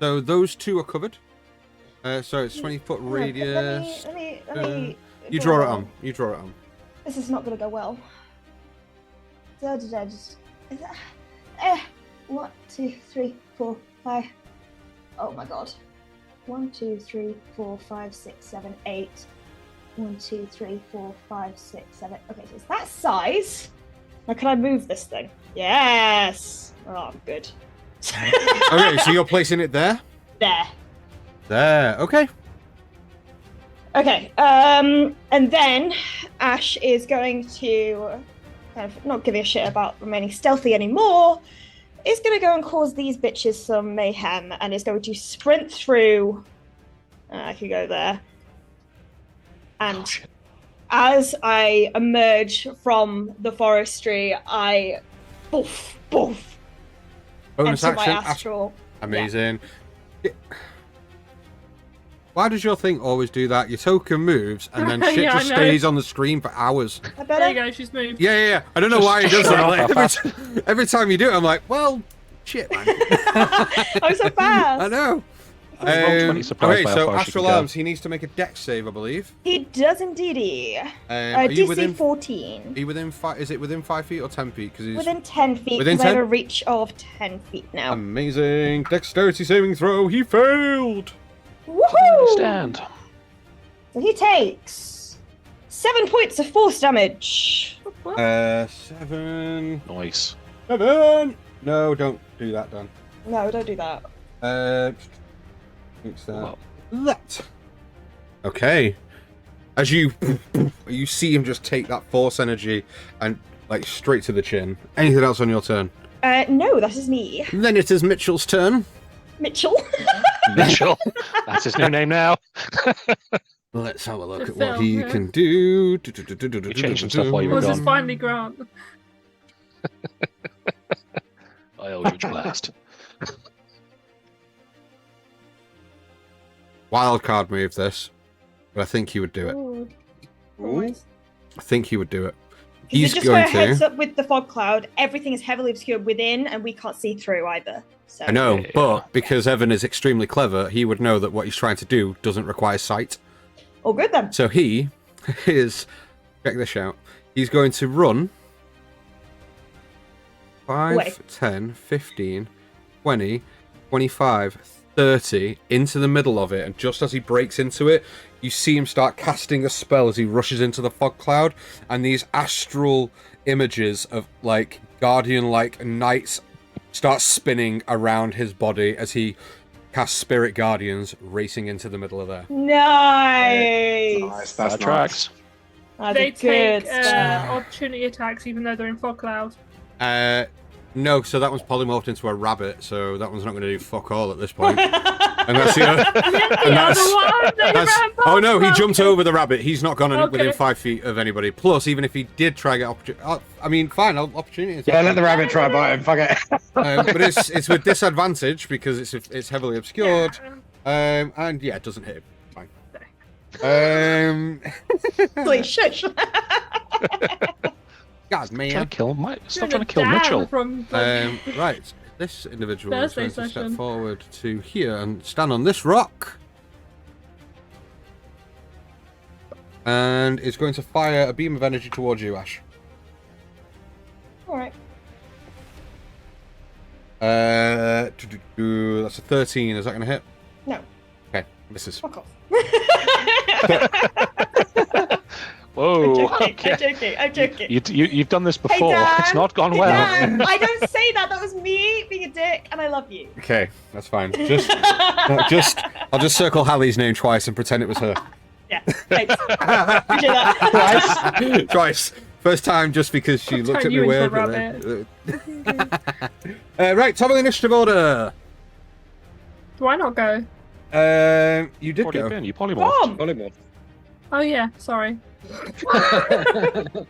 So those two are covered. So it's 20-foot Yeah, radius. Let me. You draw it on. You draw it on. This is not gonna go well. Just. 1, 2, 3, 4, 5. Oh my god. 1, 2, 3, 4, 5, 6, 7, 8. 1, 2, 3, 4, 5, 6, 7. Okay, so it's that size. Now can I move this thing? Yes. Oh, I'm good. Okay, so you're placing it there. There. There. Okay. Okay. And then Ash is going to kind of not give a shit about remaining stealthy anymore. Is going to go and cause these bitches some mayhem and is going to sprint through. I could go there. And Oh, shit. as I emerge from the forestry, I boof, boof, Bonus enter action. my astral. Amazing. Why does your thing always do that? Your token moves and then shit Yeah, I just know. stays on the screen for hours. I There you better. go, she's moved. Yeah. I don't know why he does shut that. up, Every time you do it, I'm like, well, shit, man. I'm so fast. I know. Roll 20, surprised Okay, by how so far she Astral can go. Arms, he needs to make a dex save, I believe. He does indeedy. Are you DC within? 14. Are you within 5? Is it within 5 feet or 10 feet? Because he's Within 10 feet, Within because I have 10? a reach of 10 feet now. amazing. Dexterity saving throw. He failed. Woohoo! Stand. So he takes 7 points of force damage. 7. Nice. 7. No, don't do that, Dan. No, don't do that. Fix that. Well. That. Okay. As you see him just take that force energy and like straight to the chin. Anything else on your turn? No, that is me. Then it is Mitchell's turn. Mitchell. Mitchell. That's his new name now. Let's have a look Good at what film, he yeah. can do. You changed some stuff while you were Was this gone. finally Grant? I Eldritch Blast. Wild card move this, but I think he would do it. Ooh. Ooh. I think he would do it. So He's just going for a heads to. up with the fog cloud, everything is heavily obscured within, and we can't see through either. So. I know, Yeah. but because Evan is extremely clever, he would know that what he's trying to do doesn't require sight. All good then. So he is. Check this out. He's going to run 5, Away. 10, 15, 20, 25, 30 into the middle of it. And just as he breaks into it, you see him start casting a spell as he rushes into the fog cloud. And these astral images of like guardian-like knights start spinning around his body as he casts spirit guardians racing into the middle of there. Nice. Nice, That that's tracks. That's They a good take stuff. opportunity attacks even though they're in fog cloud. No, so that one's polymorphed into a rabbit, so that one's not going to do fuck all at this point. And that's the other. The other one, they That's, ran oh no, he past jumped us. over the rabbit. He's not gone Okay. within 5 feet of anybody. Plus, even if he did try to get opportunity, I mean, fine, opportunity. Yeah, let the rabbit try bite him. Fuck it. But it's with disadvantage because it's heavily obscured. And yeah, it doesn't hit him. Fine. Please shush. God, Trying man. to kill Stop You're trying to kill Dan Mitchell. From Right, this individual is Thursday going to step session. forward to here and stand on this rock. And is going to fire a beam of energy towards you, Ash. All right. That's a 13. Is that going to hit? No. Okay, misses. Fuck off. Whoa. I'm joking. I'm joking. You've done this Hey, before. Dan. It's not gone Hey, well. Dan, I don't say that. That was me being a dick, and I love you. Okay, that's fine. I'll just circle Hallie's name twice and pretend it was her. Yeah. Thanks. Appreciate that. Twice. First time just because she I'll looked turn at me you into a weird. Right, top of the initiative order. Do I not go? You did What have you go. been? You polymorphed. Volleyball. Oh yeah, sorry. I don't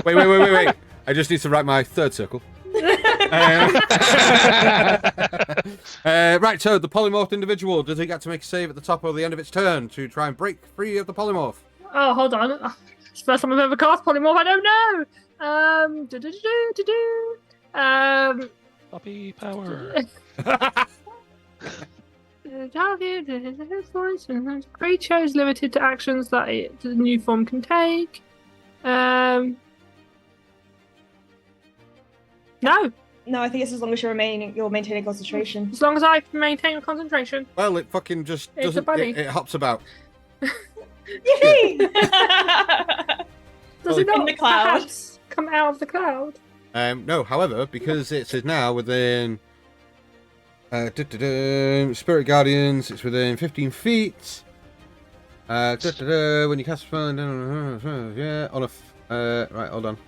remember what you did. Wait. I just need to write my third circle. Right, so the polymorphed individual, does it get to make a save at the top or the end of its turn to try and break free of the polymorph? Oh, hold on. It's the first time I've ever cast polymorph. I don't know. Puppy power. Creature is limited to actions that the new form can take. No. No, I think it's as long as you're maintaining concentration. As long as I maintain concentration. Well, it fucking just It's a doesn't. bunny. It hops about. Yay! Does it In not the cloud. perhaps come out of the cloud? No, however, because it is now within Spirit Guardians, it's within 15 feet. When you cast a spell, yeah, on a right, hold on.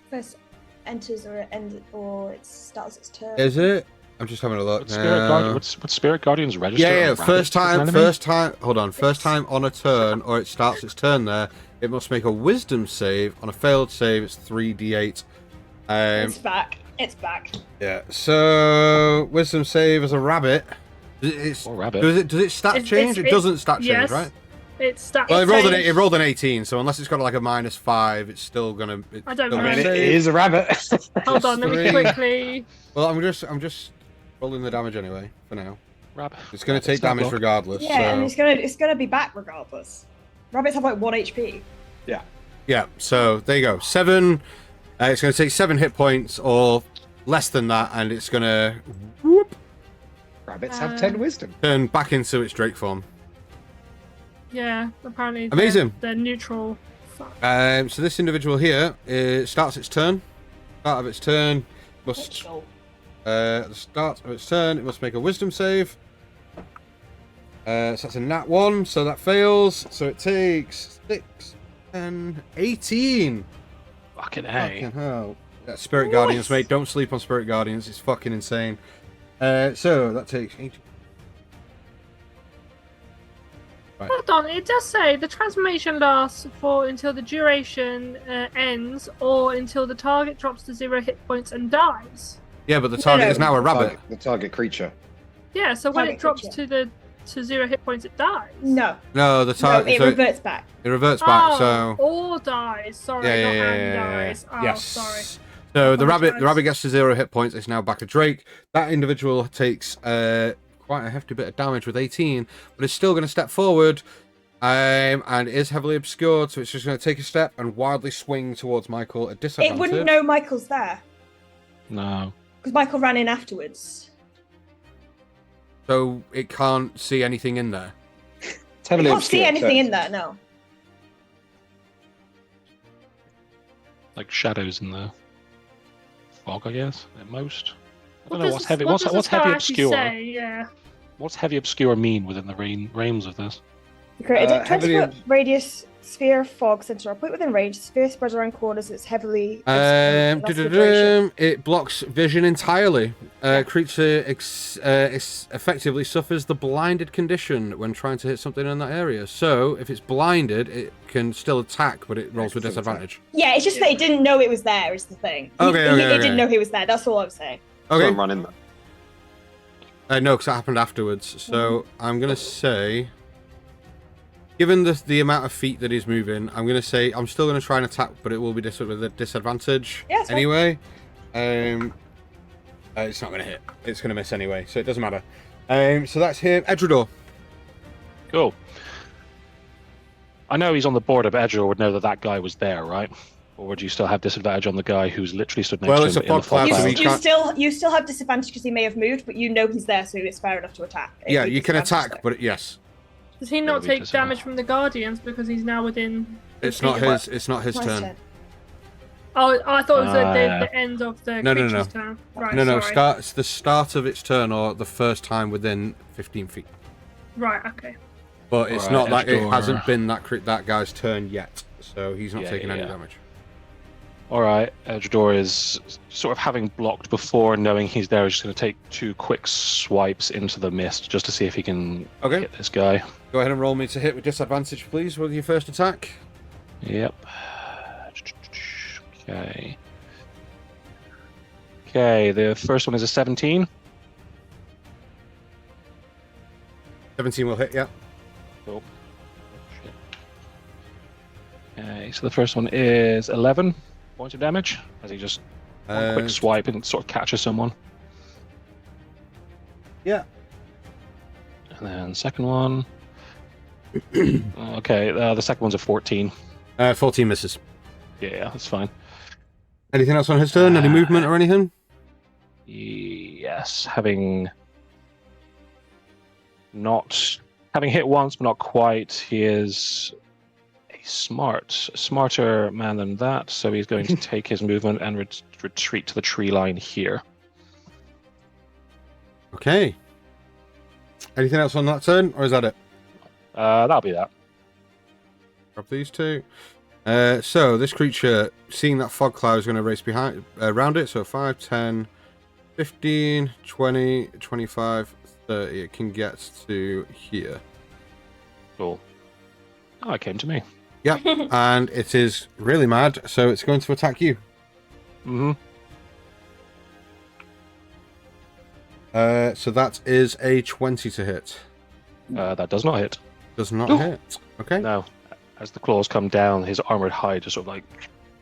First enters or it starts its turn. Is it? I'm just having a look. Would Spirit Guardians register? Yeah, a rabbit first as an time, enemy? hold on, first time on a turn, or it starts its turn there, it must make a wisdom save. On a failed save, it's 3d8. It's back. It's back. Yeah, so wisdom save as a rabbit. Or rabbit. Does it stat It's- change? it's- It doesn't stat change, yes. right? It's that. Well, It's it rolled an 18, so unless it's got like a -5, it's still gonna. I don't still know. gonna I mean, it save. is a rabbit. Hold on, let me Three. quickly. Well, I'm just rolling the damage anyway, for now. Rabbit. It's going to take damage regardless. Yeah, and so... it's gonna be back regardless. Rabbits have like 1 HP. Yeah, so there you go. 7. It's going to take 7 hit points or less than that, and it's going to Rabbits have 10 wisdom. turn back into its Drake form. Yeah, apparently. Amazing. They're neutral. So this individual here starts its turn. Start of its turn must the start of its turn. It must make a Wisdom save. So that's a nat 1, so that fails. So it takes 6, 10, 18. Fucking A. Fucking hell. That's Spirit Guardians, mate. Don't sleep on Spirit Guardians. It's fucking insane. So that takes 18. Hold on, it does say the transformation lasts for until the duration ends or until the target drops to 0 hit points and dies. Yeah, but the target is now a rabbit. The target creature. Yeah, so when Target it drops creature. to 0 hit points, it dies. No, No, the no, target. it so reverts back. it reverts back. Oh, So or dies. Sorry, not and dies. Oh, yes. sorry. So the Apologize. rabbit gets to 0 hit points. It's now back a Drake. That individual takes quite a hefty bit of damage with 18, but it's still going to step forward, and is heavily obscured. So it's just going to take a step and wildly swing towards Michael at disadvantage. It wouldn't know Michael's there No. because Michael ran in afterwards. So it can't see anything in there. It's You heavily can't see obscured, anything so- in there. No. Like shadows in the fog, I guess, at most. I don't What know does what's this- heavy. what What's does this heavy guy actually obscure? say? Yeah. What's heavy obscure mean within the realms of this? You created a heavily 20-foot radius sphere of fog center. A point within range. The sphere spreads around corners. It's heavily obscured. That's the duration. It blocks vision entirely. Creature effectively suffers the blinded condition when trying to hit something in that area. So if it's blinded, it can still attack, but it rolls with Still disadvantage. Yeah, it's just that it didn't know it was there. Is the thing. Okay. It didn't know he was there. That's all I'm saying. Okay. Don't run in there. No, because that happened afterwards. So I'm gonna say, given the amount of feet that he's moving, I'm gonna say I'm still gonna try and attack, but it will be with a disadvantage. Yeah, it's fine. anyway. It's not gonna hit. It's gonna miss anyway, so it doesn't matter. So that's him, Edredor. Cool. I know he's on the border, but Edgar would know that guy was there, right? Or would you still have disadvantage on the guy who's literally stood next Well, to it's him a in the fog cloud, fog so cloud? he can't- You still have disadvantage because he may have moved, but you know he's there, so it's fair enough to attack. Yeah, If you can disadvantage attack, there. but yes, Does he not we take just- damage from the Guardians because he's now within? it's not his. It's not his Nice turn. turn. Oh, I thought it was Yeah. the end of the No. creature's turn. Right, No. sorry. It's the start of its turn or the first time within 15 feet. Right, okay. But it's Alright, not like it Edredor. hasn't been that guy's turn yet, so he's not taking any yeah. damage. Alright, Edredor is sort of having blocked before, knowing he's there, is just going to take 2 quick swipes into the mist just to see if he can Okay. hit this guy. Go ahead and roll me to hit with disadvantage, please, with your first attack. Yep. Okay. Okay, the first one is a 17. 17 will hit, yeah. Cool. Shit. Okay, so the first one is 11 points of damage as he just one quick swipe and sort of catches someone. Yeah. And then second one. Okay, the second one's a 14. 14 misses. Yeah, that's fine. Anything else on his turn? Any movement or anything? Yes, having hit once but not quite, he is a smarter man than that, so he's going to take his movement and retreat to the tree line here. Okay. Anything else on that turn, or is that it? That'll be that. Grab these two. So this creature, seeing that fog cloud, is going to race around it. So 5, 10, 15, 20, 25, 30. It can get to here. Cool. Oh, it came to me. Yep. And it is really mad, so it's going to attack you. Mm-hmm. So that is a 20 to hit. That does not hit. Does not Ooh. hit. Okay. No. As the claws come down, his armored hide just sort of like,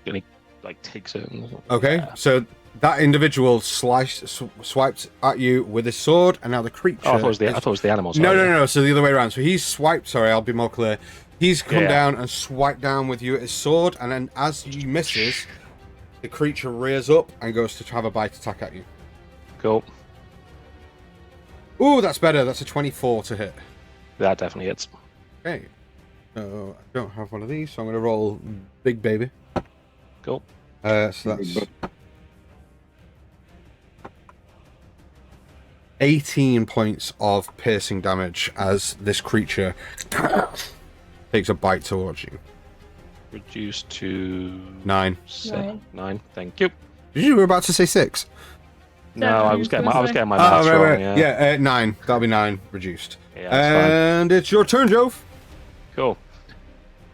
and he like takes it. And, Okay. yeah. So That individual swiped at you with his sword, and now the creature. Oh, I thought it was the animal. No. So the other way around. So he's swiped. Sorry, I'll be more clear. He's come Yeah. down and swiped down with you at his sword, and then as he misses, the creature rears up and goes to have a bite attack at you. Cool. Ooh, that's better. That's a 24 to hit. That definitely hits. Okay. So I don't have one of these, so I'm going to roll big baby. Cool. So that's 18 points of piercing damage as this creature takes a bite towards you. Reduced to 9. 9. Thank you. Did you were about to say 6? No, I was getting my maths Oh, wrong. right. Yeah. Yeah, 9. That'll be 9 reduced. Yeah, that's fine. And it's your turn, Jove. Cool.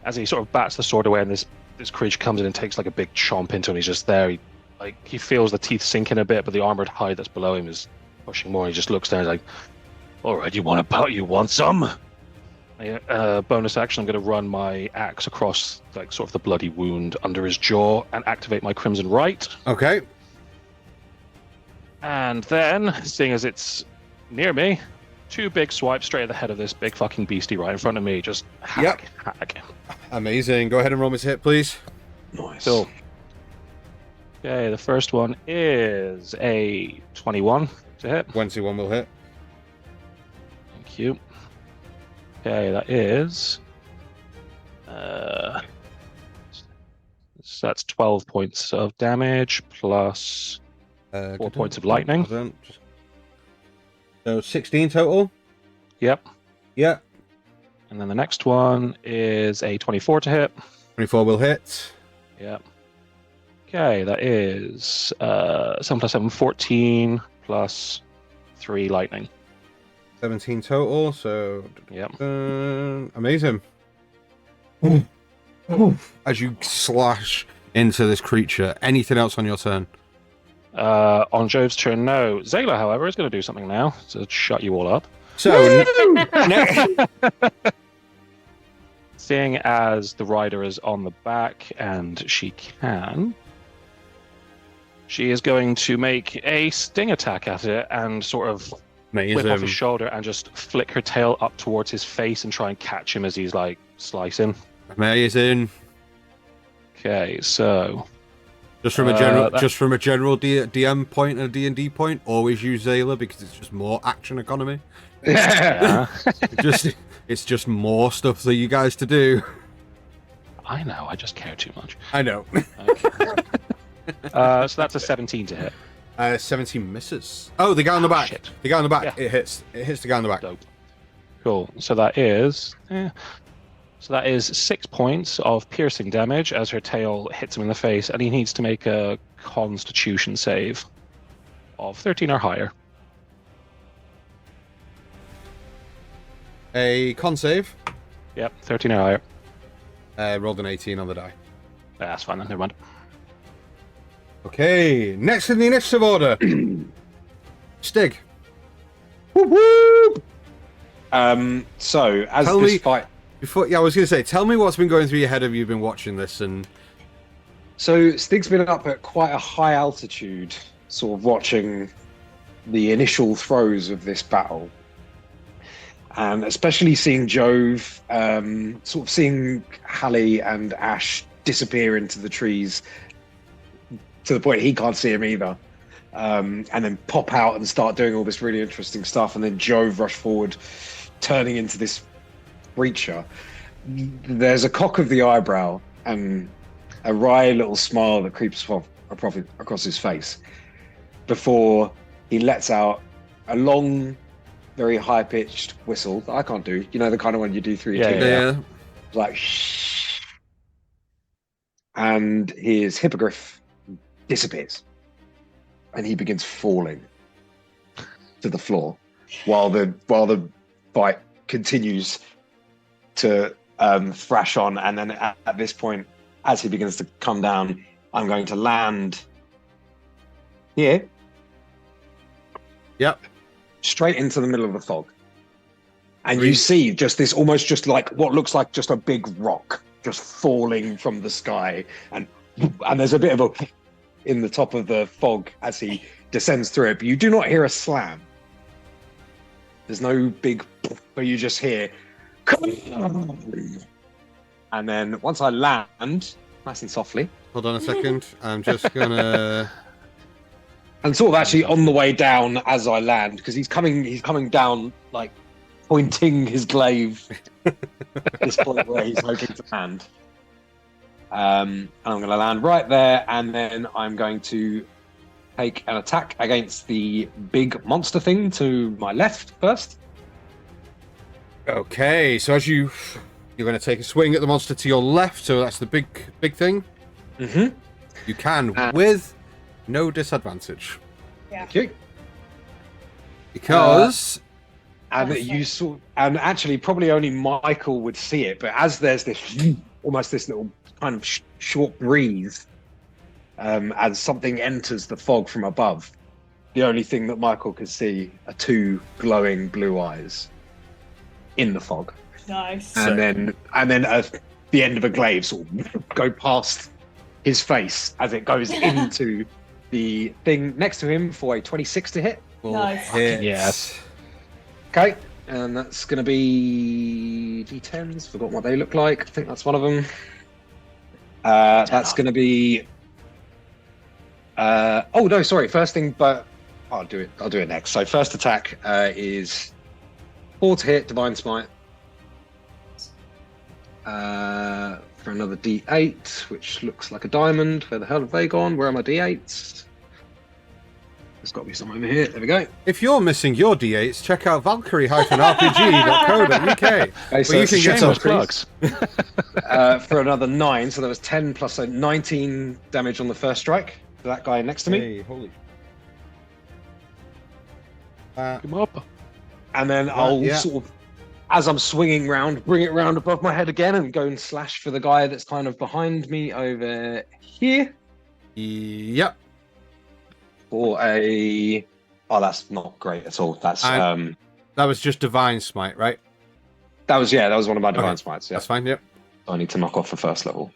As he sort of bats the sword away, and this creature comes in and takes like a big chomp into him. He's just there. He feels the teeth sinking a bit, but the armored hide that's below him is pushing more. He just looks down. He's like, "All right, you want some?" Bonus action. I'm going to run my axe across like sort of the bloody wound under his jaw and activate my Crimson Right. Okay. And then, seeing as it's near me, 2 big swipes straight at the head of this big fucking beastie right in front of me. Just hack. Amazing. Go ahead and roll me to hit, please. Nice. Cool. Okay, the first one is a 21 to hit. 21 will hit. Thank you. Okay, that is... so that's 12 points of damage plus 4 points of lightning. So 16 total? Yep. Yeah. And then the next one is a 24 to hit. 24 will hit. Yep. Okay, that is 7 plus 7, 14 plus 3 lightning. 17 total, so... Yep. Amazing. As you slash into this creature, anything else on your turn? On Jove's turn, no. Zayla, however, is going to do something now to shut you all up. So, Seeing as the rider is on the back and she is going to make a sting attack at it and sort of whip off his shoulder and just flick her tail up towards his face and try and catch him as he's like slicing. Amazing. Okay, so just from a general DM point and a D&D point, always use Zayla because it's just more action economy. yeah. It's just more stuff for you guys to do. I know, I just care too much. I know. Okay. So that's a 17 to hit. 17 misses. Oh, the guy on the back. Shit. The guy on the back. Yeah. It hits the guy on the back. Dope. Cool. So that is 6 points of piercing damage as her tail hits him in the face, and he needs to make a Constitution save of 13 or higher. A con save. Yep, 13 or higher. Rolled an 18 on the die. That's fine then, never mind. Okay, next in the initiative order. Stig. Whoop, whoop. So as Tell this me- fight, I was going to say, tell me what's been going through your head as you've been watching this, and so Stig's been up at quite a high altitude, sort of watching the initial throes of this battle, and especially seeing Jove, sort of seeing Hallie and Ash disappear into the trees to the point he can't see him either, and then pop out and start doing all this really interesting stuff, and then Jove rush forward, turning into this creature. There's a cock of the eyebrow and a wry little smile that creeps across his face before he lets out a long, very high-pitched whistle that I can't do. You know, the kind of one you do through your teeth. yeah. Like shh, and his hippogriff disappears, and he begins falling to the floor while the fight continues to thrash on. And then at this point, as he begins to come down, I'm going to land here. Yep. Straight into the middle of the fog. And you see just this, almost just like what looks like just a big rock just falling from the sky, and there's a bit of a in the top of the fog as he descends through it, but you do not hear a slam. There's no big, but you just hear, and then once I land, nice and softly. Hold on a second. I'm just gonna. And sort of actually on the way down as I land, because he's coming down like pointing his glaive at this point where he's hoping to land. And I'm going to land right there, and then I'm going to take an attack against the big monster thing to my left first. Okay, so as you're going to take a swing at the monster to your left, so that's the big thing. Mm-hmm. You can with no disadvantage. Yeah. Thank you. Because And you saw, and actually probably only Michael would see it, but as there's this almost this little kind of short breeze, as something enters the fog from above, the only thing that Michael could see are two glowing blue eyes in the fog. Nice. And then the end of a glaive sort of go past his face as it goes into the thing next to him for a 26 to hit. Nice. Yes. Okay, and that's going to be D10s. Forgot what they look like. I think that's one of them. That's going to be. Oh no, sorry. First thing, but I'll do it next. So first attack is 4 to hit, Divine Smite. For another D8, which looks like a diamond. Where the hell have they gone? Where are my D8s? There's got to be some over here. There we go. if you're missing your D8s, check out valkyrie-rpg.co.uk. Okay, so you it's can a get shameless some plugs. For another 9, so there was 10 plus 19 damage on the first strike to that guy next to me. Hey, holy. Come up. And then I'll yeah. sort of, as I'm swinging round, bring it round above my head again and go and slash for the guy that's kind of behind me over here Yep. for a... Oh, that's not great at all. That's That was just Divine Smite, right? that was one of my divine smites. Yeah, That's fine, yep. I need to knock off the first level.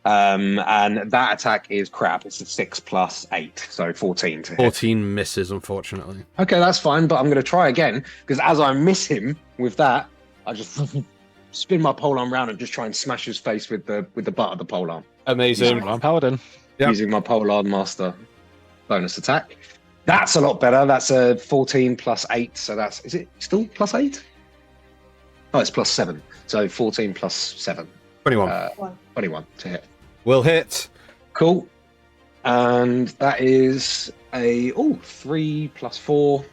And that attack is crap. It's a 6 plus 8, so 14 to hit. 14 misses, unfortunately. Okay, that's fine, but I'm going to try again, because as I miss him with that, I just spin my polearm round and just try and smash his face with the butt of the polearm. Amazing. I'm Paladin. Yep. Using my polearm master bonus attack. That's a lot better. That's a 14 plus 8, so that's... Is it still plus 8? Oh, it's plus 7. So 14 plus 7. 21. 21 to hit. Will hit. Cool. And that is a 3 plus 4,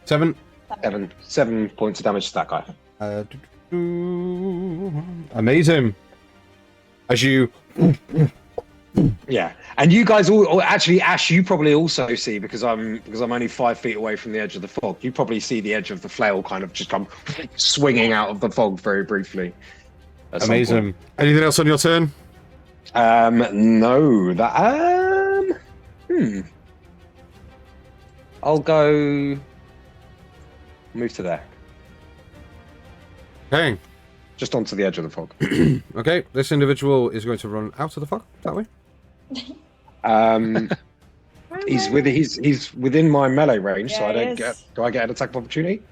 7. 7 points of damage to that guy. Amazing. As you... Yeah, and you guys all, or actually, Ash, you probably also see, because I'm only 5 feet away from the edge of the fog. You probably see the edge of the flail kind of just come swinging out of the fog very briefly. Amazing. Anything else on your turn? No, that I'll go move to there, Okay. just onto the edge of the fog. Okay, this individual is going to run out of the fog that way. He's within my melee range, so Yeah, I don't he get. is. Do I get an attack of opportunity?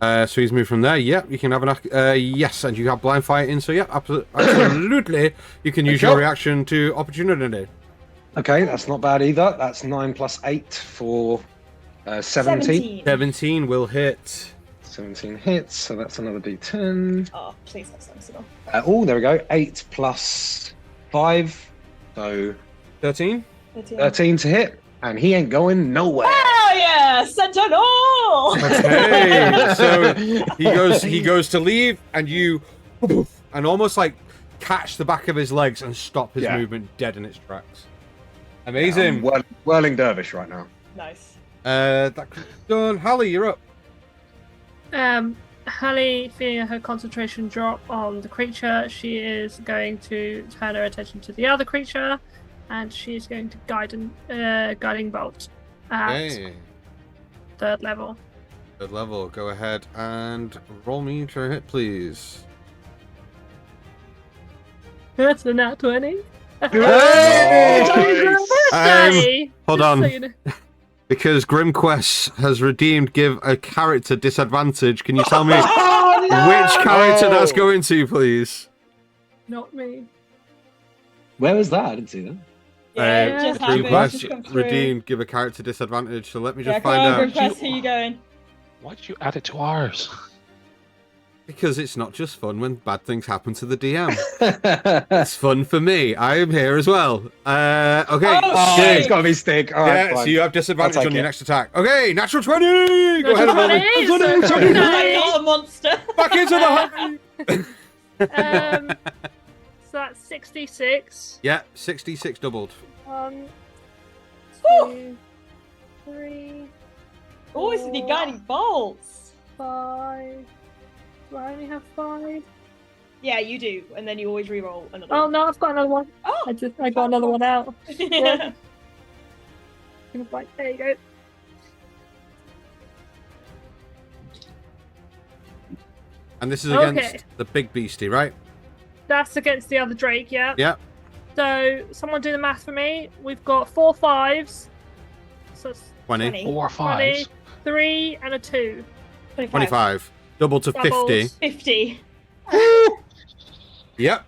So he's moved from there. Yep, you can have an... yes, and you have blind fighting, so yeah, absolutely. You can use your reaction to opportunity. Okay, that's not bad either. That's 9 plus 8 for 17. 17 will hit. 17 hits, so that's another D10. Oh, please, that's sensible. There we go. 8 plus 5, so 13. 13 to hit, and he ain't going nowhere. Oh yeah, Sentinel! Okay, so he goes to leave, and you, and almost like catch the back of his legs and stop his movement dead in its tracks. Amazing. I'm whirling dervish right now. Nice. That's done. Hallie, you're up. Hallie, feeling her concentration drop on the creature, she is going to turn her attention to the other creature, and she is going to guiding bolt at third level. Third level. Go ahead and roll me to hit, please. That's a nat 20. Hey! Birthday! Hold Just on. so you know. Because GrimQuest has redeemed give a character disadvantage. Can you tell me Oh, no! which character that's Oh. going to, please? Not me. Where was that? I didn't see that. Yeah, it just happened. GrimQuest Just come through. redeemed give a character disadvantage. So let me Yeah, just come find on, out. Grimquest, who you going? Why did you add it to ours? Because it's not just fun when bad things happen to the DM. It's fun for me. I am here as well. Okay. Oh, Stig. It's got to be Stig. All right, Yeah, fine. so you have disadvantage I'll take on your it. next attack. Okay, natural 20! Go ahead and roll it. So I'm not a monster. Back into the so that's 66. Yeah, 66 doubled. 1, Woo! 2, 3, Always with your guiding bolts. 5. Do I only have 5? Yeah, you do, and then you always re-roll another. Oh one. no, I've got another one. Oh, I got another one out. yeah. Right, there you go. And this is against Okay. the big beastie, right? That's against the other Drake, yeah? Yeah. So, someone do the math for me. We've got 4 5s. So it's 20. 20. 4 5s. 3 and a 2. 25. Double to 50. Doubles. 50. Yep.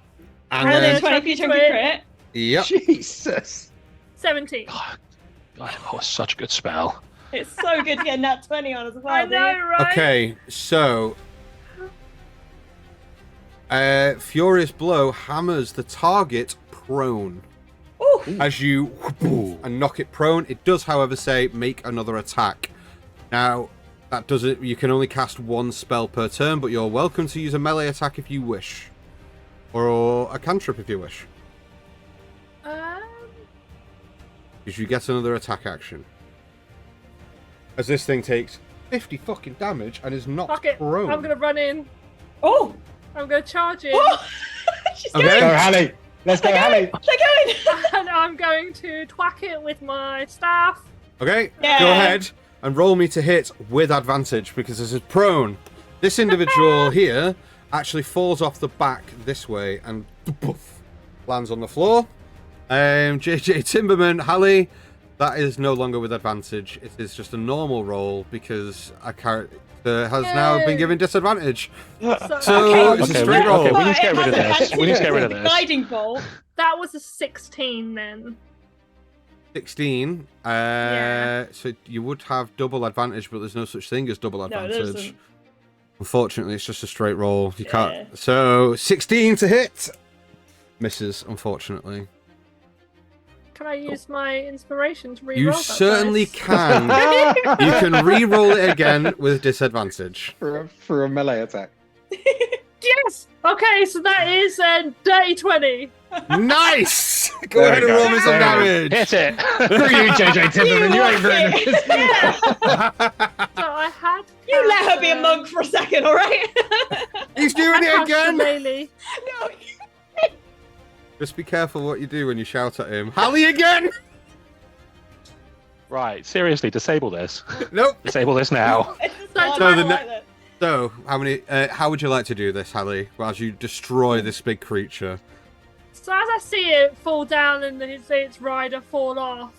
And And then then, 20 for your chunky crit. yep. Jesus. 17. God, that was such a good spell. It's so good to get nat 20 on as well. I know, dude. right? Okay, so Furious Blow hammers the target prone. Ooh. As you and knock it prone. It does, however, say make another attack. Now, that does it. You can only cast one spell per turn, but you're welcome to use a melee attack if you wish, or a cantrip if you wish. Because you get another attack action. As this thing takes 50 fucking damage and is knocked Fuck it. prone. I'm gonna run in. Oh. I'm gonna charge in. Oh. She's Okay. going. Go, Hallie. Let's go, Hallie. They're going. And I'm going to twack it with my staff. Okay, Yeah. go ahead and roll me to hit with advantage because this is prone. This individual here actually falls off the back this way and poof, lands on the floor. JJ Timberman, Hallie, that is no longer with advantage. It is just a normal roll because a character has now been Yay. given disadvantage. So Okay. it's a Okay, straight roll. okay, we need to It get rid of has this. a We need to get rid of fancy this. Guiding bolt. That was a 16 then. 16. Yeah. So you would have double advantage, but there's no such thing as double No, there advantage. isn't. Unfortunately, it's just a straight roll. You Yeah. can't. So 16 to hit. Misses, unfortunately. Can I use my inspiration to reroll You that certainly dice? can. You can re-roll it again with disadvantage. for a melee attack. Yes! Okay, so that is a dirty 20. Nice! Go There ahead we and go. roll me some damage. Hit it! Screw you, JJ Timberman. You ain't very rock it. this. Yeah. So I had. You let her be a monk for a second, alright? He's doing it again! Melee. No. Just be careful what you do when you shout at him. Hallie again! Right, seriously, disable this. Nope. Disable this now. It's just So not the like ne- that. So, how would you like to do this, Hallie, as you destroy this big creature? So as I see it fall down and its rider fall off,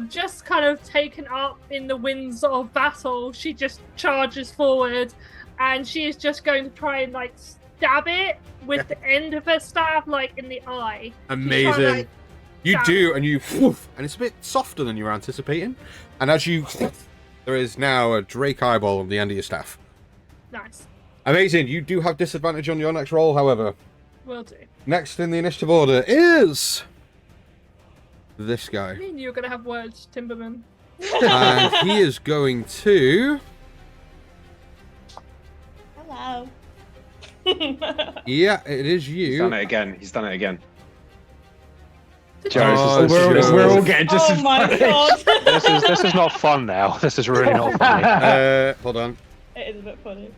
just kind of taken up in the winds of battle, she just charges forward, and she is just going to try and like stab it with the end of her staff, like in the eye. Amazing. She's trying to, like, You stab. do, and you woof, and it's a bit softer than you were anticipating. And as you, there is now a Drake eyeball on the end of your staff. Nice. Amazing. You do have disadvantage on your next roll, however. Will do. Next in the initiative order is this I guy, mean, you're gonna have words, Timberman. and he is going to. Hello. Yeah, it is He's done you. it again. He's done it again. Did Joe, Oh, this is- Joe. we're all getting Oh my disadvantaged. god. This is not fun now. This is really not funny. Hold on. It is a bit funny.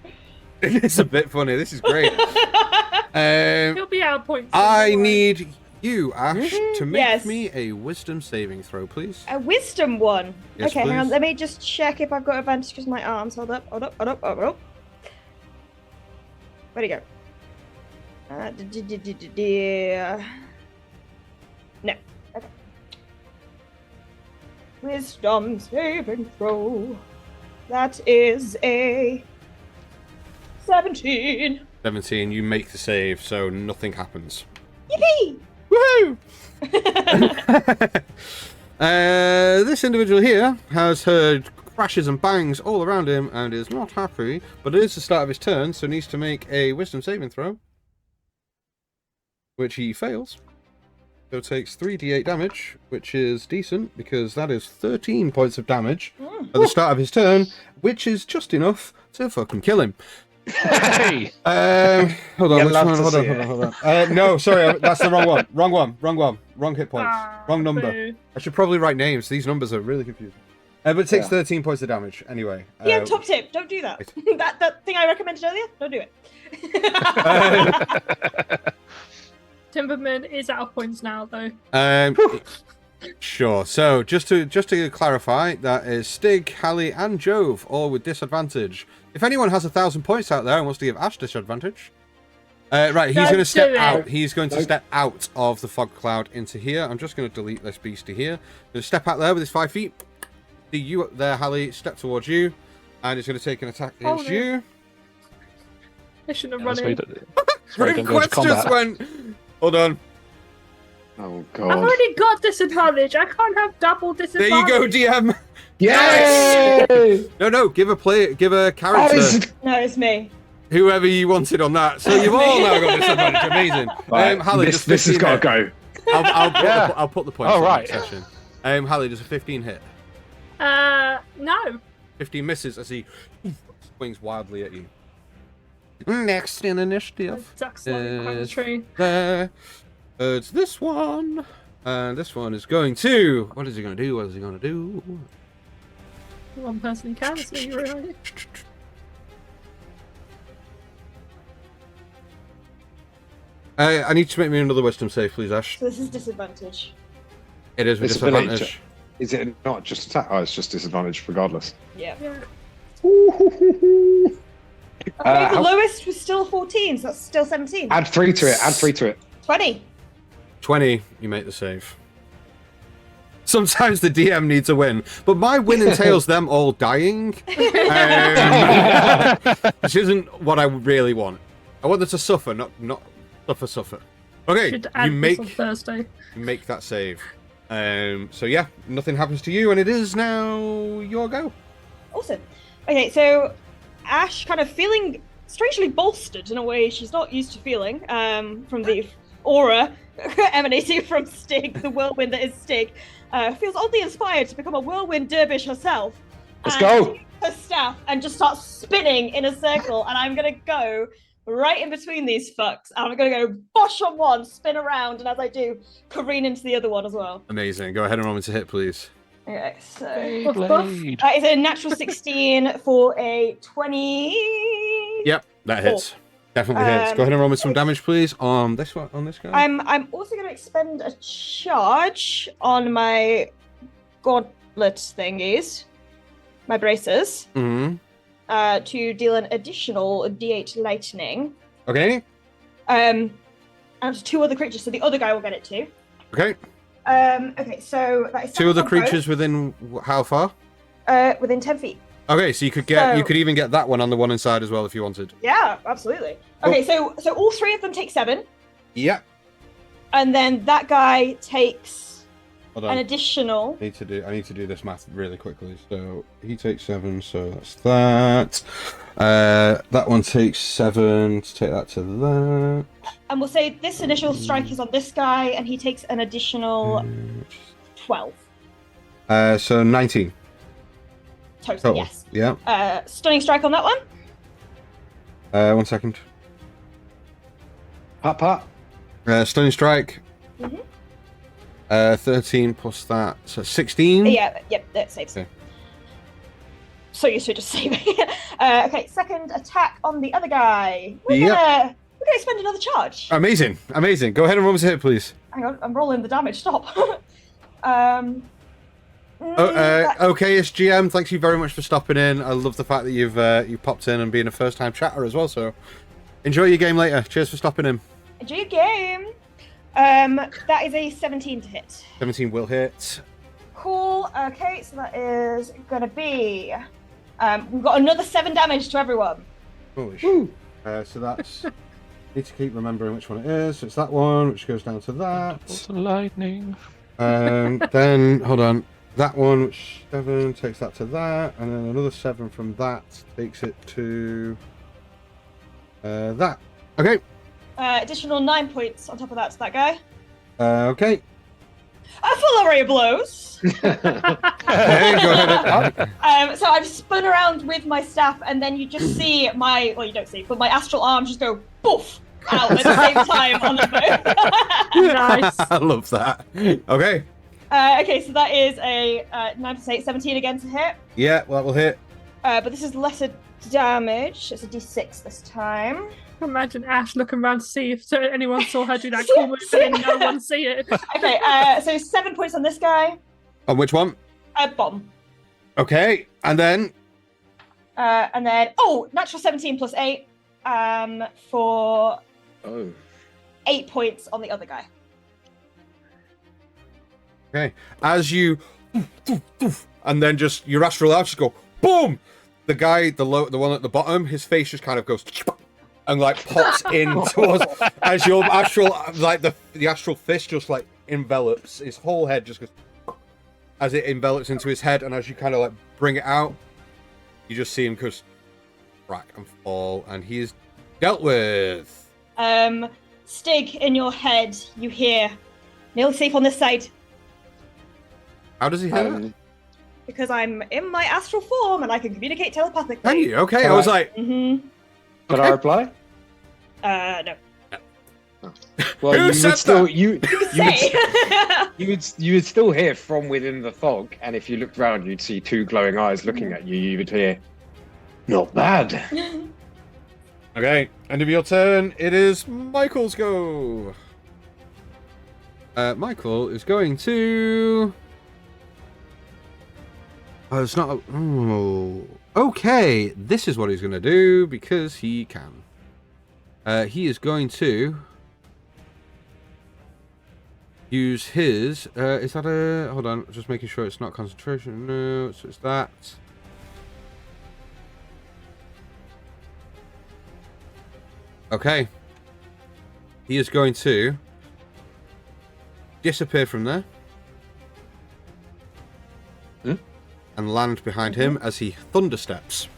It's a bit funny. This is great. He'll be out of points. I need you, Ash, to make Yes. me a wisdom saving throw, please. A wisdom one. Yes, Okay, hang on. please. Let me just check if I've got advantage because my arms. Hold up. Where'd it go? No. Okay. Wisdom saving throw. That is a 17. 17, you make the save, so nothing happens. Yippee! Woohoo! This individual here has heard crashes and bangs all around him and is not happy, but it is the start of his turn, so needs to make a wisdom saving throw, which he fails. So takes 3d8 damage, which is decent, because that is 13 points of damage at the start of his turn, which is just enough to fucking kill him. Hey! Hold on, You'd which love one? to Hold see on. No, sorry, that's the wrong one. Wrong hit points. Wrong number. Boo. I should probably write names. These numbers are really confusing. But it takes 13 points of damage, anyway. Yeah, top tip, don't do that. that thing I recommended earlier, don't do it. Timberman is out of points now, though. Sure. So, just to clarify, that is Stig, Hallie, and Jove, all with disadvantage. If anyone has 1,000 points out there and wants to give Ash disadvantage, right, he's going to step out. He's going to step out of the fog cloud into here. I'm just going to delete this beastie here. Going to step out there with his 5 feet. See you up there, Hallie. Step towards you, and he's going to take an attack against you. I shouldn't have run in. Quest just went. Hold on. Oh I've god. already got disadvantage. I can't have double There disadvantage. you go, DM. Yes! No, give a character, No, it's me. whoever you wanted on that. So you've all now got disadvantage. Amazing. Right, Hallie, this has got to go. I'll put the points Oh, in right. the next session. Hallie, does a 15 hit? No. 15 misses as he swings wildly at you. Next in initiative. Ducks lying behind the tree. There. It's this one. And this one is going to... What is he going to do? What is he going to do? One person can, so you're right. I need to make me another wisdom save, please, Ash. So this is disadvantage. It is with Disability disadvantage. Is it not just attack? Oh, it's just disadvantage regardless. Yeah. Yeah. Okay, the how- lowest was still 14, so that's still 17. Add 3 to it. Add 3 to it. 20. 20, you make the save. Sometimes the DM needs a win, but my win entails them all dying, which isn't what I really want. I want them to suffer, not suffer. Okay, Should you add this on make Thursday. that save. So yeah, nothing happens to you, and it is now your go. Awesome. Okay, so Ash kind of feeling strangely bolstered in a way she's not used to feeling from the aura emanating from Stig, the whirlwind that is Stig, feels oddly inspired to become a whirlwind dervish herself. Let's and go. takes her staff and just starts spinning in a circle, and I'm gonna go right in between these fucks. I'm gonna go bosh on one, spin around, and as I do, careen into the other one as well. Amazing. Go ahead and roll me to hit, please. Okay, so Blade. that is a natural 16 for a 20. Yep, that hits. Definitely hits. Go ahead and roll me some damage, please, on this one, on this guy. I'm also going to expend a charge on my gauntlet thingies, my braces, Mm-hmm. to deal an additional D8 lightning. Okay. And to 2 other creatures, so the other guy will get it too. Okay. Okay, so that is 2 other on both, creatures within how far? within 10 feet. Okay, so you could even get that one on the one inside as well if you wanted. Yeah, absolutely. Okay, so all 3 of them take 7, Yeah. and then that guy takes Hold an on. additional. I need to do this math really quickly. So he takes 7, so that's that. That one takes 7. To take that to that. And we'll say this initial strike is on this guy, and he takes an additional 12 So 19 total. total. Yes. Yeah. Stunning strike on that one. 1 second. Pat. Stunning strike. Mhm. 13 plus that, so 16. Yeah. Yep. That saves. Okay. So used to just saving. Okay. Second attack on the other guy. We're Yep. gonna spend another charge. Amazing. Go ahead and roll me to hit, please. Hang on. I'm rolling the damage. Stop. Okay, it's GM. Thanks you very much for stopping in. I love the fact that you popped in and being a first-time chatter as well. So enjoy your game later. Cheers for stopping in. Enjoy your game. That is a 17 to hit. 17 will hit. Cool. Okay, so that is gonna be. We've got another 7 damage to everyone. Holy shit. So that's. Need to keep remembering which one it is. So it's that one, which goes down to that. Bolts of lightning. Then hold on. That one, which 7 takes that to that, and then another 7 from that takes it to that. Okay. Additional 9 points on top of that to that guy. Okay. A full array of blows. Okay, go ahead. So I've spun around with my staff, and then you just see my, well, you don't see, but my astral arm just go poof out at the same time on the bow. Nice. I love that. Okay. Okay, so that is a 9 plus 8, 17 again to hit. Yeah, well, that will hit. But this is lesser damage. It's a d6 this time. Imagine Ash looking around to see if anyone saw her do that cool move, and then no one see it. Okay, so 7 points on this guy. On which one? Bomb. Okay, and then? Natural 17 plus 8 for 8 points on the other guy. Okay, as you, and then just your astral arm just go boom. The guy, the one at the bottom, his face just kind of goes and like pops in towards as your astral, like the astral fist just like envelops his whole head, just goes as it envelops into his head, and as you kind of like bring it out, you just see him just crack and fall, and he is dealt with. Stig, in your head, you hear, "Nearly safe on this side." How does he hear that? Because I'm in my astral form and I can communicate telepathically. Can you? Okay, I was like... Mm-hmm. Could I reply? No. Well, Who you said would still that? you would still hear from within the fog, and if you looked around, you'd see 2 glowing eyes looking at you. You would hear, "Not bad." Okay, end of your turn. It is Michael's go. Michael is going to... Oh, it's not... Oh. Okay, this is what he's going to do, because he can. He is going to... use his... is that a... Hold on, just making sure it's not concentration. No, so it's that. Okay. He is going to... disappear from there. And land behind him as he thundersteps.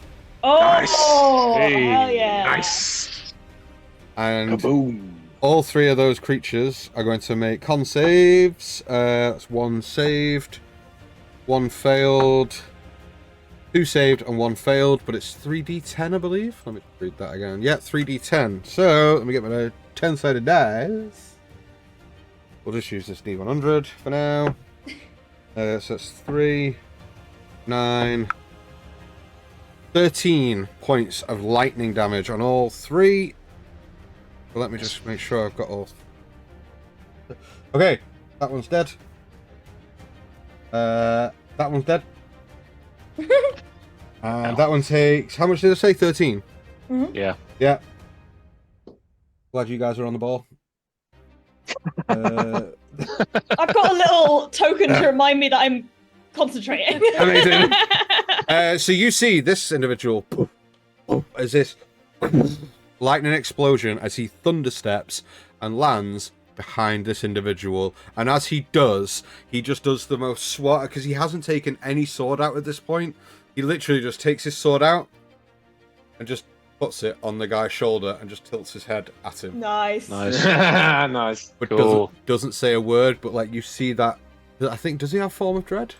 Oh, Nice. hell yeah. Nice. And Kaboom. all 3 of those creatures are going to make con saves. That's 1 saved, 1 failed, 2 saved, and 1 failed. But it's 3d10, I believe. Let me read that again. Yeah, 3d10. So let me get my 10-sided dice. We'll just use this d100 for now. So that's 3, 9, 13 points of lightning damage on all 3. So let me just make sure I've got all. Okay, that one's dead. That one's dead. And that one takes... How much did I say? 13? Mm-hmm. Yeah. Yeah. Glad you guys are on the ball. I've got a little token to remind me that I'm concentrating. Amazing. So you see this individual as this lightning explosion as he thundersteps and lands behind this individual, and as he does, he just does the most swat, because he hasn't taken any sword out at this point. He literally just takes his sword out and just puts it on the guy's shoulder and just tilts his head at him. Nice. Nice. But Cool. doesn't say a word, but like you see that, I think, does he have Form of Dread?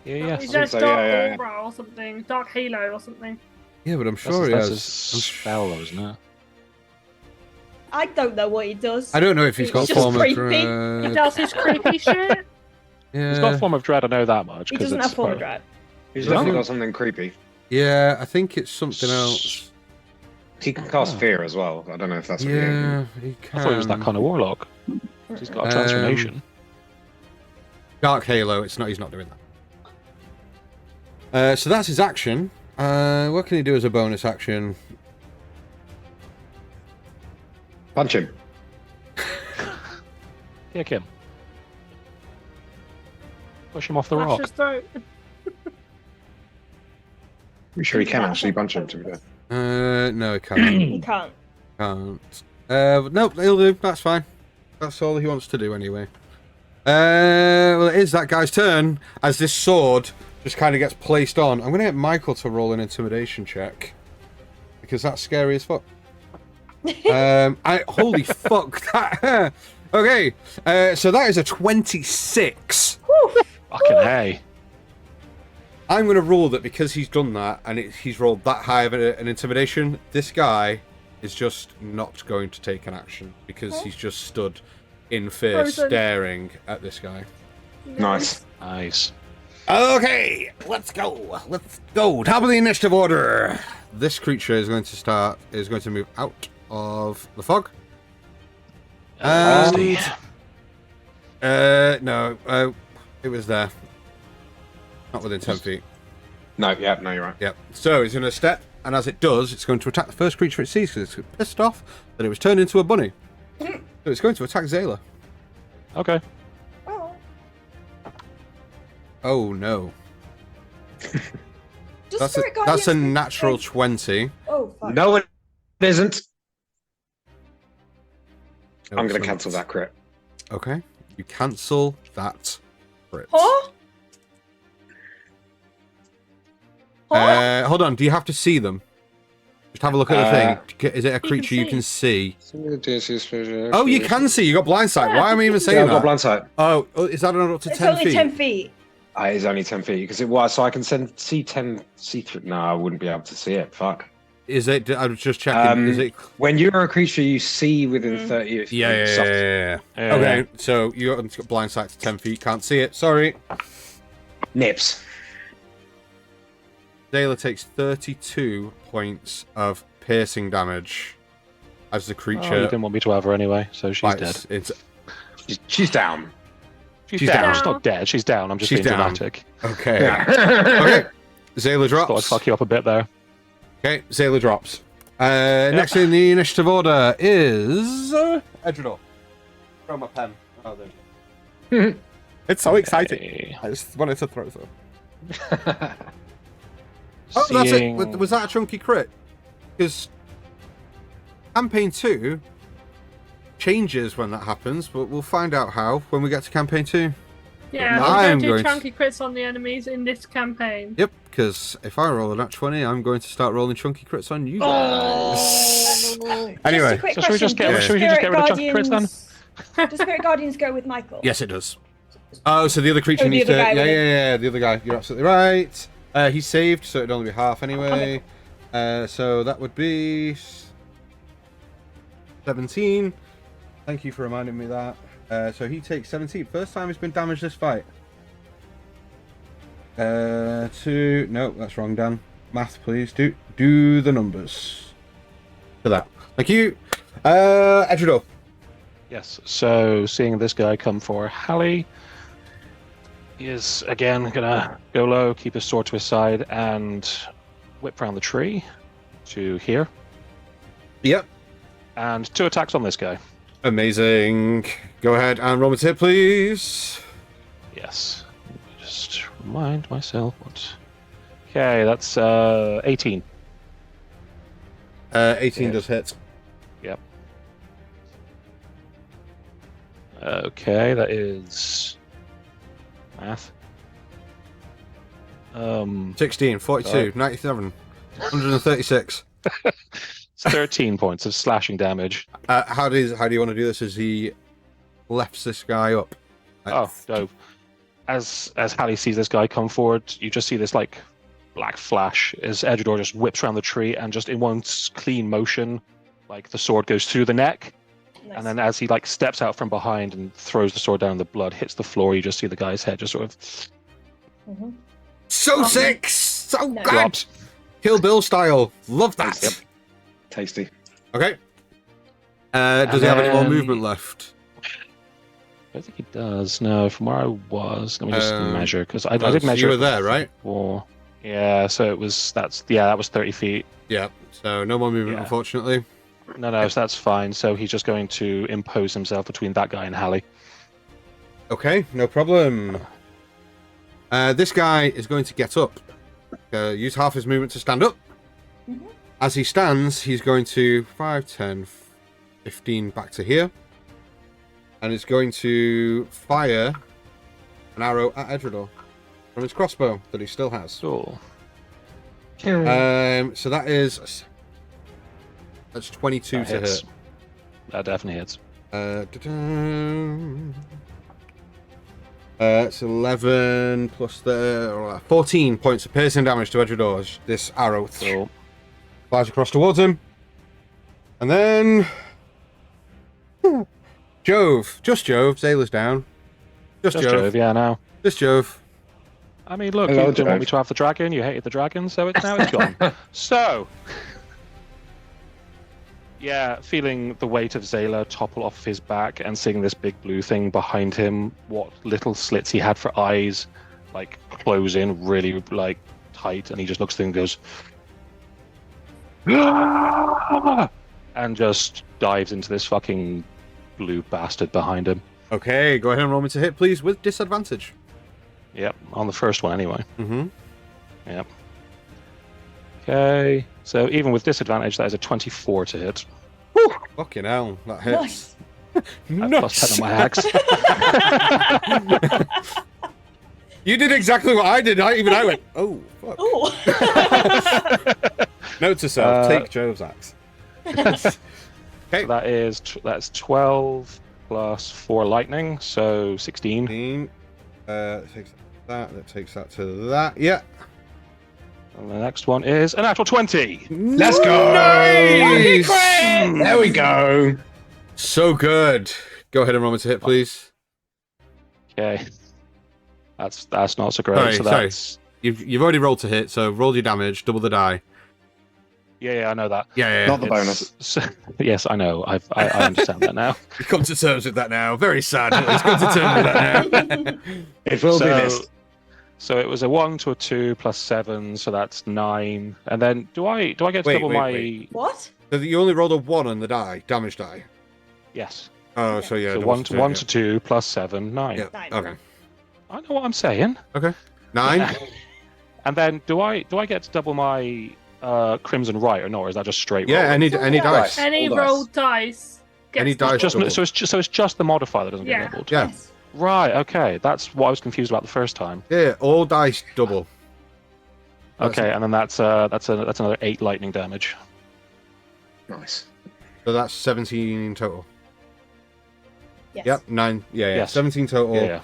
Yeah. He's think just so, Dark yeah. Aura or something, Dark Halo or something. Yeah, but I'm sure That's he a has. spell, though, isn't it? I don't know what he does. I don't know if he's got It's just Form of creepy. He Dread. does his creepy shit. Yeah. He's got Form of Dread, I know that much. He 'cause doesn't it's have form of quite- dread. He's No. definitely got something creepy. Yeah, I think it's something else. He can cast fear as well. I don't know if that's what you're Yeah, he can. I thought he was that kind of warlock. He's got a transformation. Dark Halo. It's not. He's not doing that. So that's his action. What can he do as a bonus action? Punch him. Kick him. Push him off the rock. Ash's throat. I'm sure he can actually bunch him to be fair. No, he can't. You can't. Can't. Nope, he'll do. That's fine. That's all he wants to do anyway. Well, it is that guy's turn as this sword just kind of gets placed on. I'm going to get Michael to roll an intimidation check because that's scary as fuck. Holy fuck! That. Okay, so that is a 26. Fucking hey. I'm going to rule that because he's done that and he's rolled that high of an intimidation, this guy is just not going to take an action because he's just stood in fear, staring at this guy. Nice. Nice. Okay, let's go. Let's go. Top of the initiative order. This creature is going to move out of the fog. Nasty. No, it was there. Not within 10 feet. No, yeah, no, you're right. Yep. So it's going to step, and as it does, it's going to attack the first creature it sees because it's pissed off that it was turned into a bunny. So it's going to attack Zayla. Okay. Oh. Oh no. Does Spirit That's a Guardians- natural 20. Oh, fuck. No, it isn't. No, I'm going it's to not. cancel that crit. Okay. You cancel that crit. Huh? Huh? Hold on. Do you have to see them? Just have a look at the thing. Is it a creature you can see? Oh, you can see. You got blind sight. Why am I even saying Yeah, I've got that? blind sight. Oh, is that not up to It's 10 only feet? 10 feet. It is only 10 feet because it was, so I can see 10, see through. No, I wouldn't be able to see it. Fuck. Is it? I was just checking. Is it? When you're a creature, you see within 30 feet. Yeah. Okay, so you got blind sight to 10 feet. Can't see it. Sorry. Nips. Dayla takes 32 points of piercing damage as the Oh, you creature didn't want me to have her anyway, so she's dead. bites into. She's down. She's down. down. She's not dead. She's down. I'm just She's being down. dramatic. Okay. Okay. Zayla Thought I'd drops. fuck you up a bit there. Okay, Zayla drops. Next in the initiative order is Edredor. Throw my pen. Oh, there. It's so exciting. Hey. I just wanted to throw some. Oh, that's it. Was that a chunky crit? Because campaign 2 changes when that happens, but we'll find out how when we get to campaign 2. Yeah, I'm I'm going going to to- do chunky crits on the enemies in this campaign. Yep, because if I roll a nat 20, I'm going to start rolling chunky crits on you guys. Anyway, Just a quick so should we just question. get- should we just get rid of chunky crits then? Does Spirit Guardians go with Michael? yes, it does. Oh, so the other creature Oh, the needs to. other guy Yeah, with the other guy. You're absolutely right. He's saved, so it'd only be half anyway. So that would be 17. Thank you for reminding me that. So he takes 17. First time he's been damaged this fight. 2. No, that's wrong, Dan. Math, please. Do the numbers for that. Thank you. Edredor. Yes, so seeing this guy come for Hallie, he is again gonna go low, keep his sword to his side, and whip around the tree to here. Yep. And 2 attacks on this guy. Amazing. Go ahead and roll me to hit, please. Yes. Let me just remind myself what. Okay, that's 18. 18 Yes. does hit. Yep. Okay, that is math. 16, 42, Sorry. 97, 136. It's 13 points of slashing damage. How do you want to do this? As he lefts this guy up. Oh, no. As Hallie sees this guy come forward, you just see this like black flash as Edredor just whips around the tree and just in one clean motion, like the sword goes through the neck. Nice. And then as he like steps out from behind and throws the sword down, the blood hits the floor. You just see the guy's head just sort of Mhm. So sick! So No. good! drops. Kill Bill style. Love that. Yep. Tasty. Okay. Does he have any more then- movement left? I don't think he does. No, from where I was, let me just measure because I Oh, did so measure. you were there, right? Before. Yeah, so it was that was 30 feet. Yeah. So no more movement, Yeah. unfortunately. No, so that's fine. So he's just going to impose himself between that guy and Hallie. Okay, no problem. This guy is going to get up. Use half his movement to stand up. Mhm. As he stands, he's going to 5, 10, 15 back to here. And is going to fire an arrow at Edredor from his crossbow that he still has. Cool. So that's 22 That to hits. hit. That definitely hits. It's 11 plus 14 points of piercing damage to Edredor as this arrow Cool. flies across towards him. And then Jove. Just Jove. Zayla's down. Just Jove. Yeah, now. Just Jove. I mean, look, Hello, you didn't want me Jove. to have the dragon, you hated the dragon, so now it's gone. So, yeah, feeling the weight of Zayla topple off his back and seeing this big blue thing behind him, what little slits he had for eyes, like, close in really, like, tight, and he just looks at them and goes, "Ah!" and just dives into this fucking blue bastard behind him. Okay, go ahead and roll me to hit, please, with disadvantage. Yep, on the first one anyway. Mm-hmm. Yep. Okay, so even with disadvantage, that is a 24 to hit. Fucking hell, that hits. Nice. I have plus 10 on my axe. You did exactly what I did. I went, oh, fuck. Ooh. Note to self, take Jove's axe. Okay. That's 12 plus 4 lightning, so 16. 15. That takes that to that. Yeah. And the next one is an actual 20. Let's go! Nice! There we go. So good. Go ahead and roll me to hit, please. Okay. That's not so great. Sorry, so sorry. that's You've already rolled to hit, so roll your damage, double the die. yeah, I know that. Yeah. Not the It's- bonus. so- yes, I know. I understand that now. You've come to terms with that now. Very sad. He's come to terms with that now. It will be this. So it was a 1 to a 2 plus 7, so that's 9. And then do I get to Wait, double wait, my wait. What? So you only rolled a 1 on the die, damage die. yes? Oh, so yeah. So double 1 two, to 2 plus 7, 9. Yeah. 9. Okay. I know what I'm saying. 9. And then do I get to double my Crimson Right or not? Or is that just straight? Yeah. roll? Any Yeah. dice. Any All dice. rolled dice. gets Any the- dice Just, double. so it's just the modifier that doesn't Yeah. get doubled. Yeah. Yes. Right. Okay. That's what I was confused about the first time. Yeah. All dice double. That's Okay, it. and then that's another 8 lightning damage. Nice. So that's 17 total. Yes. Yep. 9. Yeah. Yes. 17 total. Yeah.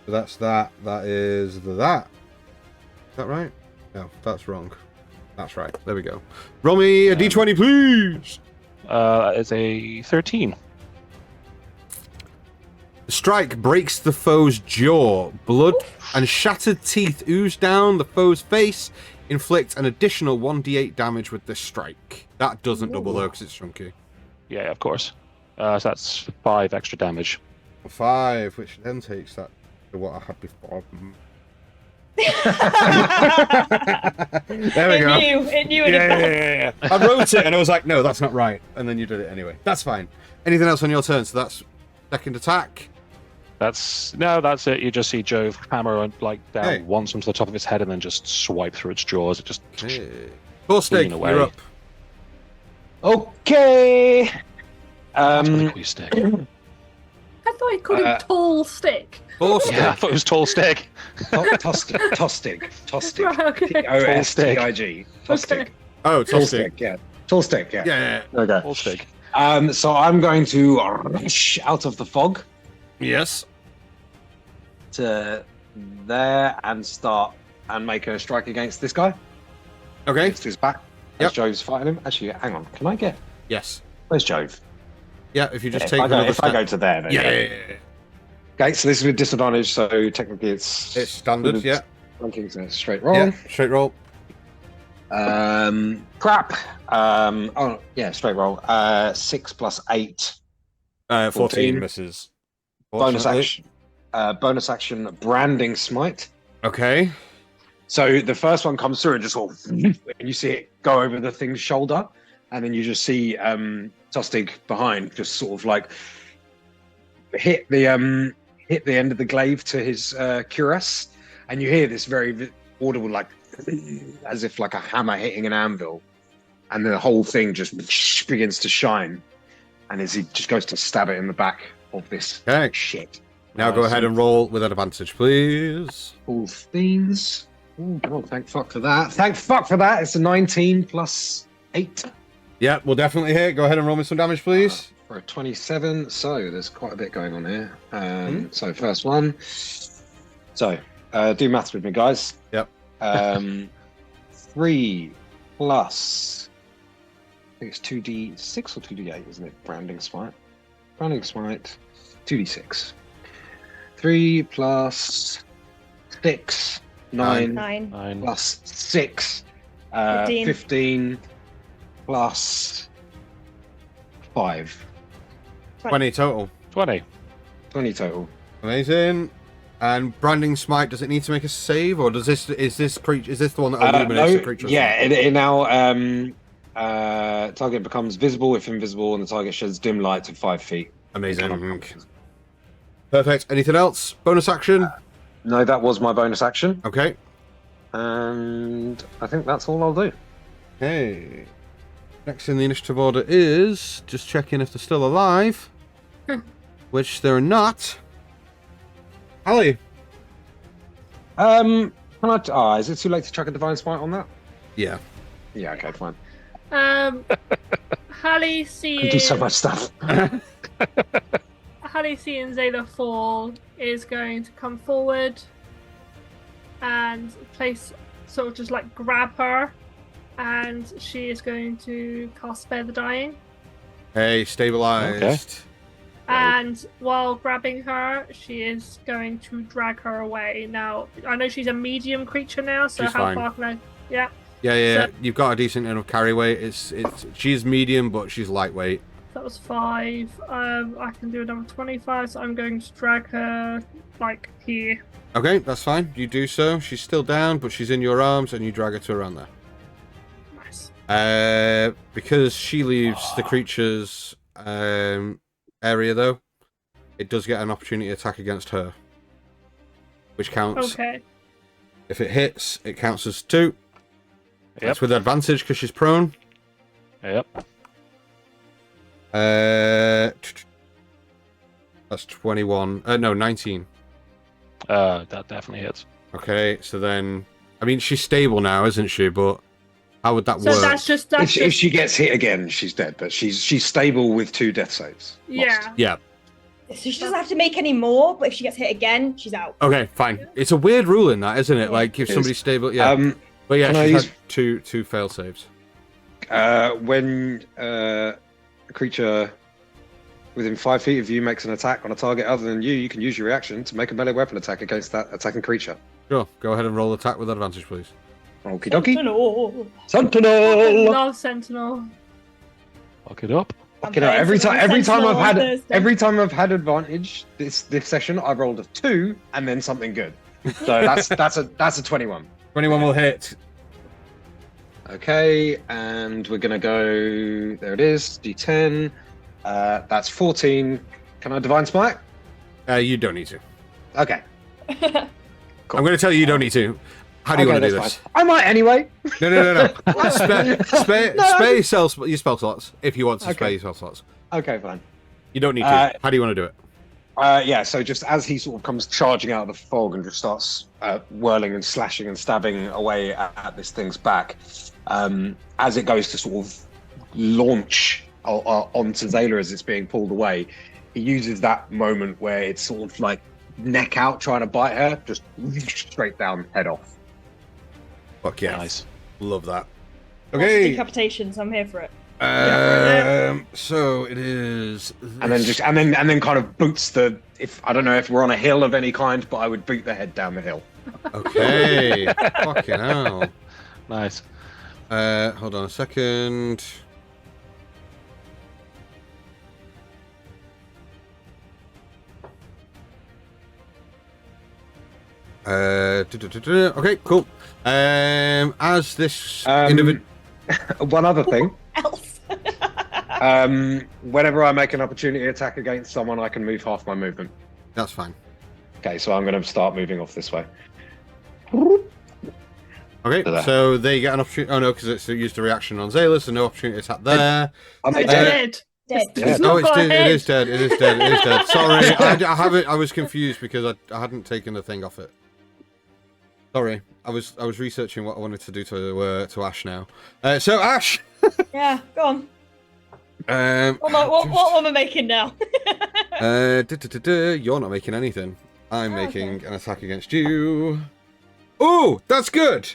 So that's that. That is that. Is that right? No, that's wrong. That's right. There we go. Roll me a d20, please. It's a 13. The strike breaks the foe's jaw. Blood and shattered teeth ooze down the foe's face. Inflict an additional 1d8 damage with this strike. That doesn't double though, because it's chunky. Yeah, of course. So that's 5 extra damage. 5, which then takes that to what I had before. There we go. It knew in advance. I wrote it and I was like, no, that's not right. And then you did it anyway. That's fine. Anything else on your turn? So that's second attack. That's it. You just see Jove hammer down Hey. once onto the top of its head and then just swipe through its jaws. It just Thorsteig, away. you're up. Okay. that's really cool stick. I thought he called him Tall Stick. Thorsteig. Yeah, I thought it was tall stick. Tostig. Right, okay. Tostig. Tostig. Oh, Tall Thorsteig. stick, yeah. Tall stick, yeah. Yeah. Okay. Tall stick. So I'm going to rush out of the fog Yes. to there and start and make a strike against this guy. Okay. Against his back. Yep. As Jove's fighting him. Actually, hang on. Can I get? Yes. Where's Jove? Yeah, if you just If take I go, another if I step. go to there, then Yeah. Okay, so this is with disadvantage, so technically it's It's standard, yeah. ranking, so it's straight roll. Yeah, straight roll. Crap. Oh yeah, straight roll. 6 plus 8. 14 14. misses. Bonus Fortunately. action. Bonus action. Branding smite. Okay. So the first one comes through and just sort of, and you see it go over the thing's shoulder, and then you just see Tostig behind, just sort of like hit the hit the end of the glaive to his cuirass, and you hear this very audible, like as if like a hammer hitting an anvil, and the whole thing just begins to shine. And as he just goes to stab it in the back of this shit. Now go ahead and roll with an advantage, please. All fiends. Oh god, thank fuck for that. Thank fuck for that. It's a 19 plus 8. Yeah, we'll definitely hit. Go ahead and roll me some damage, please. For a 27, so there's quite a bit going on here. So first one. So, do maths with me, guys. Yep. 3 plus... I think it's 2d6 or 2d8, isn't it? Branding smite. 2d6. 3 plus 6. 9 plus 6. 15 plus 5. 20 total. 20 total. Amazing. And branding smite, does it need to make a save, or is this the one that illuminates the creature? Yeah, it now target becomes visible if invisible, and the target sheds dim light to 5 feet. Amazing. Perfect. Anything else? Bonus action? No, that was my bonus action. Okay. And I think that's all I'll do. Okay. Next in the initiative order is just checking if they're still alive, which they're not. Hallie. Can I? Is it too late to chuck a divine smite on that? Yeah. Yeah. Okay. Fine. Hallie seeing... I can do so much stuff. Hallie seeing Zayla fall is going to come forward and sort of just like grab her, and she is going to cast Spare the Dying. Hey, stabilized. Okay. And while grabbing her, she is going to drag her away. Now, I know she's a medium creature now, so She's how fine. far can I... Yeah. Yeah. So- You've got a decent enough carry weight. She's medium, but she's lightweight. That was 5. I can do another 25, so I'm going to drag her, like, here. Okay, that's fine. You do so. She's still down, but she's in your arms, and you drag her to around there. Nice. Because she leaves the creature's area, though, it does get an opportunity attack against her, which counts. Okay. If it hits, it counts as 2. Yep. That's with advantage because she's prone. Yep. That's 21. No, 19. That definitely hits. Okay, so then, I mean, she's stable now, isn't she? But how would that So work? that's just... If she gets hit again, she's dead. But she's stable with 2 death saves. Yeah. Yeah. So she doesn't have to make any more, but if she gets hit again, she's out. Okay, fine. It's a weird rule in that, isn't it? Like, if It somebody's is. stable, yeah. But yeah, can I she's use- had two fail saves. When a creature within 5 feet of you makes an attack on a target other than you can use your reaction to make a melee weapon attack against that attacking creature. Sure, go ahead and roll attack with advantage, please. Okie dokie. Sentinel. Sentinel! Love Sentinel. Fuck it up. Fucking hell, every time I've had advantage this session, I've rolled a 2 and then something good. So that's a 21. 21 will hit. Okay, and we're gonna go. There it is. D10. That's 14. Can I divine smite? You don't need to. Okay. I'm going to tell you don't need to. How do you want to do that's this? fine. I might anyway. No. Spare your spell slots if you want to spare your spell slots. Okay, fine. You don't need to. How do you want to do it? Yeah, so just as he sort of comes charging out of the fog and just starts whirling and slashing and stabbing away at this thing's back, as it goes to sort of launch onto Zayla as it's being pulled away, he uses that moment where it's sort of like neck out trying to bite her, just straight down, head off. Fuck yeah. Nice. Love that. Okay. Okay. Decapitation, so I'm here for it. So it is. And then kind of boots the. If I don't know if we're on a hill of any kind, but I would boot the head down the hill. Okay. Fucking hell. Nice. Hold on a second. Okay, cool. As this individual. One other thing. Else. Whenever I make an opportunity attack against someone, I can move half my movement. That's fine. Okay, so I'm going to start moving off this way. Okay, There. so they get an opportunity. Oh no, because it's used a reaction on Zayla, so no opportunity to attack there. I'm It's dead. dead. Dead. Yeah. Oh, not got a it head. is dead. It is dead. It is dead. Sorry, I haven't. I was confused because I hadn't taken the thing off it. Sorry, I was researching what I wanted to do to Ash now. So Ash. Yeah, go on. What What am I making now? You're not making anything. I'm Oh, making okay. an attack against you. Oh, that's good.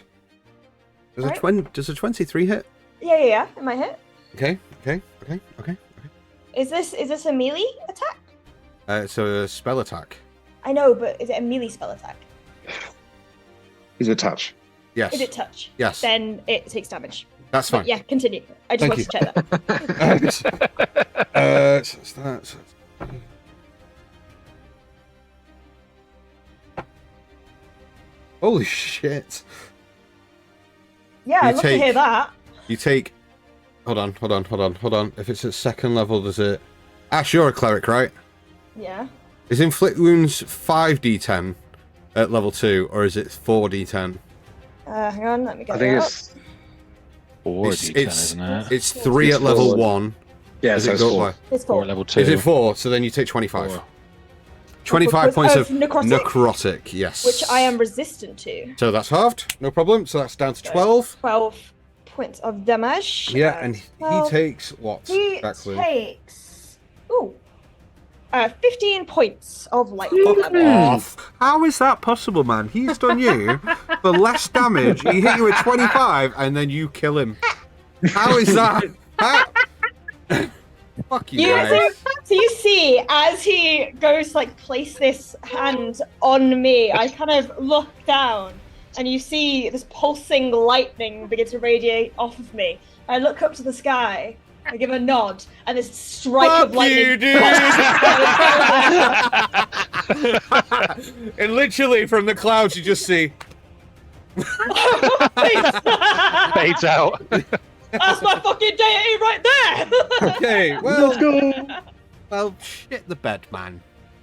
Does a 23 hit? Yeah. It might hit. Okay. Is this a melee attack? It's a spell attack. I know, but is it a melee spell attack? Is it touch? Yes. Is it touch? Yes. Then it takes damage. That's But fine. yeah, continue. I just Thank wanted to check that. So it's that. So it's... Holy shit. Yeah, I'd You love to take- hear that. You take. Hold on. If it's at second level, does it. Ash, you're a cleric, right? Yeah. Is inflict wounds 5d10 at level 2, or is it 4d10? Hang on, let me get I think it up. it's 4d10, isn't it? It's 3 at level four. 1. yeah. Does So it it's go four. up It's 4 4. at level by- 2. Is it 4? So then you take 25. Four. 25 points of necrotic? necrotic, yes. Which I am resistant to. So that's halved, no problem. So that's down to 12. 12 points of damage. Yeah, and he 12. takes what? He Exactly. takes 15 points of lightning damage. Off. How is that possible, man? He's done you for less damage. He hit you with 25, and then you kill him. How is that? How? Fuck you, guys. So you see, as he goes to like place this hand on me, I kind of look down, and you see this pulsing lightning begin to radiate off of me. I look up to the sky. I give a nod, and this strike Fuck of lightning. you, dude! And literally from the clouds, you just see. Fades out. That's my fucking deity right there. Okay, well, shit the bed, man.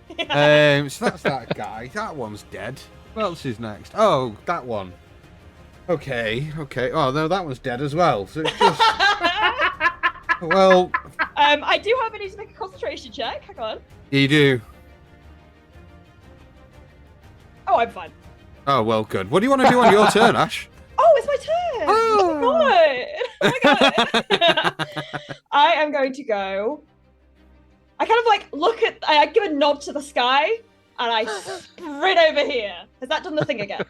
So that's that guy. That one's dead. What else is next? Oh, that one. Okay. Oh no, that one's dead as well. So it's just. Well, I do have need to make a concentration check. Hang on. you do. Oh, I'm fine. Oh well, good. What do you want to do on your turn, Ash? Oh, it's my turn. Oh my god. I am going to go. I kind of like look at. I give a nod to the sky, and I sprint over here. Has that done the thing again?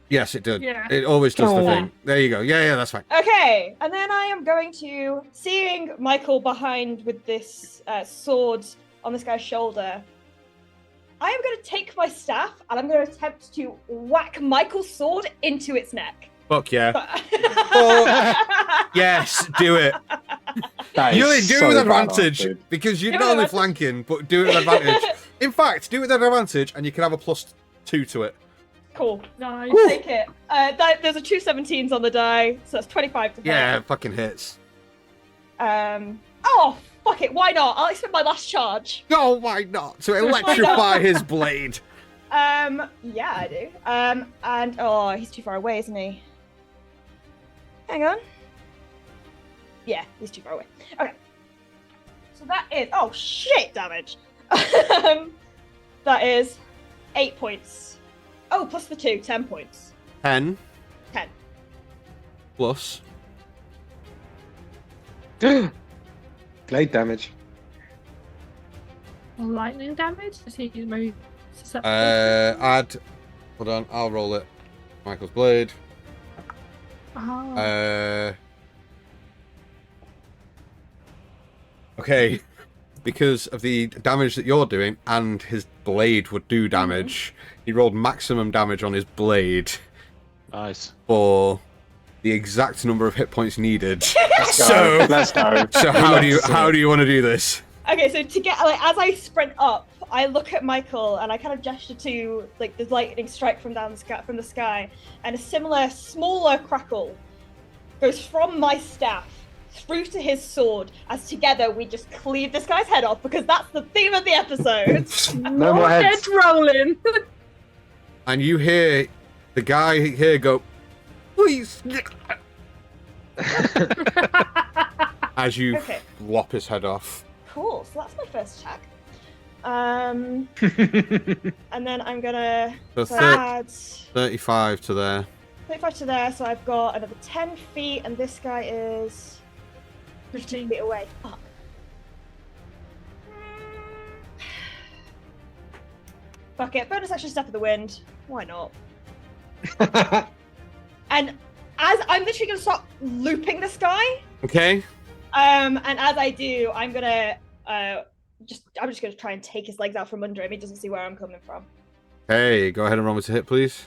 Yes, it did. Yeah. It always does the Oh. thing. There you go. Yeah, that's fine. Okay, and then I am going to, seeing Michael behind with this sword on this guy's shoulder, I am going to take my staff and I'm going to attempt to whack Michael's sword into its neck. Fuck yeah. Yes, do it. That You is do it so with badass, advantage dude. because you're Do it not with only advantage. flanking, but do it with advantage. In fact, do it with advantage, and you can have a +2 to it. Cool. Nice. Take it. There's a 2 17s on the die, so that's 25 to hit. Yeah, it fucking hits. Oh, fuck it. Why not? I'll expend my last charge. No, why not? So electrify his blade. Yeah, I do. And oh, he's too far away, isn't he? Hang on. Yeah, he's too far away. Okay. So that is shit damage. That is 8 points. Oh, plus the 2, 10 points. 10 10. plus. Blade damage. Lightning damage? Is he maybe susceptible? Add. Hold on, I'll roll it. Michael's blade. Oh. Okay, because of the damage that you're doing, and his blade would do damage. He rolled maximum damage on his blade Nice. for the exact number of hit points needed. Let's go. So, Let's go. so how do you want to do this? Okay, so to get as I sprint up, I look at Michael and I kind of gesture to like the lightning strike from the sky, and a similar smaller crackle goes from my staff through to his sword as together we just cleave this guy's head off because that's the theme of the episode. No more heads. Head rolling. And you hear the guy here go, please, as you Okay. lop his head off. Cool. So that's my first attack. And then I'm gonna So add 35 to there. 35 to there, so I've got another 10 feet, and this guy is 15 feet away. Fuck. Fuck it. Bonus action step of the wind. Why not? And as I'm literally gonna start looping this guy. Okay. And as I do, I'm gonna I'm just gonna try and take his legs out from under him. He doesn't see where I'm coming from. Hey, go ahead and roll me to hit, please.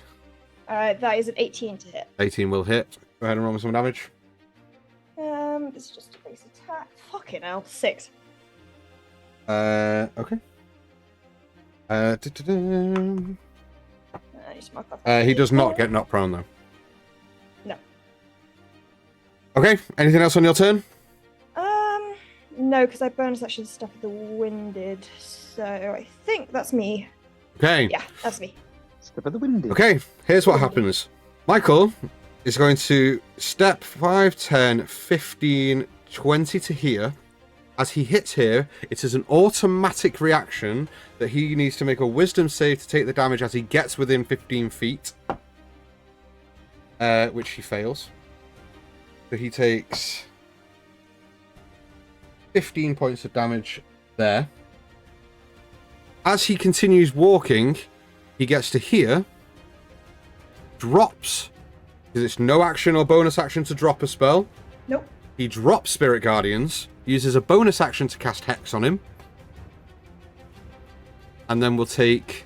That is an 18 to hit. 18 will hit. Go ahead and roll me some damage. This is just a base attack. Fucking hell, 6. Okay. Just mark off He does not get knocked prone, though. No. Okay, anything else on your turn? No, because I bonus action stuff the winded, so I think that's me. Okay. Yeah, that's me. Step of the windy. Okay, here's what happens. Michael is going to step 5, 10, 15, 20 to here. As he hits here, it is an automatic reaction that he needs to make a wisdom save to take the damage as he gets within 15 feet. Which he fails. So he takes 15 points of damage there. As he continues walking, he gets to here, drops, because it's no action or bonus action to drop a spell. Nope. He drops Spirit Guardians, uses a bonus action to cast Hex on him, and then will take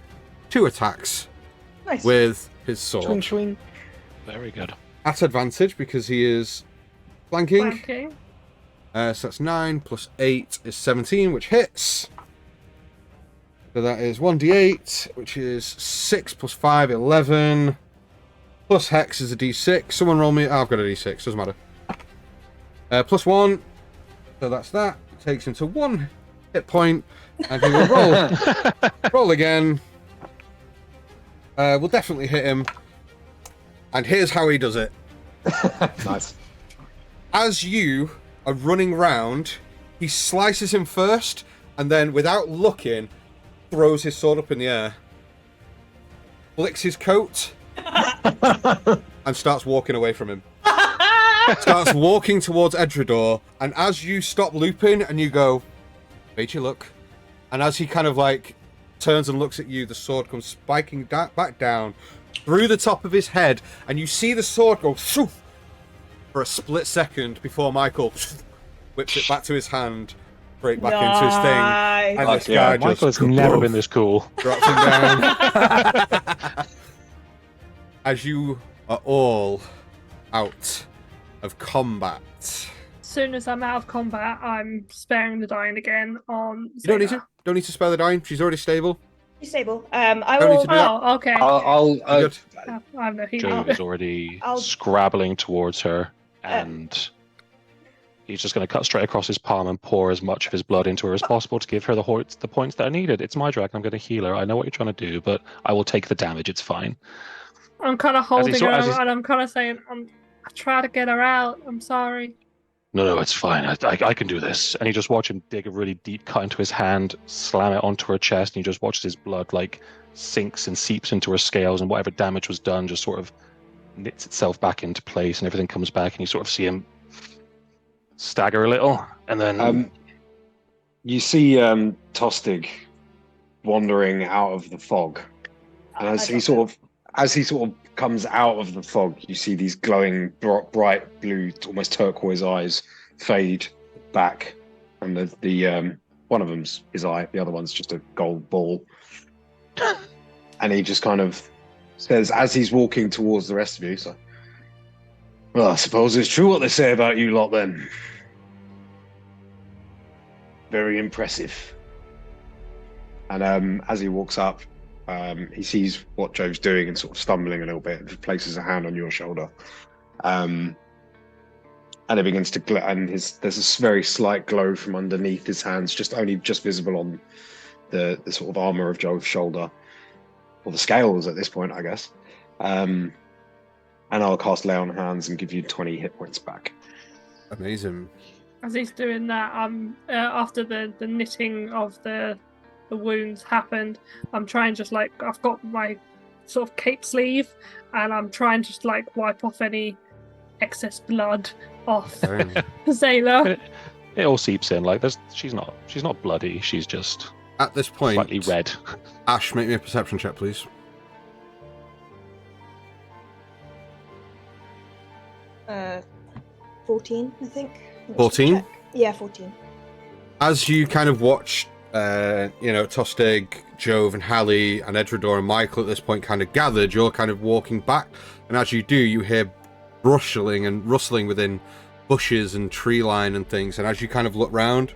2 attacks Nice. with his sword. Swing, swing. Very good. At advantage, because he is flanking. Okay. So that's 9 plus 8 is 17, which hits. So that is 1d8, which is 6 plus 5, 11. Plus Hex is a d6. Someone roll me. Oh, I've got a d6, doesn't matter. Plus 1. So that's that. It takes him to 1 hit point. And he will roll. Roll again. We'll definitely hit him. And here's how he does it. Nice. As you are running round, he slices him first, and then, without looking, throws his sword up in the air, flicks his coat, and starts walking away from him. Starts walking towards Edredor, and as you stop looping and you go, made you look, and as he kind of like turns and looks at you, the sword comes spiking back down through the top of his head, and you see the sword go shoo, for a split second before Michael whips it back to his hand, straight back into his thing, and this guy Michael just has never been this cool. drops him down. As you are all out of combat. As soon as I'm out of combat, I'm sparing the dying again on. You don't need Zeta. to. Don't need to spare the dying. She's already stable. He's stable. I Don't need will. to do that. Oh, okay. I'll Good. I have no healing. Joe is already I'll- scrabbling towards her, and he's just going to cut straight across his palm and pour as much of his blood into her as possible to give her the points that are needed. It's my dragon. I'm going to heal her. I know what you're trying to do, but I will take the damage. It's fine. I'm kind of holding saw- her, as he's- and I'm kind of saying, I try to get her out. I'm sorry. No, it's fine. I can do this. And you just watch him dig a really deep cut into his hand, slam it onto her chest, and you just watch his blood like sinks and seeps into her scales, and whatever damage was done just sort of knits itself back into place, and everything comes back, and you sort of see him stagger a little, and then you see Tostig wandering out of the fog, and as he sort of comes out of the fog, you see these glowing bright blue, almost turquoise eyes fade back, and the one of them's his eye, the other one's just a gold ball. And he just kind of says, as he's walking towards the rest of you, so, well, I suppose it's true what they say about you lot then. Very impressive. And as he walks up, he sees what Jove's doing and sort of stumbling a little bit, and places a hand on your shoulder. And it begins to glow, and there's a very slight glow from underneath his hands, just visible on the sort of armor of Jove's shoulder. or the scales at this point, I guess. And I'll cast Lay on Hands and give you 20 hit points back. Amazing. As he's doing that, after the knitting of the wounds happened, I'm trying just like, I've got my sort of cape sleeve, and I'm trying to just like wipe off any excess blood off Zayla. It all seeps in. Like she's not bloody. She's just at this point slightly red. Ash, make me a perception check, please. 14, I think. 14? Yeah, 14. As you kind of watch, Tostig, Jove, and Hallie, and Edrador and Michael at this point kind of gathered, you're kind of walking back, and as you do, you hear rustling within bushes and tree line and things, and as you kind of look round,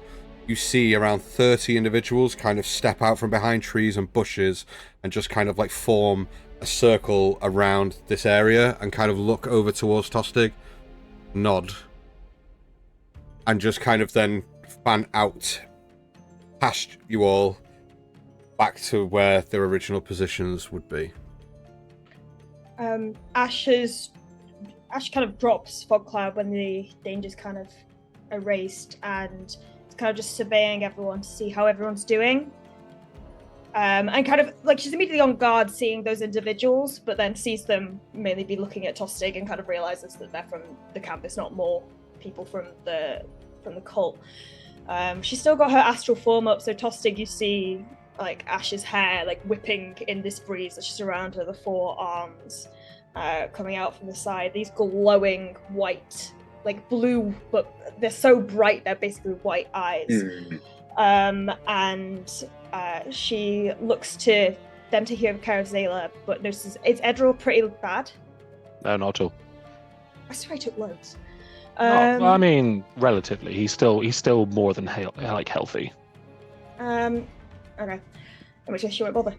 you see around 30 individuals kind of step out from behind trees and bushes and just kind of like form a circle around this area and kind of look over towards Tostig, nod, and just kind of then fan out past you all back to where their original positions would be. Ash kind of drops Fog Cloud when the danger's kind of erased, and it's kind of just surveying everyone to see how everyone's doing. And kind of like she's immediately on guard seeing those individuals, but then sees them mainly be looking at Tostig and kind of realizes that they're from the camp. It's not more people from the cult. She's still got her astral form up, so Tostig, you see like Ash's hair like whipping in this breeze that's just around her, the four arms coming out from the side, these glowing white, like blue, but they're so bright they're basically white eyes. And she looks to them to hear care of Zayla, but notices, is Edril pretty bad? No, not at all. I swear I took loads. No, I mean, relatively, he's still more than healthy. Okay. In which case she won't bother.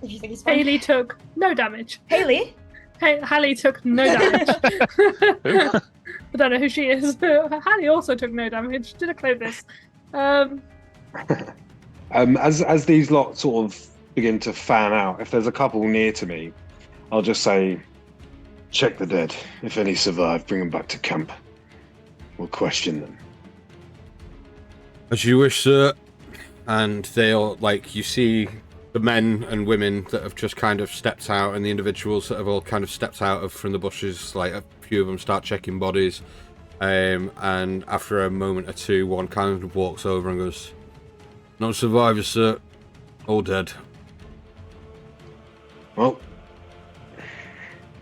If you think he's fine. Haley took no damage. Haley? Hallie took no damage. I don't know who she is. Hallie also took no damage. Did I close this? As these lot sort of begin to fan out, if there's a couple near to me, I'll just say, check the dead. If any survive, bring them back to camp. We'll question them. As you wish, sir. And they'll, like, you see the men and women that have just kind of stepped out, and the individuals that have all kind of stepped out of from the bushes, like a few of them start checking bodies. And after a moment or two, one kind of walks over and goes, "No survivors, sir. All dead." Well,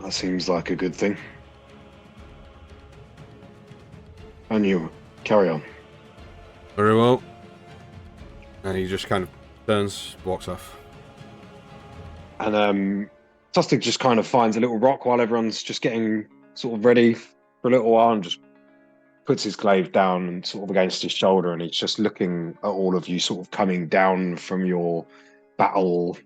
that seems like a good thing. And you, carry on. Very well. And he just kind of turns, walks off. And Tostig just kind of finds a little rock while everyone's just getting sort of ready for a little while, and just puts his glaive down and sort of against his shoulder, and he's just looking at all of you sort of coming down from your battle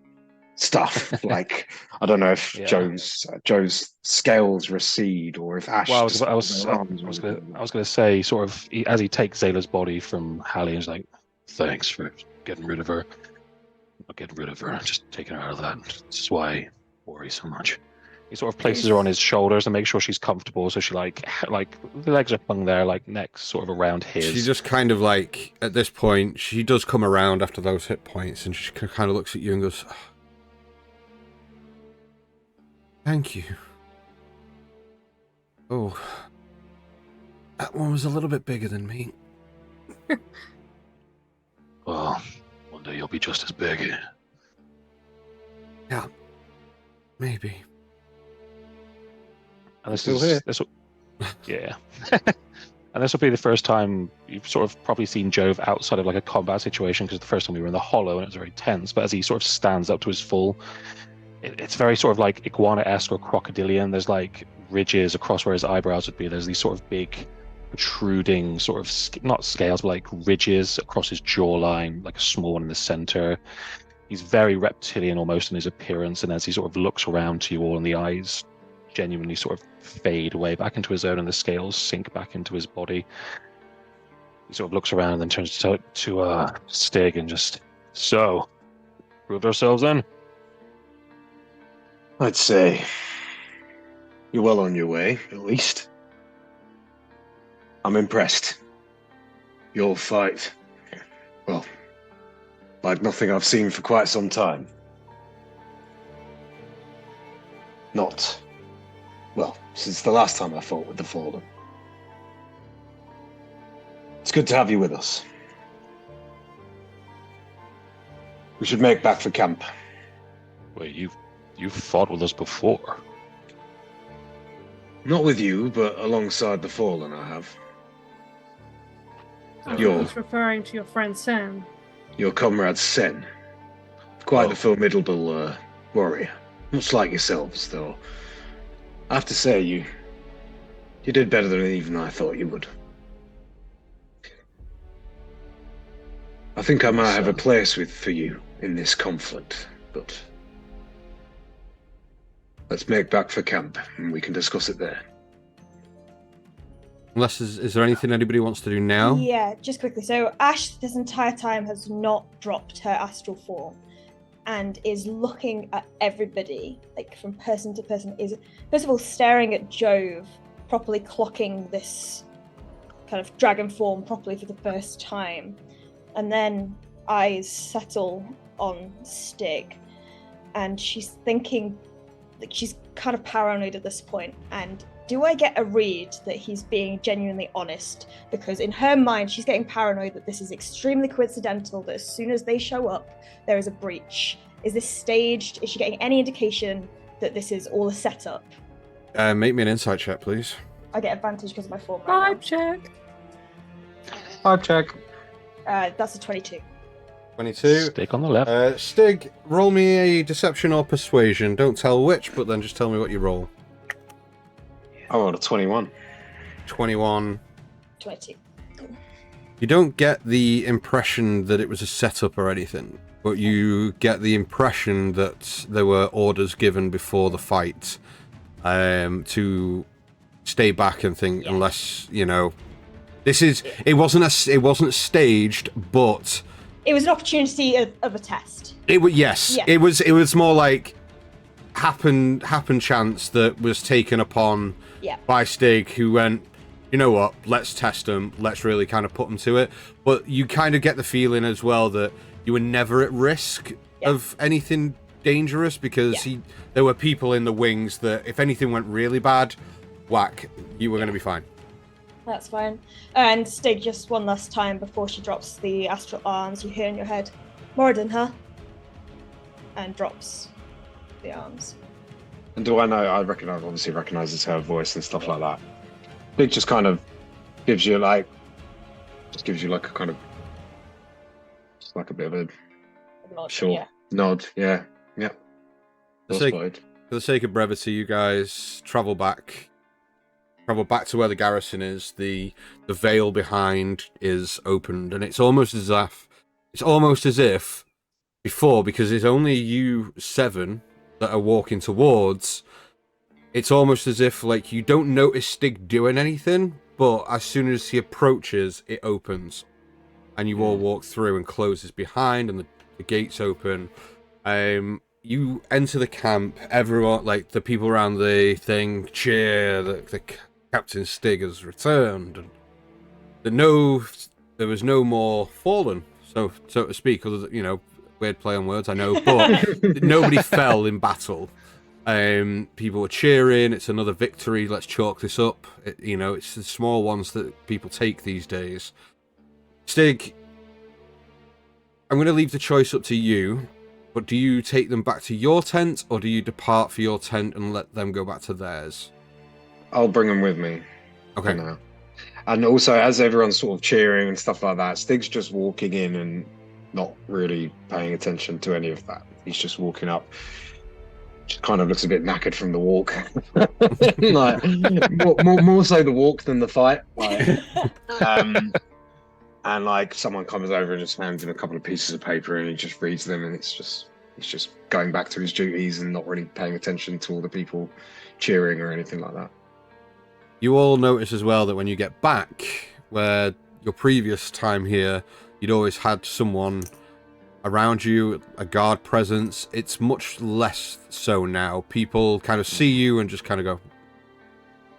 stuff. Like, I don't know if Joe's scales recede, or if Ash. Well, I was going to say, sort of, as he takes Zayla's body from Hallie, he's like, "Thanks for getting rid of her. Not getting rid of her, just taking her out of that. This is why I worry so much." He sort of places her on his shoulders and makes sure she's comfortable. So she like the legs are hung there, like neck sort of around his. She just kind of like, at this point, she does come around after those hit points, and she kind of looks at you and goes, "Thank you. Oh, that one was a little bit bigger than me." Well, one day you'll be just as big. Yeah, maybe. And this will, yeah. And this will be the first time you've sort of probably seen Jove outside of like a combat situation, because the first time we were in the Hollow and it was very tense. But as he sort of stands up to his full, it's very sort of like iguana-esque or crocodilian. There's like ridges across where his eyebrows would be. There's these sort of big protruding sort of not scales but like ridges across his jawline, like a small one in the center. He's very reptilian almost in his appearance, and as he sort of looks around to you all, and the eyes genuinely sort of fade away back into his own and the scales sink back into his body, he sort of looks around and then turns to Stig and just, "So, proved ourselves then?" I'd say you're well on your way, at least. I'm impressed. You'll fight, well, like nothing I've seen for quite some time. Not, well, since the last time I fought with the Fallen. It's good to have you with us. We should make back for camp. Wait, you've fought with us before. Not with you, but alongside the Fallen I have. I think Your- he's referring to your friend Sen. Your comrade Sen. Quite Oh. a formidable warrior. Much like yourselves, though. I have to say, you did better than even I thought you would. I think I might have a place for you in this conflict, but let's make back for camp, and we can discuss it there. Unless, is there anything anybody wants to do now? Yeah, just quickly. So Ash this entire time has not dropped her astral form and is looking at everybody, like from person to person, is first of all staring at Jove, properly clocking this kind of dragon form properly for the first time. And then eyes settle on Stig. And she's thinking, like, she's kind of paranoid at this point, and do I get a read that he's being genuinely honest? Because in her mind, she's getting paranoid that this is extremely coincidental, that as soon as they show up, there is a breach. Is this staged? Is she getting any indication that this is all a setup? Make me an insight check, please. I get advantage because of my form right Vibe check. Vibe check. now. That's a 22. 22. Stick on the left. Stig, roll me a deception or persuasion. Don't tell which, but then just tell me what you roll. I rolled a 21. 21. 22. You don't get the impression that it was a setup or anything, but you get the impression that there were orders given before the fight to stay back and think, Yeah. unless, you know, it wasn't staged, but It was an opportunity of a test. yes, Yeah. it was more like happen chance that was taken upon Yeah. by Stig, who went, you know what, let's test them, let's really kind of put them to it. But you kind of get the feeling as well that you were never at risk Yeah. of anything dangerous, because there were people in the wings that if anything went really bad, whack, you were going to be fine. That's fine. And Stig, just one last time before she drops the astral arms, you hear in your head, Moradin, huh? And drops the arms. And do I know? Obviously recognizes her voice and stuff like that. It just kind of gives you like a kind of, just like a bit of a sure Yeah. nod. Yeah. For Well the spotted. for the sake of brevity, you guys travel back to where the garrison is. The veil behind is opened, and it's almost as if before, because it's only you 7 that are walking towards, it's almost as if like you don't notice Stig doing anything, but as soon as he approaches, it opens and you all walk through and closes behind, and the gates open. You enter the camp. Everyone, like the people around the thing, cheer. The Captain Stig has returned, and there was no more Fallen, so to speak. Other than, you know, weird play on words, I know, but nobody fell in battle. People were cheering. It's another victory. Let's chalk this up. It's the small ones that people take these days. Stig, I'm going to leave the choice up to you, but do you take them back to your tent, or do you depart for your tent and let them go back to theirs? I'll bring them with me. Okay. For now. And also, as everyone's sort of cheering and stuff like that, Stig's just walking in and not really paying attention to any of that. He's just walking up. Just kind of looks a bit knackered from the walk. Like more so the walk than the fight. Like, and like someone comes over and just hands him a couple of pieces of paper, and he just reads them, and he's just going back to his duties and not really paying attention to all the people cheering or anything like that. You all notice as well that when you get back, where your previous time here, you'd always had someone around you, a guard presence. It's much less so now. People kind of see you and just kind of go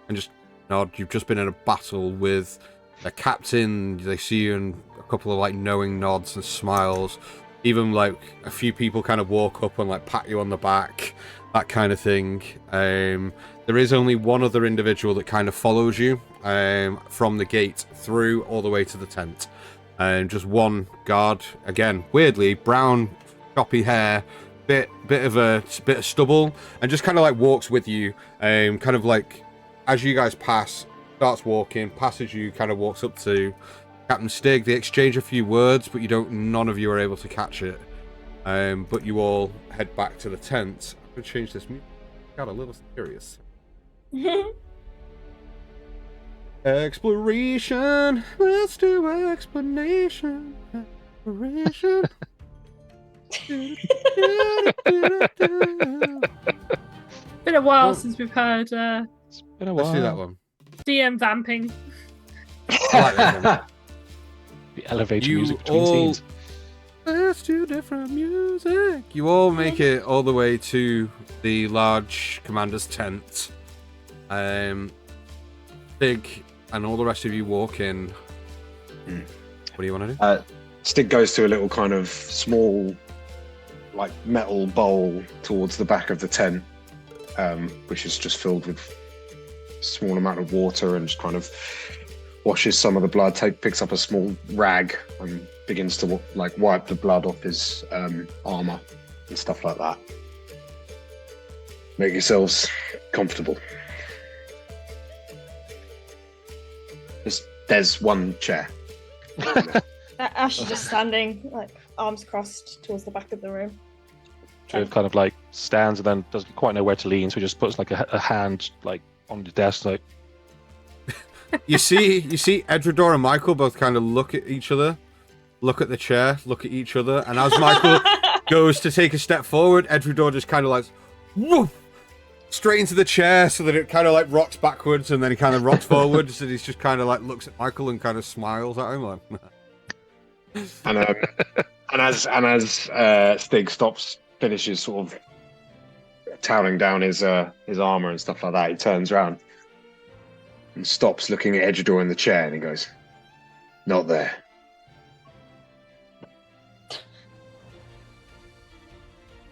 and just nod. You've just been in a battle with a captain. They see you and a couple of like knowing nods and smiles. Even like a few people kind of walk up and like pat you on the back, that kind of thing. There is only one other individual that kind of follows you from the gate through all the way to the tent. Just one guard, again, weirdly, brown, choppy hair, bit of stubble, and just kind of like walks with you, kind of like as you guys pass, starts walking, passes you, kind of walks up to Captain Stig. They exchange a few words, but none of you are able to catch it. But you all head back to the tent. I'm gonna change this music. Got a little serious. Exploration. Let's do explanation. Exploration. Been a while since we've heard It's been a while. Let's do that one. DM vamping. I like that one. The elevator You music between all- scenes. Let's do different music. You all make it all the way to the large commander's tent. Stig and all the rest of you walk in. What do you want to do? Stig goes to a little kind of small, like metal bowl towards the back of the tent, which is just filled with a small amount of water, and just kind of washes some of the blood. Picks up a small rag and begins to like wipe the blood off his armor and stuff like that. Make yourselves comfortable. There's one chair. Ash is just standing, like arms crossed towards the back of the room. Trev kind of like stands and then doesn't quite know where to lean, so he just puts like a hand like on the desk, like You see Edredor and Michael both kind of look at each other, look at the chair, look at each other, and as Michael goes to take a step forward, Edredor just kind of like woof, straight into the chair so that it kind of like rocks backwards, and then he kind of rocks forwards, and he's just kind of like looks at Michael and kind of smiles at him like. And as Stig finishes sort of toweling down his armor and stuff like that, he turns around and stops looking at Edredor in the chair, and he goes, "Not there."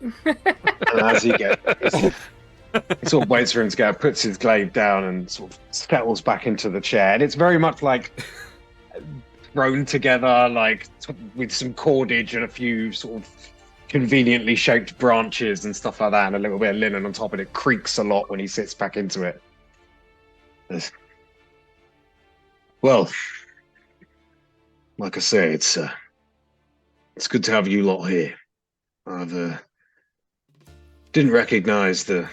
And as he sort of waits for him to go, puts his glaive down and sort of settles back into the chair, and it's very much like thrown together, like with some cordage and a few sort of conveniently shaped branches and stuff like that, and a little bit of linen on top, and it creaks a lot when he sits back into it. Well, like I say, it's good to have you lot here. I've didn't recognize the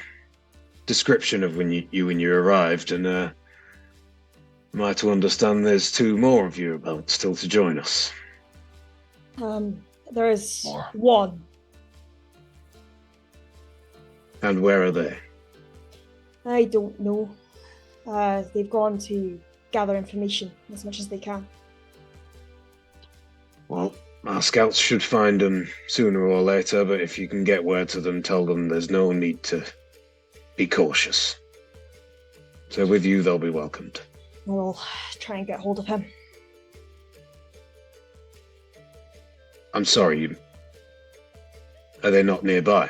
description of when you arrived, and am I to understand there's two more of you about still to join us? There is More. one. And where are they? I don't know. They've gone to gather information as much as they can. Well, our scouts should find them sooner or later, but if you can get word to them, tell them there's no need to be cautious. So with you, they'll be welcomed. We'll try and get hold of him. I'm sorry, are they not nearby?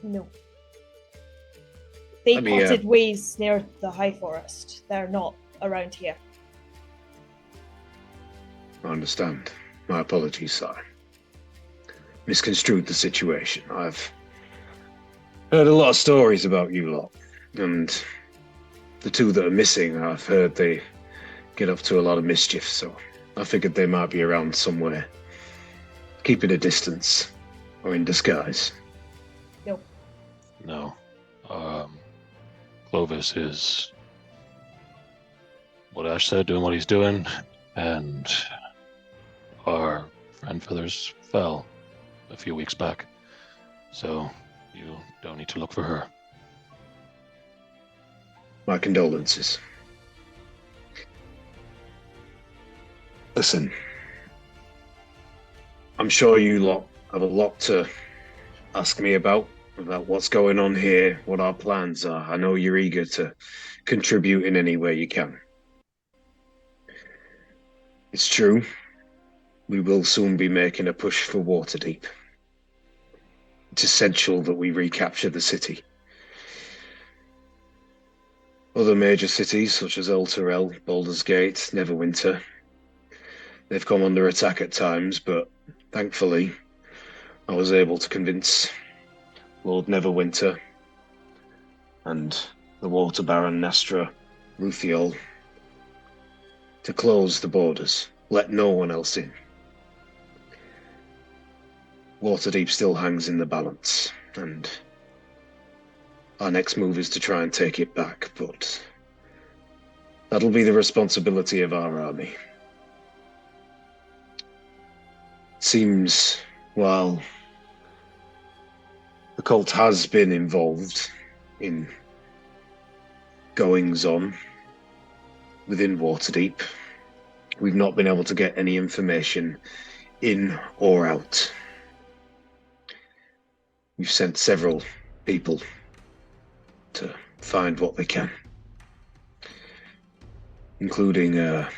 No. They Let me, potted ways near the High Forest. They're not around here. I understand. My apologies, sir. Misconstrued the situation. I've heard a lot of stories about you lot, and the two that are missing, I've heard they get up to a lot of mischief, so I figured they might be around somewhere. Keeping a distance, or in disguise. no. Clovis is what Ash said, doing what he's doing, and our friend Feathers fell a few weeks back, so you don't need to look for her. My condolences. Listen, I'm sure you lot have a lot to ask me about what's going on here, what our plans are. I know you're eager to contribute in any way you can. It's true. We will soon be making a push for Waterdeep. It's essential that we recapture the city. Other major cities, such as Elturel, Baldur's Gate, Neverwinter, they've come under attack at times, but thankfully, I was able to convince Lord Neverwinter and the Water Baron Nastra Ruthiol to close the borders, let no one else in. Waterdeep still hangs in the balance, and our next move is to try and take it back, but that'll be the responsibility of our army. Seems, while the cult has been involved in goings-on within Waterdeep, we've not been able to get any information in or out. We've sent several people to find what they can, including, I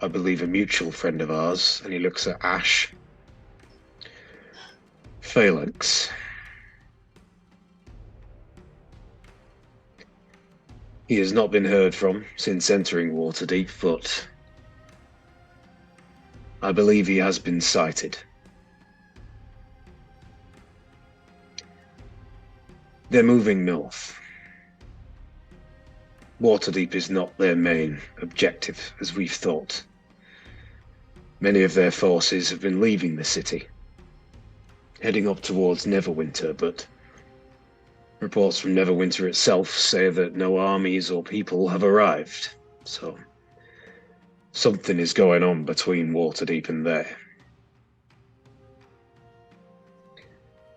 believe, a mutual friend of ours, and he looks at Ash. Phalanx. He has not been heard from since entering Waterdeep, but I believe he has been sighted. They're moving north. Waterdeep is not their main objective, as we've thought. Many of their forces have been leaving the city, heading up towards Neverwinter, but reports from Neverwinter itself say that no armies or people have arrived, so something is going on between Waterdeep and there.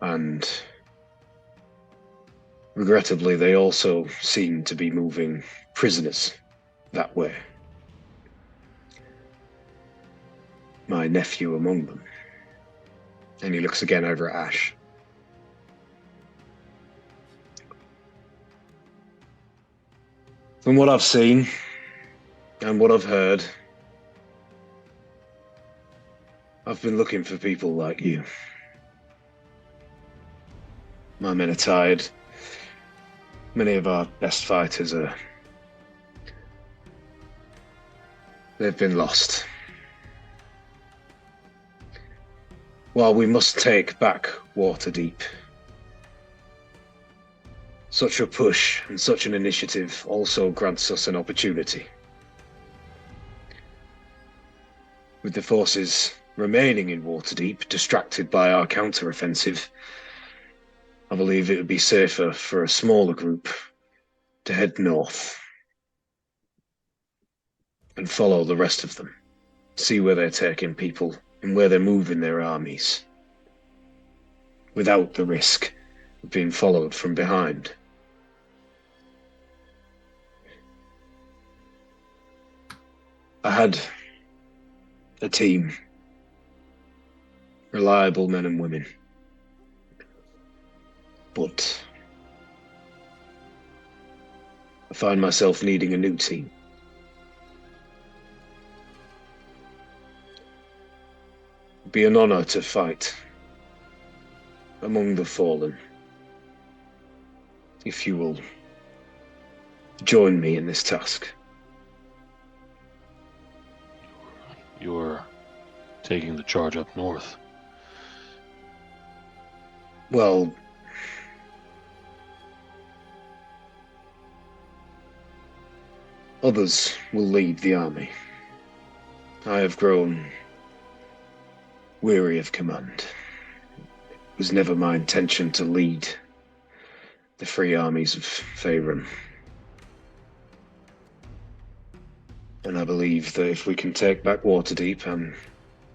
And regrettably, they also seem to be moving prisoners that way. My nephew among them. And he looks again over at Ash. From what I've seen and what I've heard, I've been looking for people like you. My men are tired. Many of our best fighters they've been lost. While we must take back Waterdeep, such a push and such an initiative also grants us an opportunity. With the forces remaining in Waterdeep, distracted by our counter-offensive, I believe it would be safer for a smaller group to head north and follow the rest of them, see where they're taking people and where they're moving their armies, without the risk of being followed from behind. I had a team, reliable men and women, but I find myself needing a new team. It'd be an honor to fight among the fallen, if you will join me in this task. You're taking the charge up north. Well, others will lead the army. I have grown weary of command. It was never my intention to lead the free armies of Faerun. And I believe that if we can take back Waterdeep, and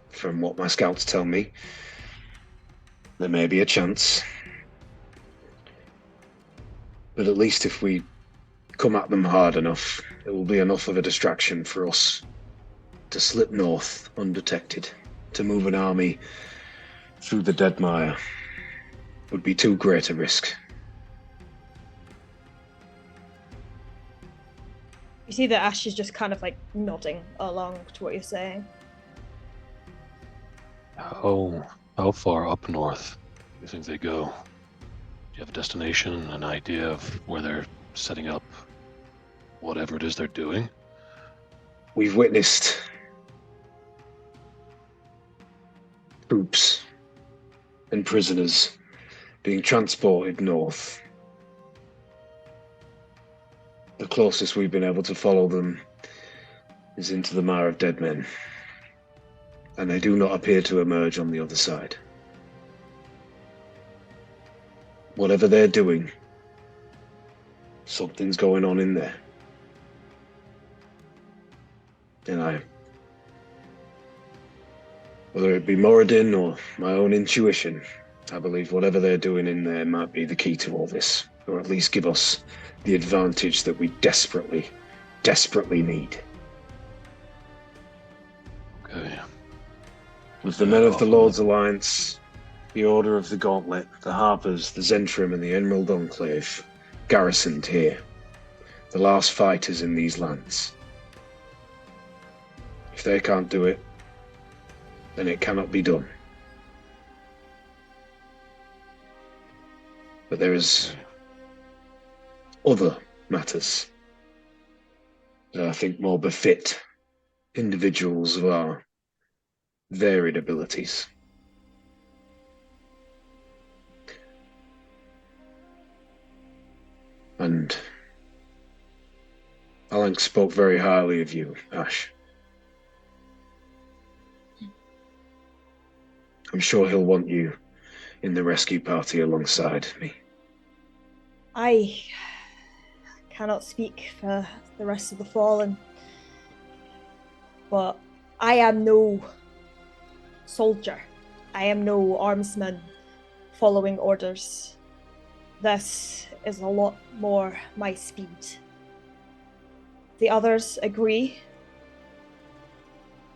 from what my scouts tell me, there may be a chance. But at least if we come at them hard enough, it will be enough of a distraction for us to slip north undetected. to move an army through the Deadmire would be too great a risk. You see that Ash is just kind of like nodding along to what you're saying. How far up north do you think they go? Do you have a destination, an idea of where they're setting up whatever it is they're doing? We've witnessed troops and prisoners being transported north. The closest we've been able to follow them is into the Mire of Dead Men, and they do not appear to emerge on the other side. Whatever they're doing, something's going on in there. And whether it be Moradin or my own intuition, I believe whatever they're doing in there might be the key to all this, or at least give us the advantage that we desperately, desperately need. Okay. With the men of the Lord's Alliance, the Order of the Gauntlet, the Harpers, the Zentrim, and the Emerald Enclave garrisoned here, the last fighters in these lands. If they can't do it, then it cannot be done. But there is other matters that I think more befit individuals of our varied abilities. And Alank spoke very highly of you, Ash. I'm sure he'll want you in the rescue party alongside me. I cannot speak for the rest of the Fallen, but I am no soldier. I am no armsman following orders. This is a lot more my speed. The others agree.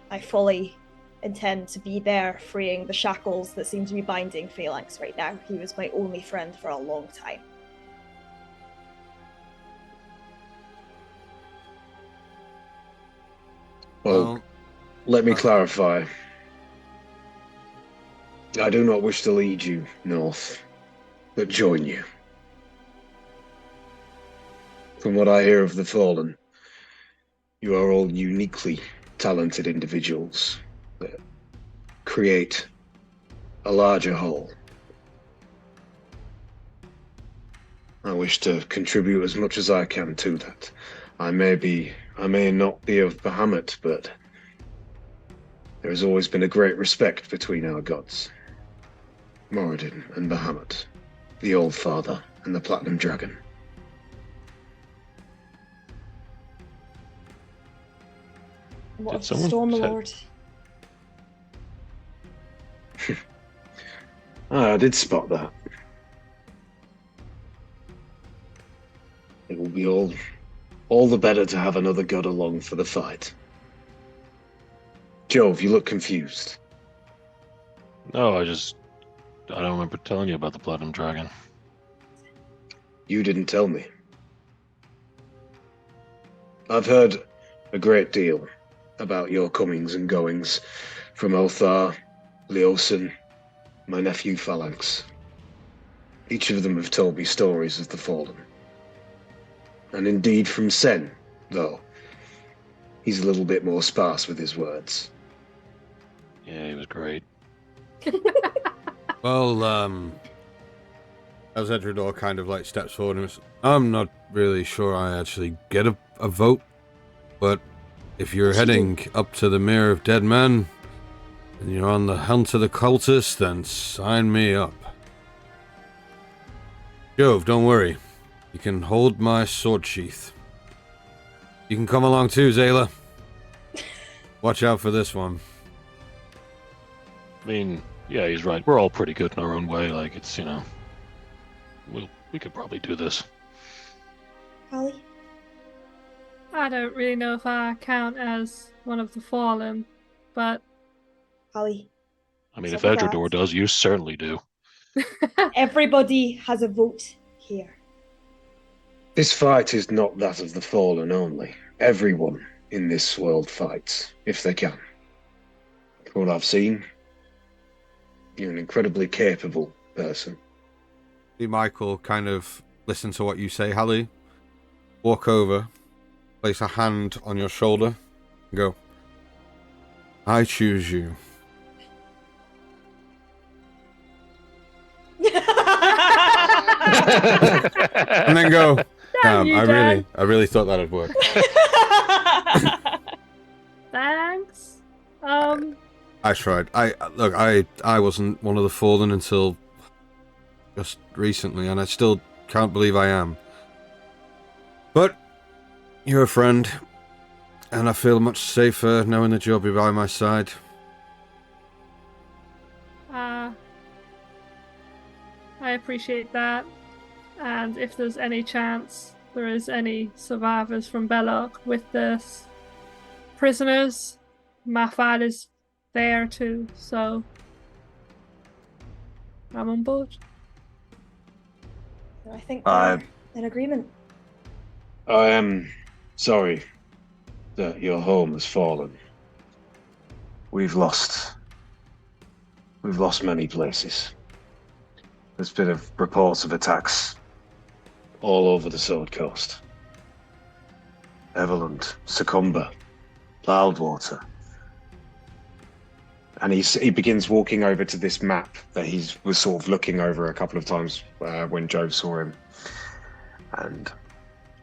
I fully intend to be there freeing the shackles that seem to be binding Phalanx right now. He was my only friend for a long time. Well, let me clarify. I do not wish to lead you north, but join you. From what I hear of the Fallen, you are all uniquely talented individuals that create a larger whole. I wish to contribute as much as I can to that. I may not be of Bahamut, but there has always been a great respect between our gods. Moradin and Bahamut, the Old Father and the Platinum Dragon. What Did of the someone Stormlord? I did spot that. It will be all the better to have another god along for the fight. Jove, you look confused. No, I don't remember telling you about the Platinum Dragon. You didn't tell me. I've heard a great deal about your comings and goings from Othar, Leosin, my nephew Phalanx. Each of them have told me stories of the Fallen. And indeed from Sen, though. He's a little bit more sparse with his words. Yeah, he was great. Well, as Edredor kind of like steps forward and I'm not really sure I actually get a vote, but if you're heading up to the Mirror of Dead Men and you're on the hunt of the cultists, then sign me up. Jove, don't worry. You can hold my sword sheath. You can come along too, Zayla. Watch out for this one. I mean, yeah, he's right. We're all pretty good in our own way. Like, it's, we could probably do this. Holly? I don't really know if I count as one of the Fallen, but Hallie. I mean, if Some of Edrador that. does, you certainly do. Everybody has a vote here. This fight is not that of the fallen only. Everyone in this world fights, if they can. From what I've seen, you're an incredibly capable person. See Michael kind of listen to what you say, Hallie. Walk over, place a hand on your shoulder, and go, I choose you. And then go, damn, I really thought that'd work. Thanks. I tried. I wasn't one of the fallen until just recently, and I still can't believe I am. But you're a friend, and I feel much safer knowing that you'll be by my side. I appreciate that. And if there's any chance there is any survivors from Belloc with the prisoners, my fight is there too, so I'm on board. I think we're in agreement. I am sorry that your home has fallen. We've lost many places. There's been reports of attacks all over the Sword Coast. Everland, Succumber, Loudwater. And he begins walking over to this map that he was sort of looking over a couple of times when Joe saw him. And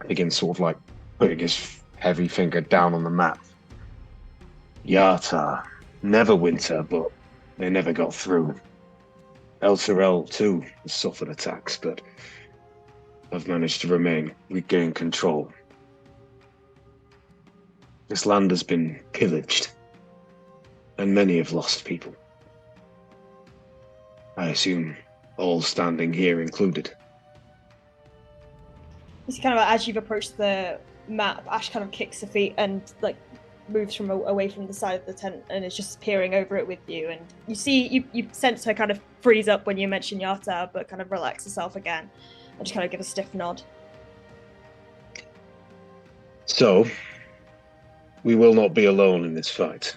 begins sort of like putting his heavy finger down on the map. Yata, Neverwinter, but they never got through. El Terrell too has suffered attacks, but have managed to regain control. This land has been pillaged, and many have lost people. I assume all standing here included. It's kind of as you've approached the map, Ash kind of kicks her feet and like moves from away from the side of the tent and is just peering over it with you. And you see, you sense her kind of freeze up when you mention Yata, but kind of relax herself again and just kind of give a stiff nod. So, we will not be alone in this fight.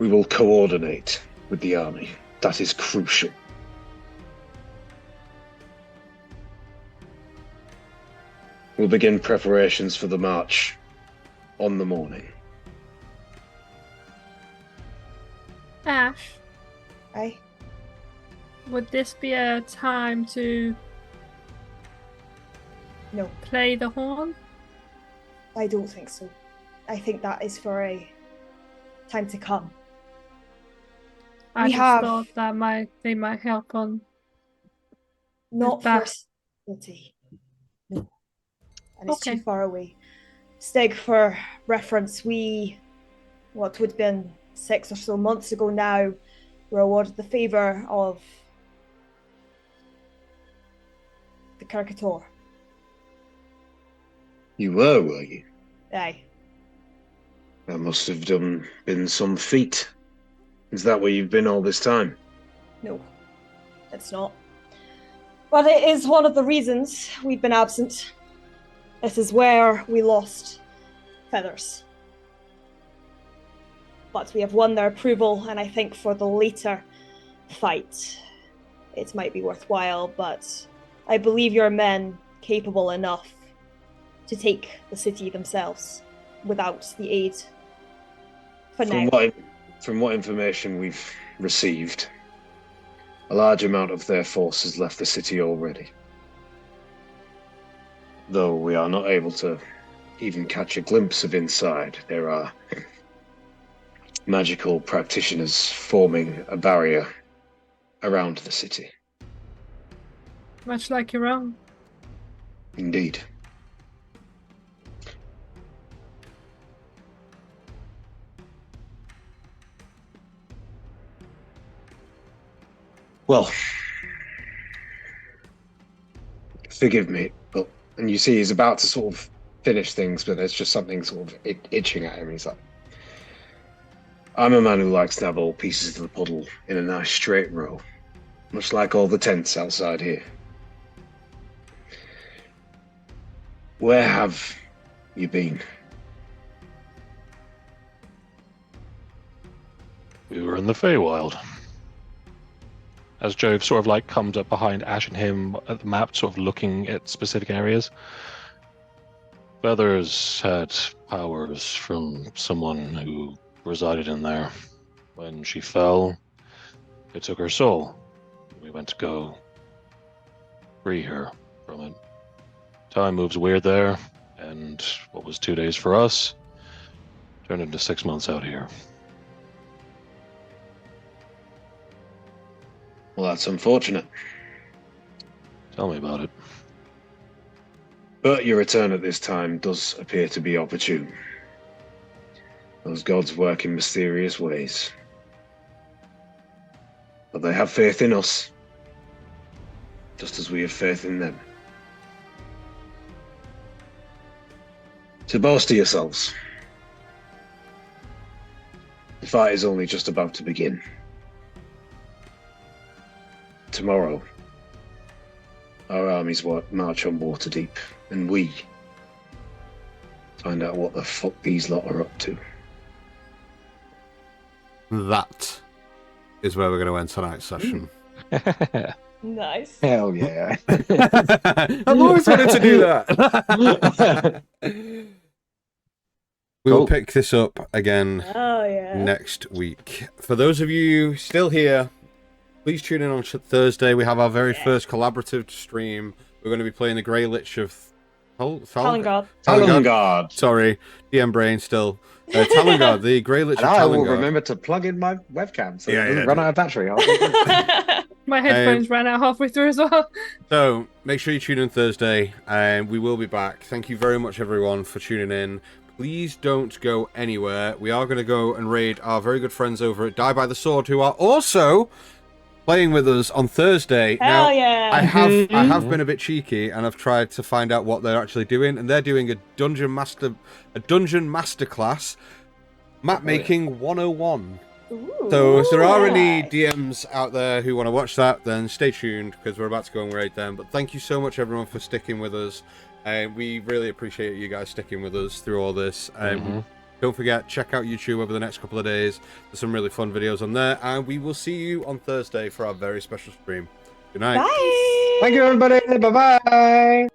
We will coordinate with the army. That is crucial. We'll begin preparations for the march on the morning. Ash, Aye. would this be a time to No, play the horn? I don't think so. I think that is for a time to come. I We just have- thought that they might help on Not That- for city. No. And it's Okay. too far away. Stig, for reference, what would have been 6 or so months ago now, were awarded the favour of the Caricature. You were you? Aye. That must have been some feat. Is that where you've been all this time? No, it's not. But it is one of the reasons we've been absent. This is where we lost feathers. But we have won their approval, and I think for the later fight, it might be worthwhile, but I believe your men capable enough to take the city themselves without the aid for now. From what information we've received, a large amount of their force has left the city already. Though we are not able to even catch a glimpse of inside, there are magical practitioners forming a barrier around the city. much like your own. Indeed. Well, forgive me, and you see he's about to sort of finish things, but there's just something sort of itching at him. He's like, I'm a man who likes to have all pieces of the puzzle in a nice straight row, much like all the tents outside here. Where have you been? We were in the Feywild. As Jove sort of like comes up behind Ash and him at the map, sort of looking at specific areas. Feathers had powers from someone who resided in there. When she fell, it took her soul. We went to go free her from it. Time moves weird there, and what was 2 days for us turned into 6 months out here. Well, that's unfortunate. Tell me about it. But your return at this time does appear to be opportune. Those gods work in mysterious ways. But they have faith in us, just as we have faith in them. So boast to yourselves. The fight is only just about to begin. Tomorrow, our armies march on Waterdeep, and we find out what the fuck these lot are up to. That is where we're going to end tonight's session. Nice. Hell yeah. I've always wanted to do that. We will pick this up again next week. For those of you still here, please tune in on Thursday. We have our very first collaborative stream. We're going to be playing the Grey Lich of Talongard. Sorry, DM brain still. Talongard, the Grey Lich of Talongard. I will remember to plug in my webcam so it doesn't run out of battery. My headphones ran out halfway through as well. So make sure you tune in Thursday, and we will be back. Thank you very much, everyone, for tuning in. Please don't go anywhere. We are going to go and raid our very good friends over at Die by the Sword, who are also playing with us on Thursday. Hell yeah! I have been a bit cheeky, and I've tried to find out what they're actually doing, and they're doing a dungeon master class, map making 101. Ooh, So if there are any DMs out there who want to watch that, then stay tuned, because we're about to go and raid them. But thank you so much, everyone, for sticking with us. We really appreciate you guys sticking with us through all this. Don't forget, check out YouTube over the next couple of days. There's some really fun videos on there. And we will see you on Thursday for our very special stream. Good night. Bye. Thank you, everybody. Bye-bye.